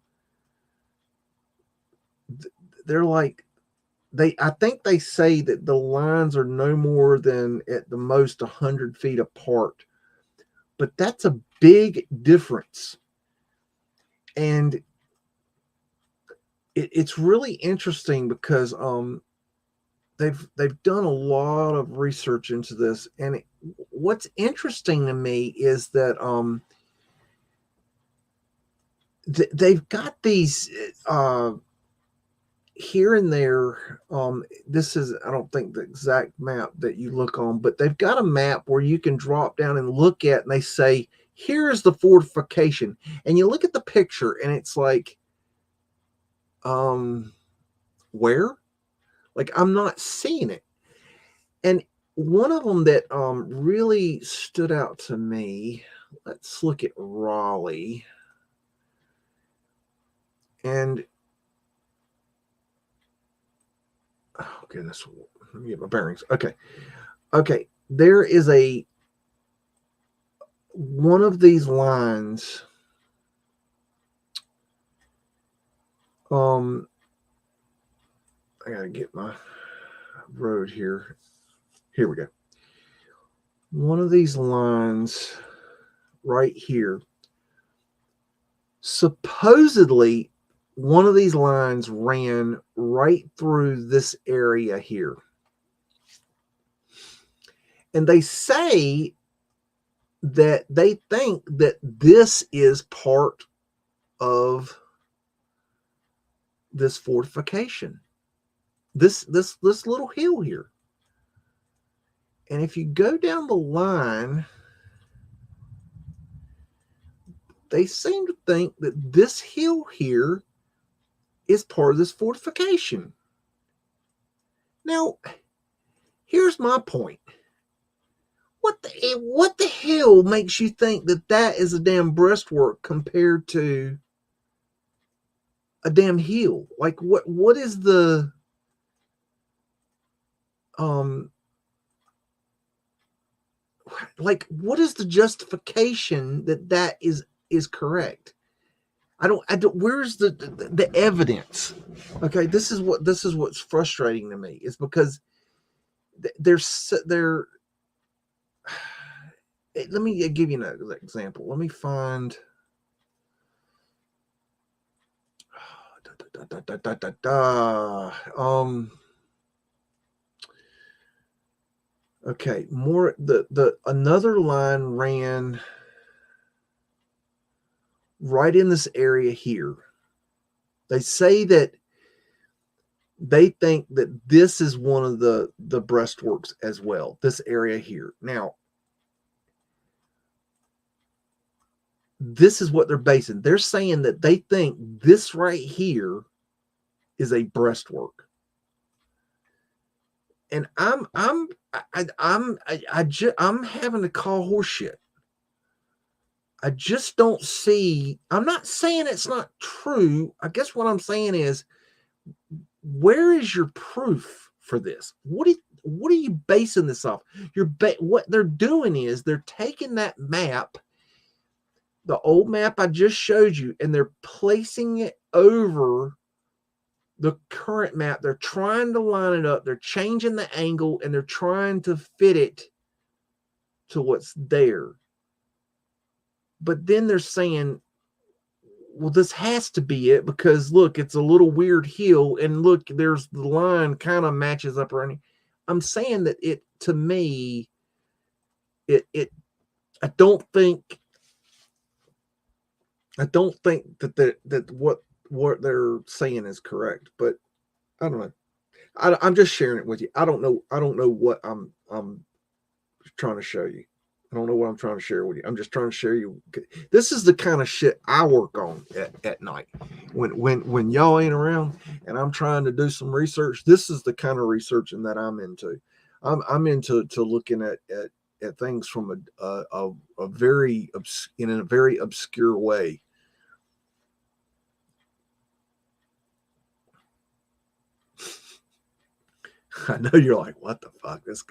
Speaker 1: they're like, I think they say that the lines are no more than at the most 100 feet apart. But that's a big difference. And it's really interesting because they've done a lot of research into this, and what's interesting to me is that they've got these here and there. This is, I don't think, the exact map that you look on, but they've got a map where you can drop down and look at, and they say, here's the fortification, and you look at the picture and it's like, where? Like, I'm not seeing it. And one of them that really stood out to me, let's look at Raleigh. And, oh goodness, let me get my bearings. Okay, there is one of these lines I gotta get my road here. Here we go. One of these lines right here, supposedly one of these lines ran right through this area here. And they say that they think that this is part of this fortification, this little hill here. And if you go down the line, they seem to think that this hill here is part of this fortification. Now, here's my point. What the hell makes you think that that is a damn breastwork compared to a damn hill? Like, what is the like, what is the justification that that is correct? I don't where's the evidence? Okay, this is what's frustrating to me, is because there's let me give you an example. Let me find okay, more the another line ran right in this area here. They say that they think that this is one of the breastworks as well, this area here. Now, this is what they're basing. They're saying that they think this right here is a breastwork. And I'm having to call horseshit. I just don't see. I'm not saying it's not true. I guess what I'm saying is, where is your proof for this? What are you basing this off? What they're doing is they're taking that map, the old map I just showed you, and they're placing it over the current map. They're trying to line it up. They're changing the angle, and they're trying to fit it to what's there. But then they're saying, well, this has to be it, because look, it's a little weird hill, and look, there's the line kind of matches up around. I'm saying that it, to me, I don't think that what they're saying is correct, but I don't know. I'm just sharing it with you. I don't know what I'm trying to show you. I don't know what I'm trying to share with you. I'm just trying to share you. This is the kind of shit I work on at night. When y'all ain't around and I'm trying to do some research, this is the kind of researching that I'm into. I'm into looking at things from a very in a very obscure way. I know you're like, what the fuck? This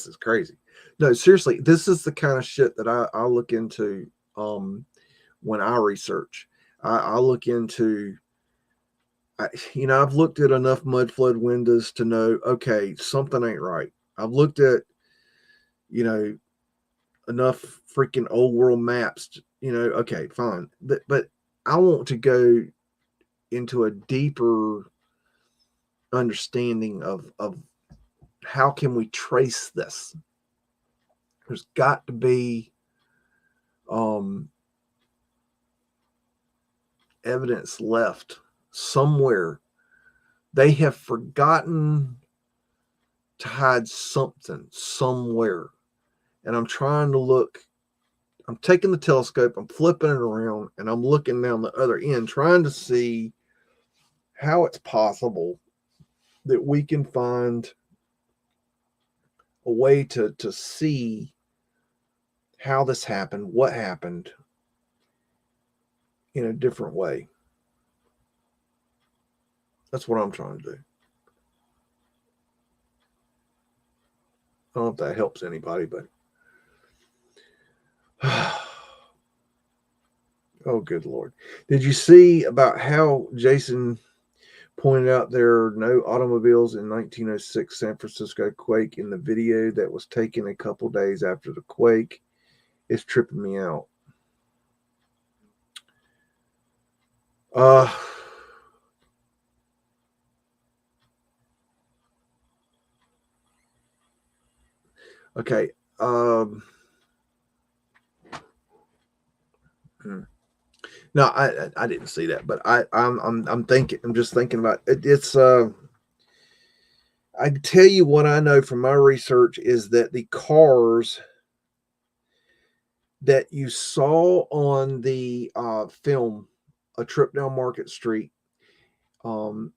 Speaker 1: is crazy. No, seriously, this is the kind of shit that I look into when I research. I look into, I've looked at enough Mudflood windows to know, okay, something ain't right. I've looked at, enough freaking old world maps, okay, fine. But I want to go into a deeper understanding of how can we trace this. There's got to be evidence left somewhere. They have forgotten to hide something somewhere, and I'm trying to look. I'm taking the telescope, I'm flipping it around, and I'm looking down the other end, trying to see how it's possible that we can find a way to see how this happened, what happened, in a different way. That's what I'm trying to do. I don't know if that helps anybody, but oh, good Lord. Did you see about how Jason pointed out there are no automobiles in 1906 San Francisco quake in the video that was taken a couple days after the quake. It's tripping me out. Okay. No, I didn't see that, but I'm just thinking about it. It's I tell you what I know from my research is that the cars that you saw on the film A Trip Down Market Street, the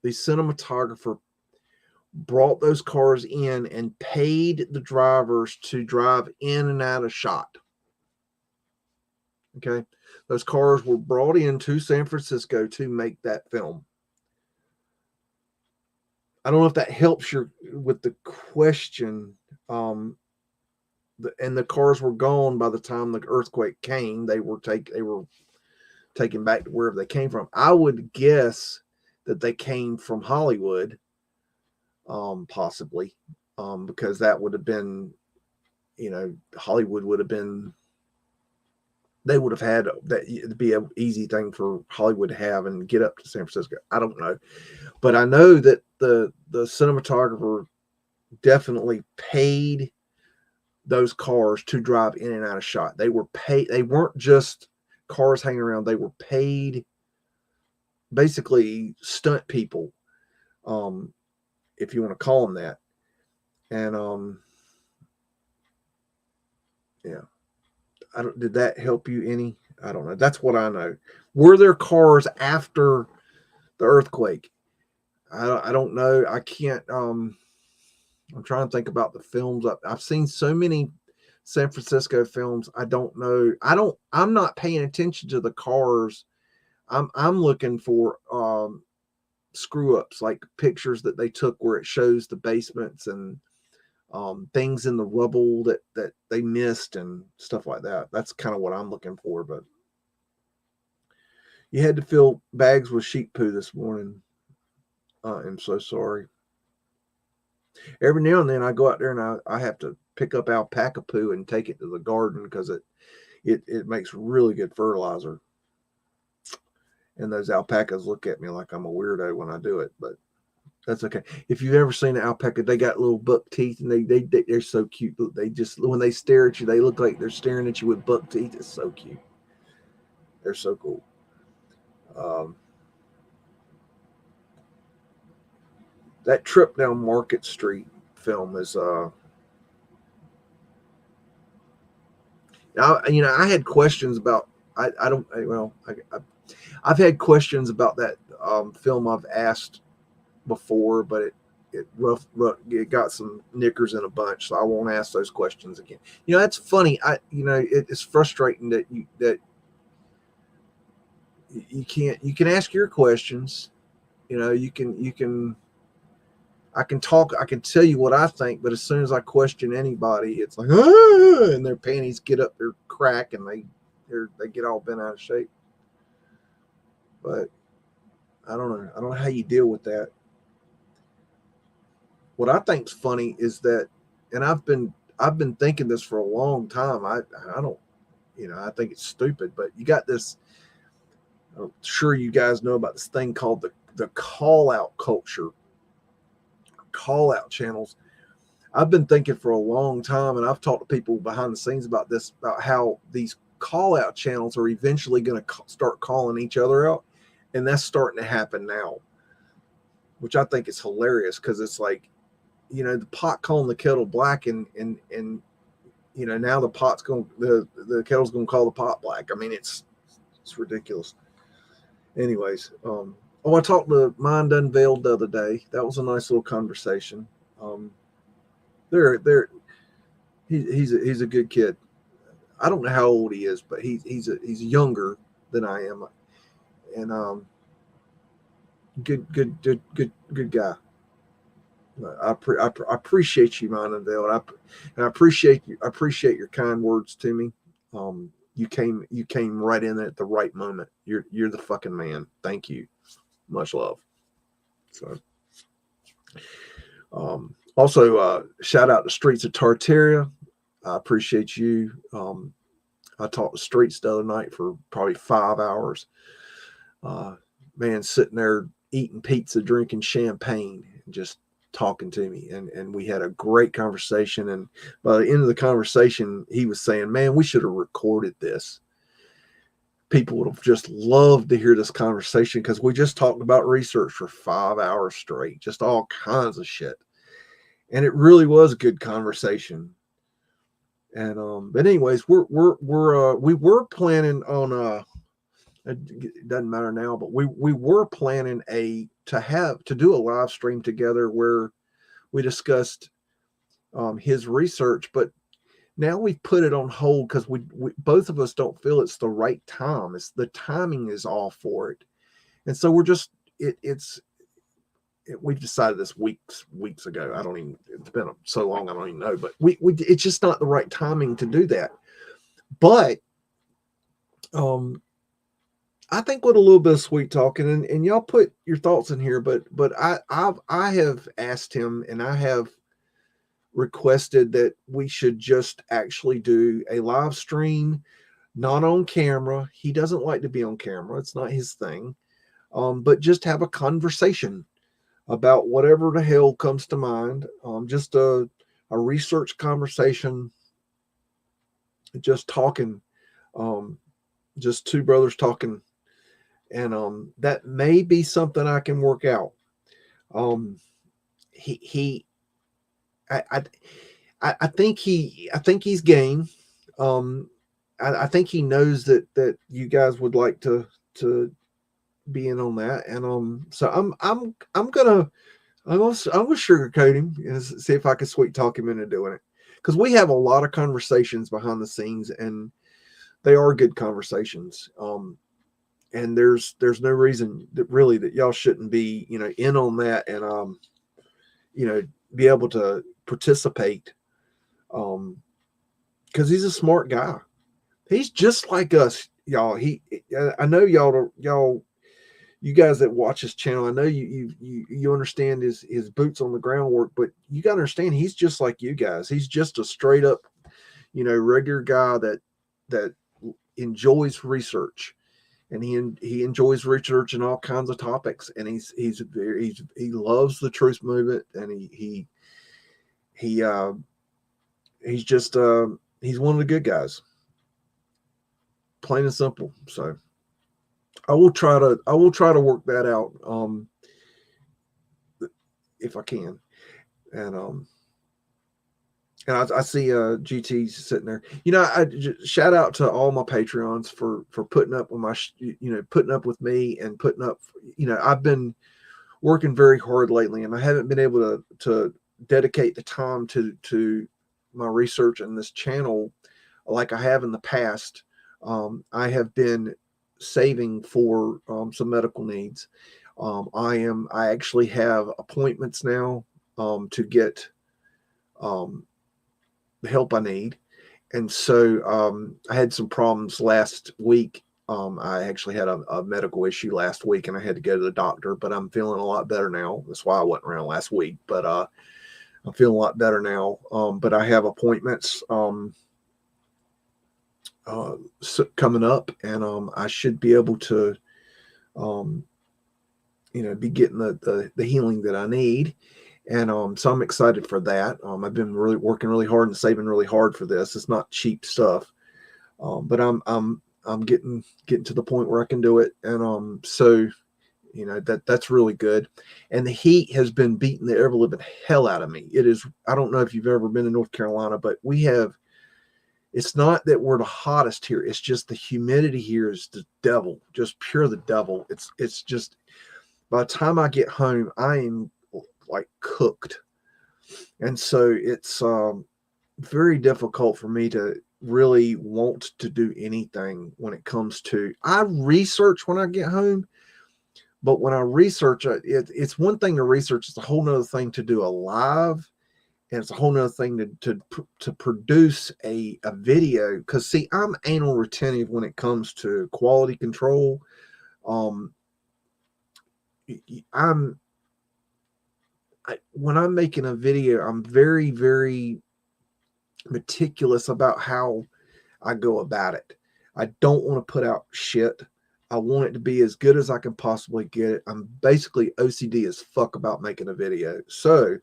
Speaker 1: cinematographer brought those cars in and paid the drivers to drive in and out of shot. Okay, those cars were brought into San Francisco to make that film. I don't know if that helps you with the question. And the cars were gone by the time the earthquake came. They were taken back to wherever they came from. I would guess that they came from Hollywood, possibly, because that would have been, Hollywood would have been. They would have had that. It'd be an easy thing for Hollywood to have and get up to San Francisco. I don't know, but I know that the cinematographer definitely paid those cars to drive in and out of shot. They were paid. They weren't just cars hanging around. They were paid, basically stunt people, if you want to call them that. And yeah. Did that help you any? I don't know. That's what I know. Were there cars after the earthquake? I don't know. I can't. I'm trying to think about the films. I've seen so many San Francisco films. I don't know. I'm not paying attention to the cars. I'm looking for screw ups, like pictures that they took where it shows the basements and things in the rubble that they missed and stuff like that. That's kind of what I'm looking for. But you had to fill bags with sheep poo this morning. I'm so sorry. Every now and then I go out there and I have to pick up alpaca poo and take it to the garden because it makes really good fertilizer. And those alpacas look at me like I'm a weirdo when I do it, but that's okay. If you've ever seen an alpaca, they got little buck teeth and they're so cute. They just, when they stare at you, they look like they're staring at you with buck teeth. It's so cute. They're so cool. That Trip Down Market Street film is now, I had questions about I've had questions about that film. I've asked before, but it got some knickers in a bunch, so I won't ask those questions again. That's funny. It's frustrating that you can ask your questions. I can talk, I can tell you what I think, but as soon as I question anybody, it's like, and their panties get up their crack and they get all bent out of shape. But I don't know how you deal with that. What I think's funny is that, and I've been thinking this for a long time. I don't, I think it's stupid, but you got this. I'm sure you guys know about this thing called the call out culture, call out channels. I've been thinking for a long time, and I've talked to people behind the scenes about this, about how these call out channels are eventually going to start calling each other out, and that's starting to happen now, which I think is hilarious because it's like, the pot calling the kettle black, and now the pot's going, the kettle's going to call the pot black. I mean, it's ridiculous. Anyways, I talked to Mind Unveiled the other day. That was a nice little conversation. He's a good kid. I don't know how old he is, but he's younger than I am, and good guy. I appreciate you, Mind Unveiled. I appreciate you. I appreciate your kind words to me. you came right in at the right moment. You're the fucking man. Thank you. Much love. So, also, shout out to Streets of Tartaria. I appreciate you. I talked to Streets the other night for probably 5 hours. Man, sitting there eating pizza, drinking champagne, and just talking to me. And we had a great conversation. And by the end of the conversation, he was saying, man, we should have recorded this. People would have just loved to hear this conversation, because we just talked about research for 5 hours straight, just all kinds of shit. And it really was a good conversation. And but anyways, we were planning on it doesn't matter now, but we were planning to do a live stream together where we discussed his research, but now we've put it on hold because we both of us don't feel it's the right time. It's the timing is off for it, and so we're just we've decided this weeks ago. It's been so long I don't even know, but it's just not the right timing to do that. But I think with a little bit of sweet talking, and y'all put your thoughts in here, but I have asked him, and I have requested that we should just actually do a live stream, not on camera. He doesn't like to be on camera. It's not his thing. But just have a conversation about whatever the hell comes to mind. Just a research conversation, just talking, just two brothers talking. And that may be something I can work out. I think he's game. I think he knows that you guys would like to be in on that, and so I'm gonna sugarcoat him and see if I can sweet talk him into doing it, because we have a lot of conversations behind the scenes, and they are good conversations. And there's no reason that y'all shouldn't be in on that, and be able to participate, because he's a smart guy. He's just like us, y'all. I know you guys that watch his channel, I know you understand his boots on the ground work, but you gotta understand he's just like you guys. He's just a straight up regular guy that enjoys research, and he enjoys research in all kinds of topics, and he loves the truth movement, and he's just he's one of the good guys, plain and simple. So I will try to work that out if I can. And I see GT sitting there. I shout out to all my Patreons for putting up with my putting up with me, and putting up. I've been working very hard lately, and I haven't been able to dedicate the time to my research in this channel like I have in the past. I have been saving for some medical needs. I actually have appointments now to get the help I need, and so I had some problems last week. I actually had a medical issue last week, and I had to go to the doctor, but I'm feeling a lot better now. That's why I wasn't around last week, but I'm feeling a lot better now. But I have appointments coming up, and I should be able to be getting the healing that I need. And so I'm excited for that. I've been really working really hard and saving really hard for this. It's not cheap stuff, but I'm getting to the point where I can do it. And so that's really good. And the heat has been beating the ever living hell out of me. It is. I don't know if you've ever been to North Carolina, but we have. It's not that we're the hottest here. It's just the humidity here is the devil, just pure the devil. It's just, by the time I get home, I am like cooked. And so it's very difficult for me to really want to do anything when it comes to, I research when I get home, but when I research, it's one thing to research, it's a whole nother thing to do a live And it's a whole nother thing to produce a video. Because see, I'm anal retentive when it comes to quality control. When I'm making a video, I'm very, very meticulous about how I go about it. I don't want to put out shit. I want it to be as good as I can possibly get it. I'm basically OCD as fuck about making a video. So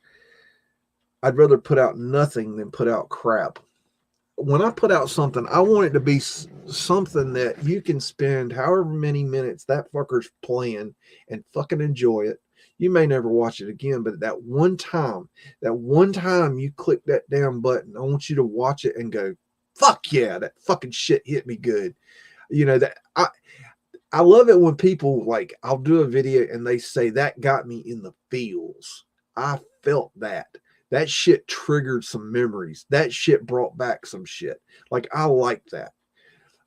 Speaker 1: I'd rather put out nothing than put out crap. When I put out something, I want it to be something that you can spend however many minutes that fucker's playing and fucking enjoy it. You may never watch it again, but that one time you click that damn button, I want you to watch it and go, fuck yeah, that fucking shit hit me good. You know, that I love it when people, like, I'll do a video and they say that got me in the feels. I felt that. That shit triggered some memories. That shit brought back some shit. Like, I like that.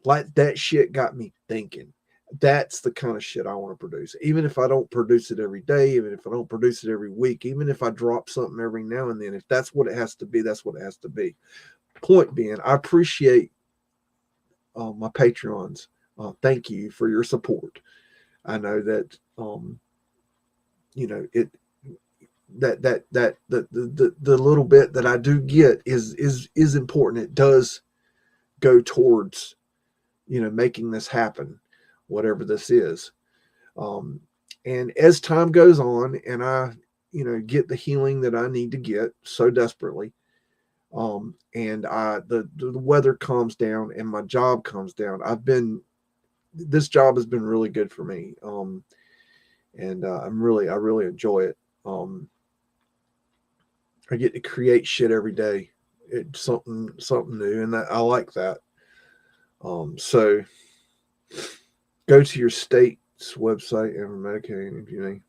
Speaker 1: Like, that shit got me thinking. That's the kind of shit I want to produce. Even if I don't produce it every day, even if I don't produce it every week, even if I drop something every now and then, if that's what it has to be, that's what it has to be. Point being, I appreciate my Patreons. Thank you for your support. I know that, you know, the little bit that I do get is important. It does go towards, you know, making this happen, whatever this is. And as time goes on and I, you know, get the healing that I need to get so desperately, and the weather calms down and my job comes down, this job has been really good for me. And I really enjoy it. I get to create shit every day. It's something new, and I like that. So go to your state's website and Medicaid if you need.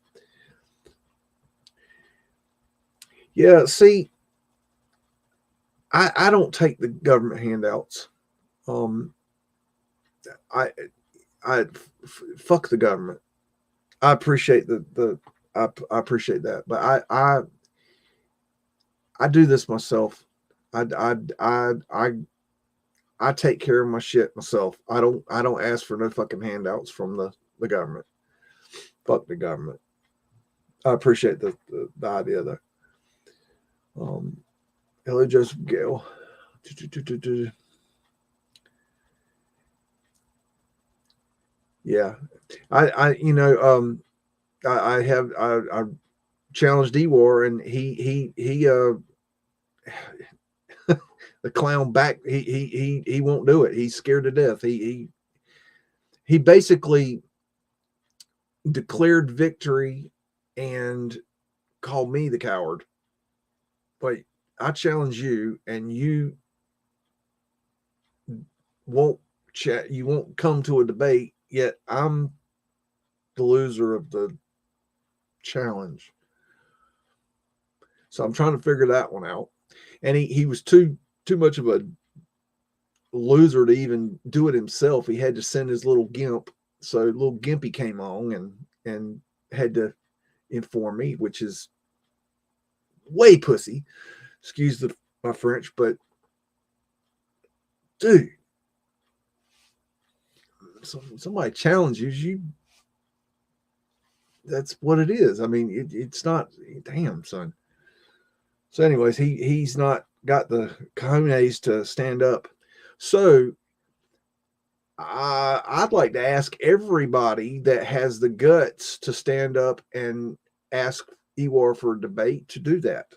Speaker 1: Yeah, see, I don't take the government handouts. I fuck the government. I appreciate I appreciate that, but I do this myself. I take care of my shit myself. I don't ask for no fucking handouts from the government. Fuck the government. I appreciate the idea though. Hello, Joseph Gale. Yeah, I challenged E-War and he the clown back. He won't do it. He's scared to death. He basically declared victory and called me the coward. But I challenge you, and you won't chat. You won't come to a debate. Yet I'm the loser of the challenge. So I'm trying to figure that one out. And he was too much of a loser to even do it himself. He had to send his little gimp. So little Gimpy came on and had to inform me, which is way pussy. Excuse my French, but dude, somebody challenges you. That's what it is. I mean, it's not. Damn, son. So, anyways, he's not got the cojones to stand up. So, I'd like to ask everybody that has the guts to stand up and ask Ewar for a debate to do that.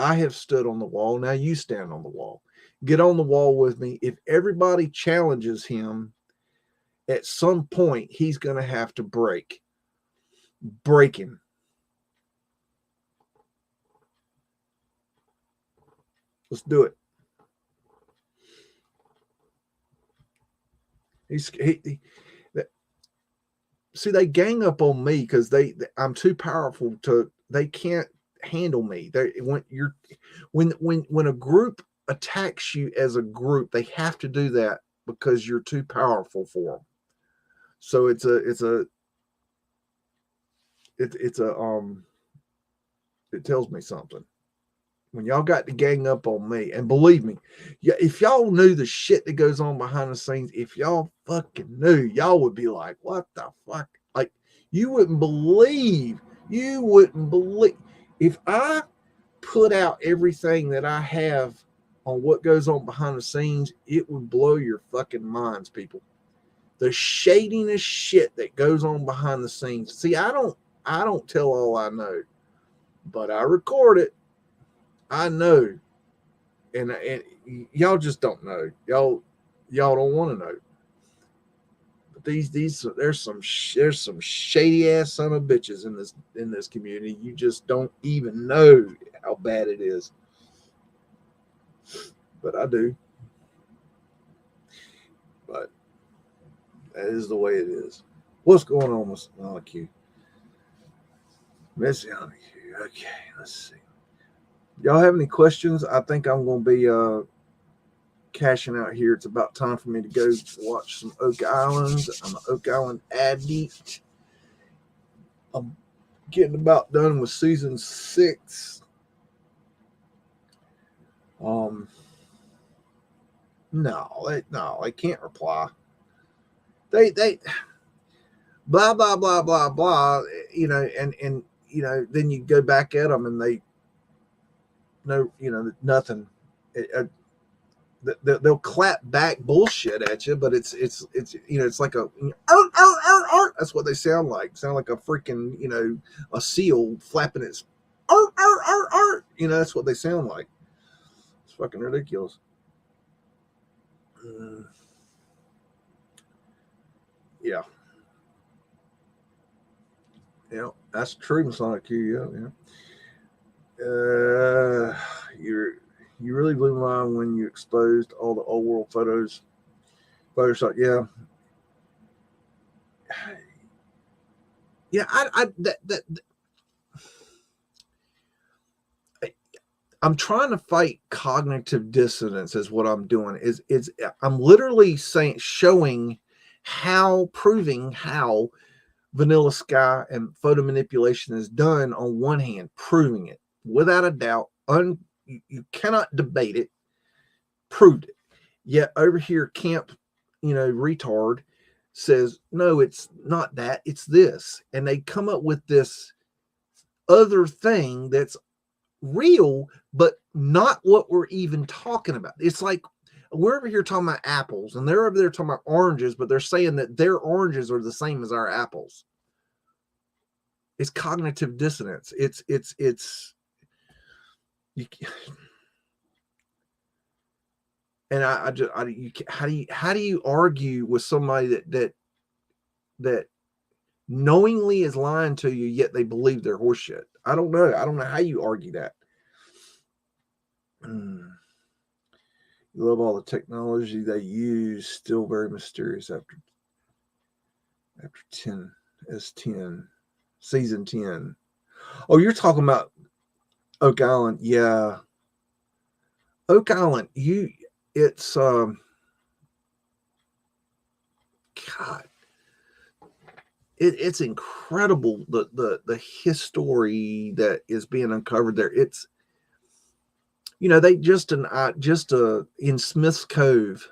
Speaker 1: I have stood on the wall. Now you stand on the wall. Get on the wall with me. If everybody challenges him, at some point, he's going to have to break him. Let's do it. See, they gang up on me because I'm too powerful they can't handle me. When a group attacks you as a group, they have to do that because you're too powerful for them. So it tells me something. when y'all got to gang up on me, and believe me, yeah, if y'all knew the shit that goes on behind the scenes, if y'all fucking knew, y'all would be like, what the fuck? Like, you wouldn't believe if I put out everything that I have on what goes on behind the scenes, it would blow your fucking minds, people. The shadiness shit that goes on behind the scenes. See, I don't tell all I know, but I record it. I know, and y'all just don't know. Y'all don't want to know. But there's some shady ass son of bitches in this community. You just don't even know how bad it is. But I do. But that is the way it is. What's going on with Q? Messy on Q. Okay, let's see. Y'all have any questions? I think I'm going to be cashing out here. It's about time for me to go watch some Oak Island. I'm an Oak Island addict. I'm getting about done with season 6. No, they can't reply. They blah blah blah blah blah. You know, and you know, then you go back at them and they no, you know, nothing. They'll clap back bullshit at you, but it's you know, it's like a that's what they sound like. Sound like a freaking, you know, a seal flapping its you know, that's what they sound like. It's fucking ridiculous. Yeah. Yeah, that's true, Masonic Q. Yeah. You really blew my mind when you exposed all the old world photos. Photoshop, yeah. Yeah, I'm trying to fight cognitive dissonance is what I'm doing. Is I'm literally proving how Vanilla Sky and photo manipulation is done on one hand, proving it without a doubt. You cannot debate it. Proved it. Yet over here, Camp, you know, retard says, no, it's not that, it's this. And they come up with this other thing that's real, but not what we're even talking about. It's like we're over here talking about apples, and they're over there talking about oranges, but they're saying that their oranges are the same as our apples. It's cognitive dissonance. It's you, and how do you argue with somebody that knowingly is lying to you, yet they believe they're horseshit? I don't know how you argue that. You love all the technology they use, still very mysterious after 10 season 10. Oh, you're talking about Oak Island. Yeah. Oak Island, it's God, it's incredible the history that is being uncovered there. It's, you know, they just in Smith's Cove,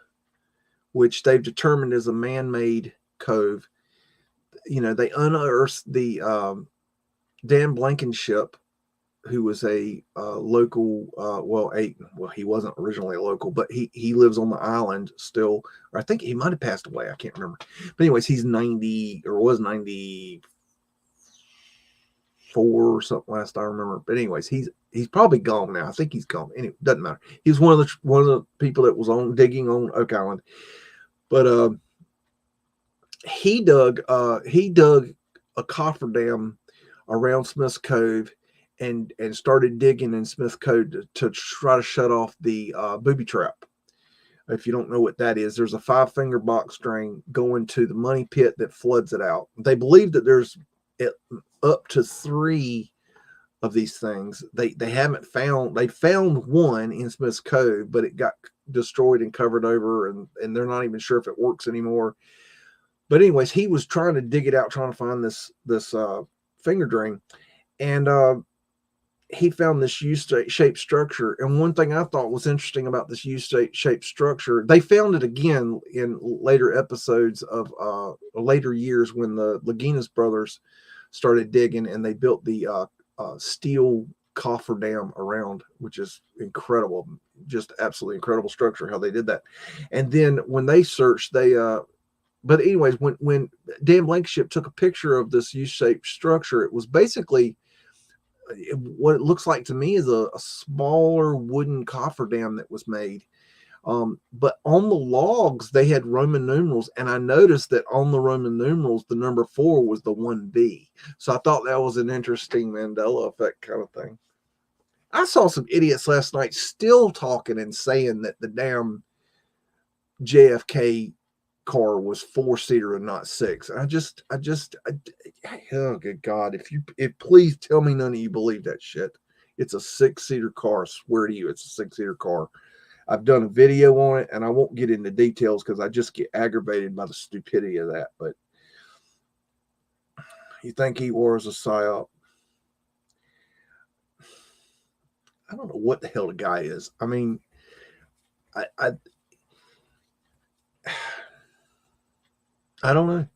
Speaker 1: which they've determined is a man-made cove. You know, they unearthed the Dan Blankenship, who was a local, he wasn't originally a local, but he lives on the island still, or I think he might have passed away. I can't remember. But anyways, he's 90 or was 94 or something last I remember. But anyways, he's probably gone now. I think he's gone. Anyway, doesn't matter. He was one of the people that was digging on Oak Island. But he dug a cofferdam around Smith's Cove and started digging in Smith Cove to try to shut off the booby trap. If you don't know what that is, there's a 5-finger box drain going to the money pit that floods it out. They believe that there's up to 3 of these things. They haven't found. They found one in Smith's Cove, but it got destroyed and covered over, and they're not even sure if it works anymore. But anyways, he was trying to dig it out, trying to find this finger drain, and he found this U-shaped structure. And one thing I thought was interesting about this U-shaped structure, they found it again in later episodes of later years when the Laginas brothers started digging, and they built the steel cofferdam around, which is incredible, just absolutely incredible structure how they did that. And then when they searched, they but anyways, when Dan Blankenship took a picture of this U-shaped structure, it was basically what it looks like to me is a smaller wooden cofferdam that was made. But on the logs, they had Roman numerals, and I noticed that on the Roman numerals, the number 4 was the 1B. So I thought that was an interesting Mandela effect kind of thing. I saw some idiots last night still talking and saying that the damn JFK car was 4-seater and not 6. Oh good God, if please tell me none of you believe that shit. It's a 6-seater car. I swear to you, it's a 6-seater car. I've done a video on it, and I won't get into details because I just get aggravated by the stupidity of that. But you think he was a psyop? I don't know what the hell the guy is. I mean, I don't know.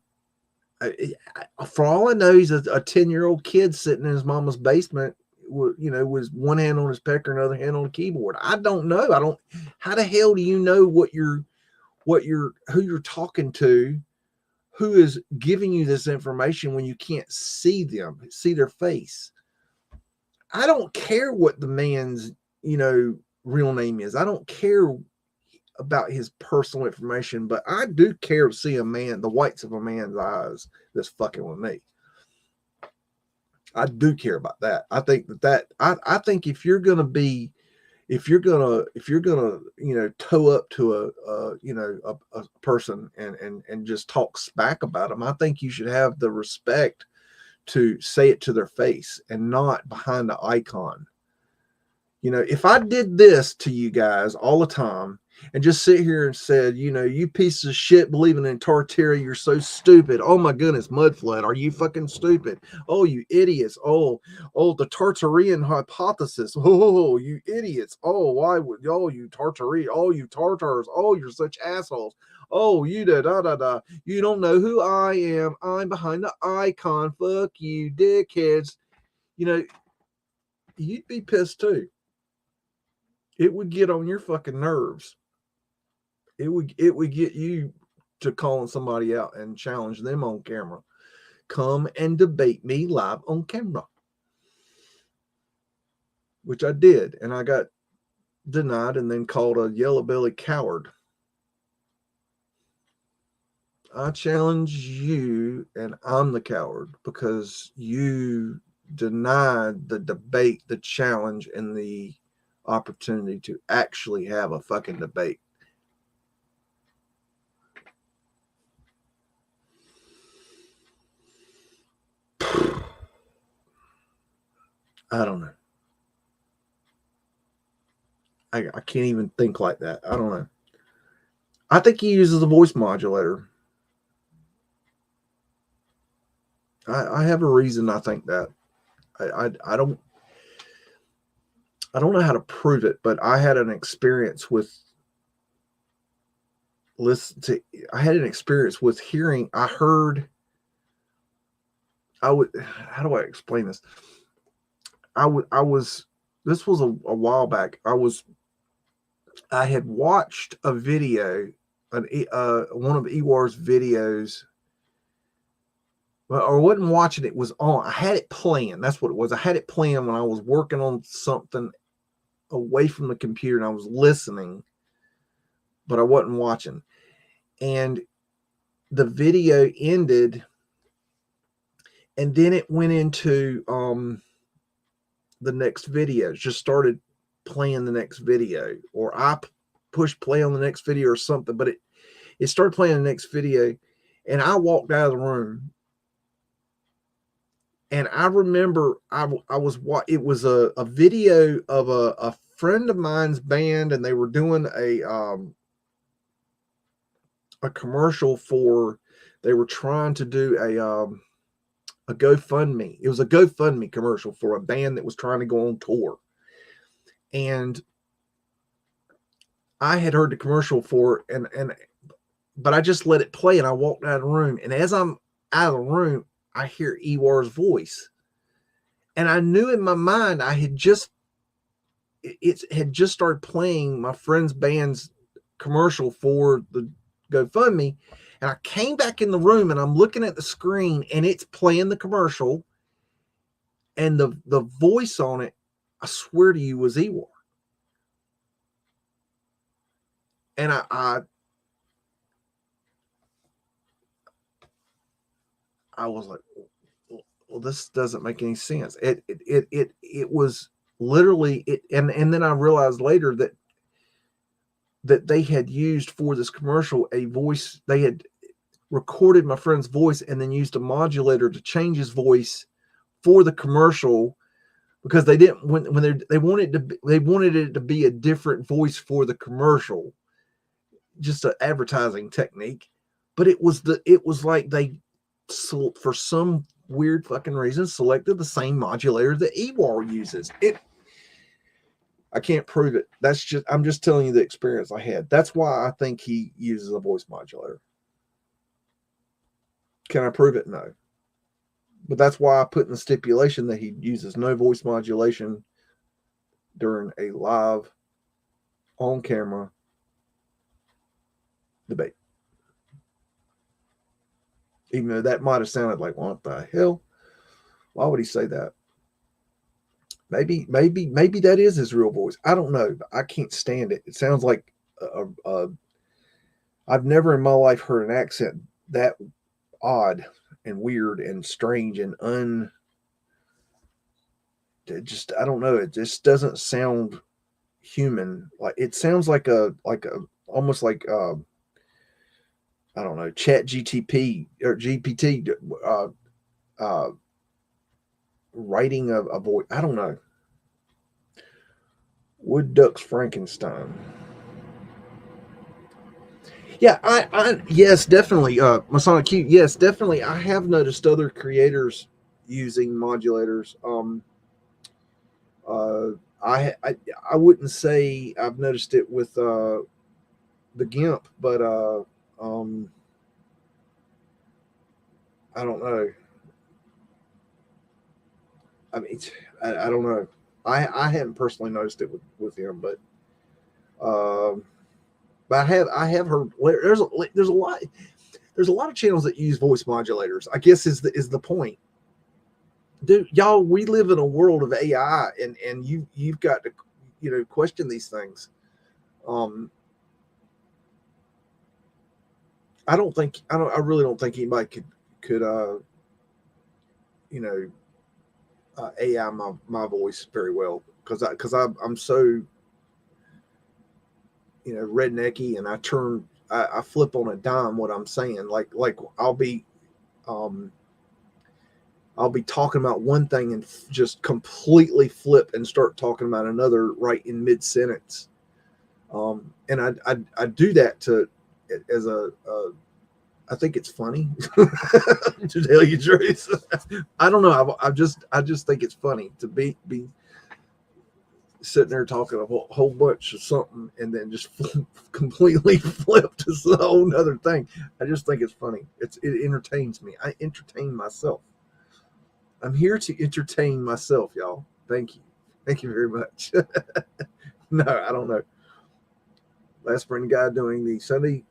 Speaker 1: For all I know, he's a 10-year-old kid sitting in his mama's basement, with one hand on his pecker and another hand on the keyboard. I don't know. How the hell do you know who you're talking to, who is giving you this information when you can't see their face? I don't care what the man's, real name is. I don't care about his personal information, but I do care to see the whites of a man's eyes that's fucking with me. I do care about that. I think I think if you're gonna toe up to a person and just talk smack about them, I think you should have the respect to say it to their face and not behind the icon. If I did this to you guys all the time and just sit here and said, you pieces of shit believing in Tartaria, you're so stupid. Oh my goodness, Mudflood, are you fucking stupid? Oh, you idiots. Oh, the Tartarian hypothesis. Oh, you idiots. Oh, why would you Tartaria? Oh, you Tartars. Oh, you're such assholes. Oh, you da. You don't know who I am. I'm behind the icon. Fuck you, dickheads. You'd be pissed too. It would get on your fucking nerves. It would get you to calling somebody out and challenge them on camera. Come and debate me live on camera. Which I did, and I got denied and then called a yellow belly coward. I challenge you, and I'm the coward because you denied the debate, the challenge, and the opportunity to actually have a fucking debate. I don't know. I can't even think like that. I don't know. I think he uses a voice modulator. I have a reason I think that. I don't know how to prove it, but I had an experience with hearing. How do I explain this? This was a while back. I had watched a video, one of Ewar's videos. Well, I wasn't watching it, was on. I had it playing. That's what it was. I had it playing when I was working on something away from the computer, and I was listening, but I wasn't watching. And the video ended, and then it went into the next video. It just started playing the next video, or I pushed play on the next video or something, but it started playing the next video, and I walked out of the room. And I remember it was a video of a friend of mine's band, and they were doing a commercial they were trying to do a GoFundMe. It was a GoFundMe commercial for a band that was trying to go on tour. And I had heard the commercial for but I just let it play and I walked out of the room. And as I'm out of the room, I hear Ewar's voice. And I knew in my mind it had just started playing my friend's band's commercial for the GoFundMe. And I came back in the room and I'm looking at the screen and it's playing the commercial. And the voice on it, I swear to you, was Ewar. And I was like, well, this doesn't make any sense. It was literally it, and then I realized later that they had used for this commercial a voice. They had recorded my friend's voice and then used a modulator to change his voice for the commercial, because they didn't when they wanted it to be a different voice for the commercial, just an advertising technique. But it was like they, for some weird fucking reason, selected the same modulator that Ewar uses. I can't prove it. I'm just telling you the experience I had. That's why I think he uses a voice modulator. Can I prove it? No. But that's why I put in the stipulation that he uses no voice modulation during a live, on camera debate. Even though that might have sounded like, what the hell? Why would he say that? Maybe that is his real voice. I don't know. But I can't stand it. It sounds like I've never in my life heard an accent that odd and weird and strange and I don't know. It just doesn't sound human. Like it sounds like almost like I don't know, Chat GTP or GPT writing a voice. I don't know. Wood Ducks Frankenstein. Yeah, yes, definitely. Masonic Q, yes, definitely. I have noticed other creators using modulators. I wouldn't say I've noticed it with the GIMP, but I don't know. I mean, I don't know. I haven't personally noticed it with him, but I have heard there's a lot of channels that use voice modulators. I guess is the point. Dude, y'all, we live in a world of AI, and you've got to question these things. I really don't think anybody could AI my voice very well, because I'm so rednecky, and I flip on a dime what I'm saying. Like I'll be talking about one thing and just completely flip and start talking about another right in mid sentence. And I do that as I think it's funny to tell you the truth. I don't know. I just think it's funny to be sitting there talking a whole bunch of something and then just completely flip to a whole nother thing. I just think it's funny. It entertains me. I entertain myself. I'm here to entertain myself, y'all. Thank you. Thank you very much. No, I don't know. Last spring guy doing the Sunday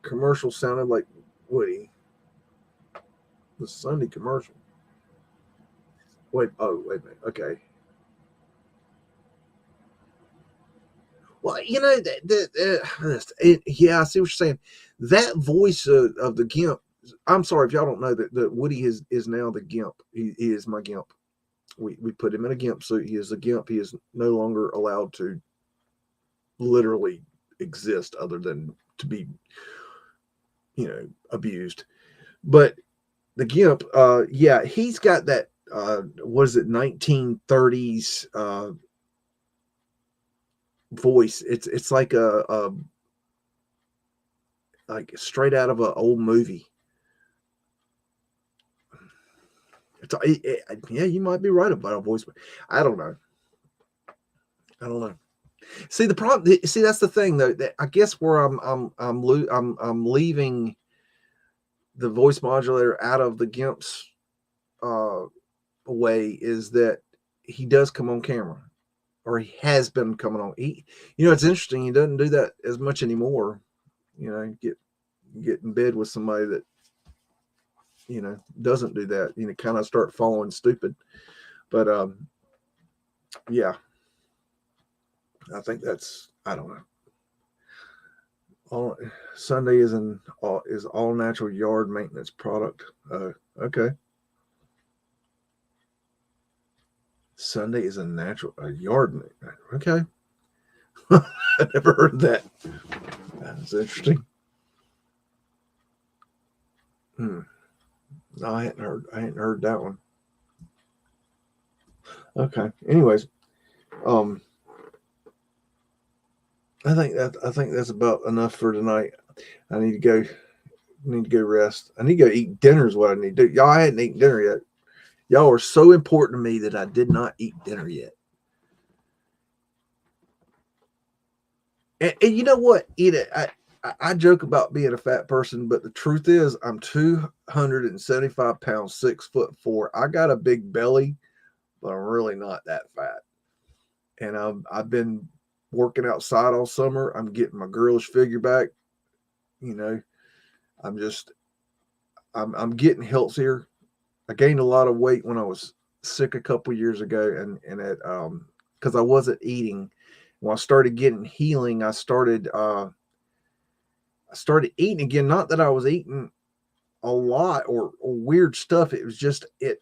Speaker 1: commercial sounded like Woody. The Sunday commercial. Wait a minute. Okay. Well, yeah, I see what you're saying. That voice of the GIMP. I'm sorry if y'all don't know that Woody is now the GIMP. He is my GIMP. We put him in a GIMP suit. He is a GIMP. He is no longer allowed to literally exist other than to be, abused. But the GIMP, yeah, he's got that. What is it? 1930s voice. It's like like straight out of an old movie. Yeah, you might be right about a voice. I don't know. See, the problem. See, that's the thing, though. That I guess where I'm leaving the voice modulator out of the GIMP's way is that he does come on camera, or he has been coming on. It's interesting. He doesn't do that as much anymore. Get in bed with somebody that doesn't do that. Kind of start following stupid. But yeah, I think that's, I don't know. Sunday is all natural yard maintenance product. Okay. Sunday is a yard maintenance. Okay. I never heard of that. That's interesting. No, I hadn't heard that one. Okay. Anyways, I think that's about enough for tonight. I need to go rest. I need to go eat dinner is what I need to do. Y'all, I hadn't eaten dinner yet. Y'all are so important to me that I did not eat dinner yet. And you know what? I joke about being a fat person, but the truth is I'm 275 pounds, 6'4". I got a big belly, but I'm really not that fat. And I've been working outside all summer. I'm getting my girlish figure back. I'm getting healthier. I gained a lot of weight when I was sick a couple years ago, and because I wasn't eating. When I started getting healing, I started eating again. Not that I was eating a lot or weird stuff. It was just I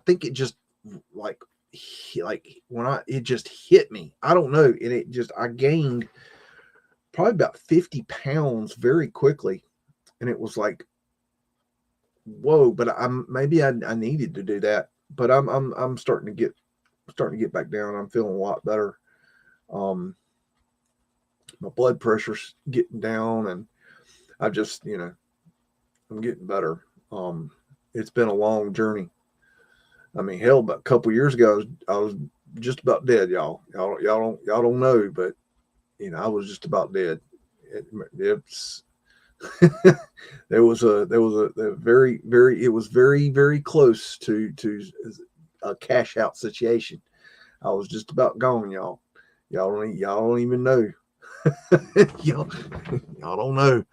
Speaker 1: think it just like when it just hit me. I don't know, and I gained probably about 50 pounds very quickly, and it was like, whoa. But maybe I needed to do that. But I'm starting to get back down. I'm feeling a lot better. My blood pressure's getting down, and I just, I'm getting better. It's been a long journey. I mean, hell, about a couple years ago, I was just about dead, y'all. Y'all don't know, but I was just about dead. It's there was a very, very, it was very, very close to a cash out situation. I was just about gone, y'all. Y'all don't even know. y'all don't know.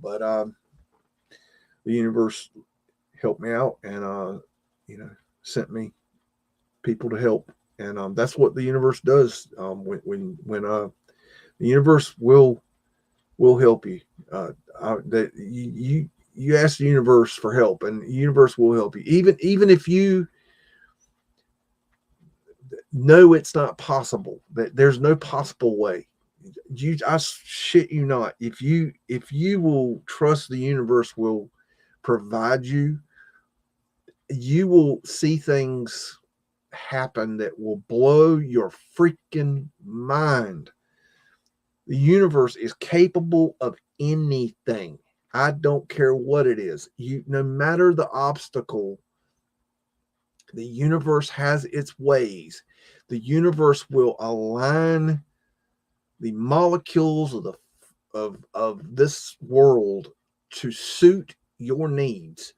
Speaker 1: But the universe helped me out, and sent me people to help, and that's what the universe does. When the universe will help you. That you ask the universe for help, and the universe will help you, even if you know it's not possible. That there's no possible way. I shit you not. If you will trust the universe will provide you, you will see things happen that will blow your freaking mind. The universe is capable of anything. I don't care what it is. No matter the obstacle, the universe has its ways. The universe will align the molecules of this world to suit your needs.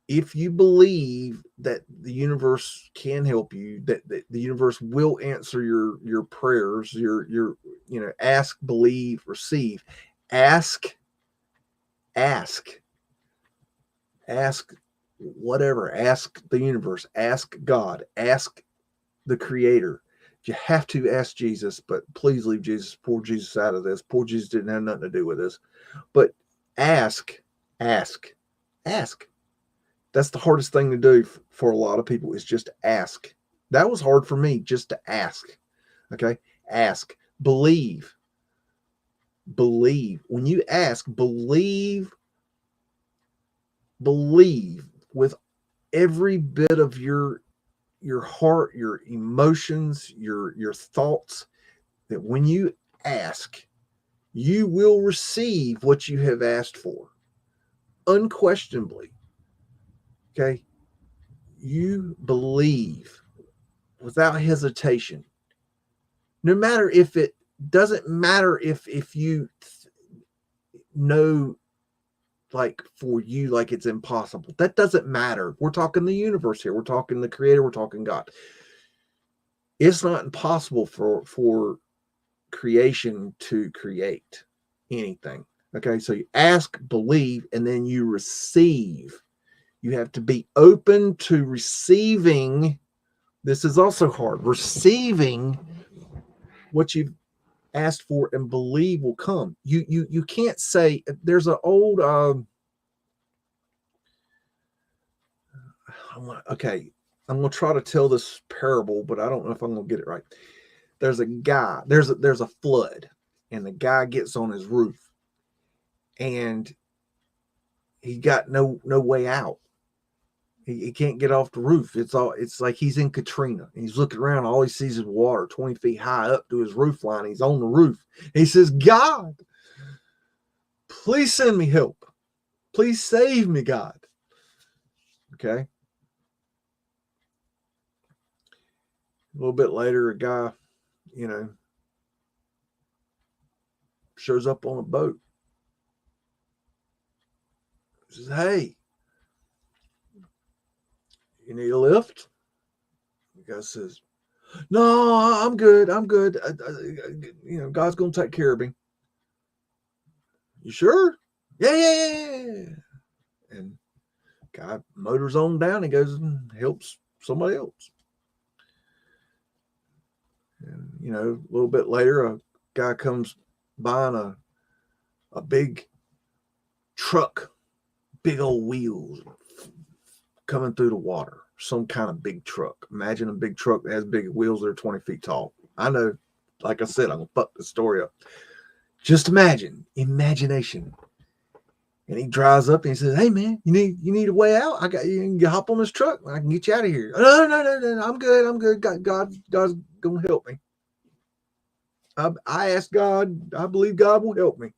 Speaker 1: If you believe that the universe can help you, that the universe will answer your prayers, your ask, believe, receive. Ask whatever. Ask the universe. Ask God. Ask the Creator. You have to ask Jesus, but please leave Jesus. Poor Jesus out of this. Poor Jesus didn't have nothing to do with this. But ask. That's the hardest thing to do for a lot of people, is just ask. That was hard for me, just to ask. Okay? Ask. Believe. When you ask, believe with every bit of your heart, your emotions, your thoughts, that when you ask, you will receive what you have asked for. Unquestionably. Okay. You believe without hesitation. No matter if it doesn't matter if you know, like for you, like it's impossible. That doesn't matter. We're talking the universe here. We're talking the creator. We're talking God. It's not impossible for creation to create anything. Okay. So you ask, believe, and then you receive. You have to be open to receiving. This is also hard. Receiving what you've asked for and believe will come. You can't say, there's an old okay, I'm gonna try to tell this parable, but I don't know if I'm gonna get it right. There's a guy, there's a flood, and the guy gets on his roof, and he got no way out. He can't get off the roof. It's like he's in Katrina. He's looking around. All he sees is water 20 feet high up to his roof line. He's on the roof. He says, God, please send me help. Please save me, God. Okay. A little bit later, a guy, shows up on a boat. He says, hey, you need a lift? The guy says, no, I'm good. I'm good. God's going to take care of me. You sure? Yeah. And guy motors on down. He goes and helps somebody else. And, a little bit later, a guy comes buying a big truck, big old wheels coming through the water, some kind of big truck. Imagine a big truck that has big wheels that are 20 feet tall. I know, like I said, I'm going to fuck the story up. Just imagination. And he drives up and he says, hey man, you need a way out? I got you can hop on this truck. I can get you out of here. No, I'm good. God's going to help me. I asked God, I believe God will help me.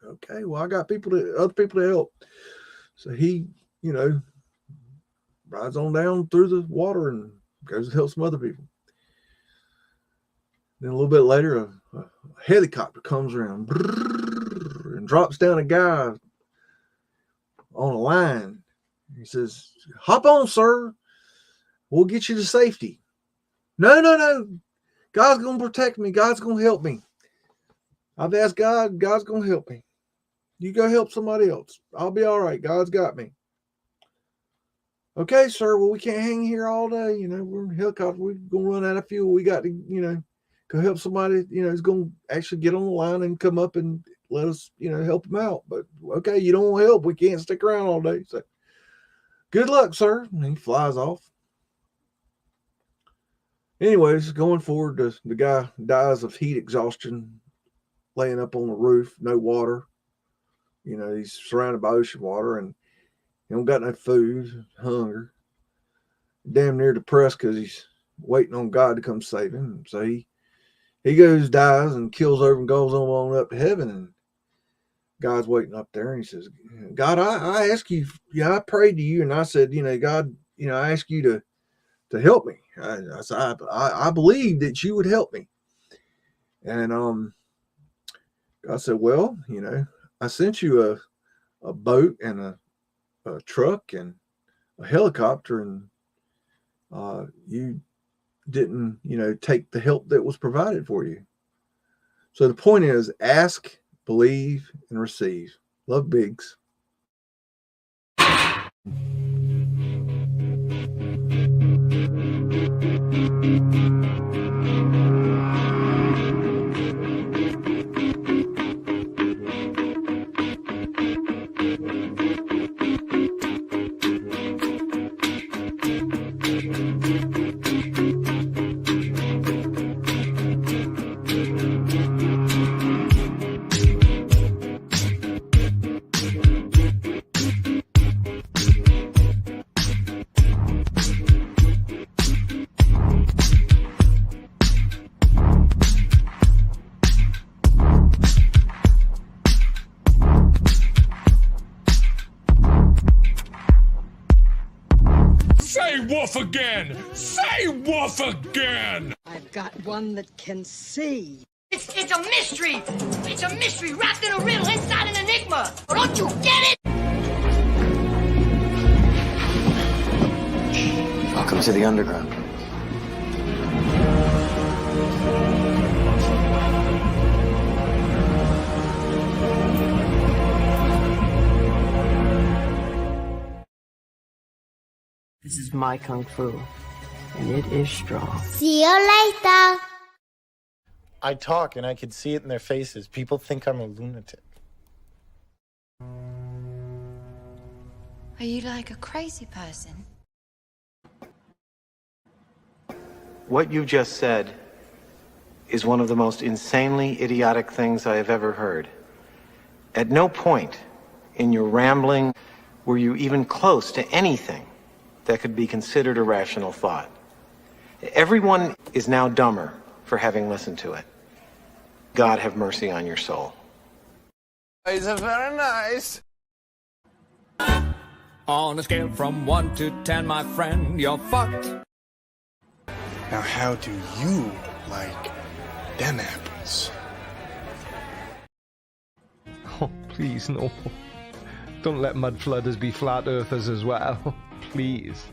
Speaker 1: Okay, well, I got other people to help. So he, rides on down through the water and goes to help some other people. Then a little bit later, a helicopter comes around and drops down a guy on a line. He says, hop on, sir. We'll get you to safety. No. God's going to protect me. God's going to help me. I've asked God. God's going to help me. You go help somebody else. I'll be all right. God's got me. Okay, sir. Well, we can't hang here all day. We're in a helicopter. We're going to run out of fuel. We got to, go help somebody, who's going to actually get on the line and come up and let us, help them out. But okay, you don't want help. We can't stick around all day. So good luck, sir. And he flies off. Anyways, going forward, the guy dies of heat exhaustion, laying up on the roof, no water. He's surrounded by ocean water and he don't got no food, hunger. Damn near depressed because he's waiting on God to come save him. So he goes, dies, and kills over and goes on up to heaven. And God's waiting up there, and he says, God, I ask you, I prayed to you, and I said, God, I ask you to help me. I said, I believe that you would help me. And God said, well, I sent you a boat and a truck and a helicopter, and you didn't, take the help that was provided for you. So the point is, ask, believe, and receive. Love, Biggs.
Speaker 2: Say woof again! Say woof again!
Speaker 3: I've got one that can see.
Speaker 4: It's a mystery! It's a mystery wrapped in a riddle inside an enigma! Don't you get it?
Speaker 5: Welcome to the underground.
Speaker 3: This is my kung fu, and it is strong.
Speaker 6: See you later.
Speaker 7: I talk and I can see it in their faces. People think I'm a lunatic.
Speaker 8: Are you like a crazy person?
Speaker 5: What you just said is one of the most insanely idiotic things I have ever heard. At no point in your rambling were you even close to anything that could be considered a rational thought. Everyone is now dumber for having listened to it. God have mercy on your soul.
Speaker 2: It's very nice.
Speaker 9: On a scale from 1 to 10, my friend, you're fucked.
Speaker 10: Now how do you like them apples?
Speaker 11: Oh, please, no. Don't let Mudflooders be flat earthers as well. Please.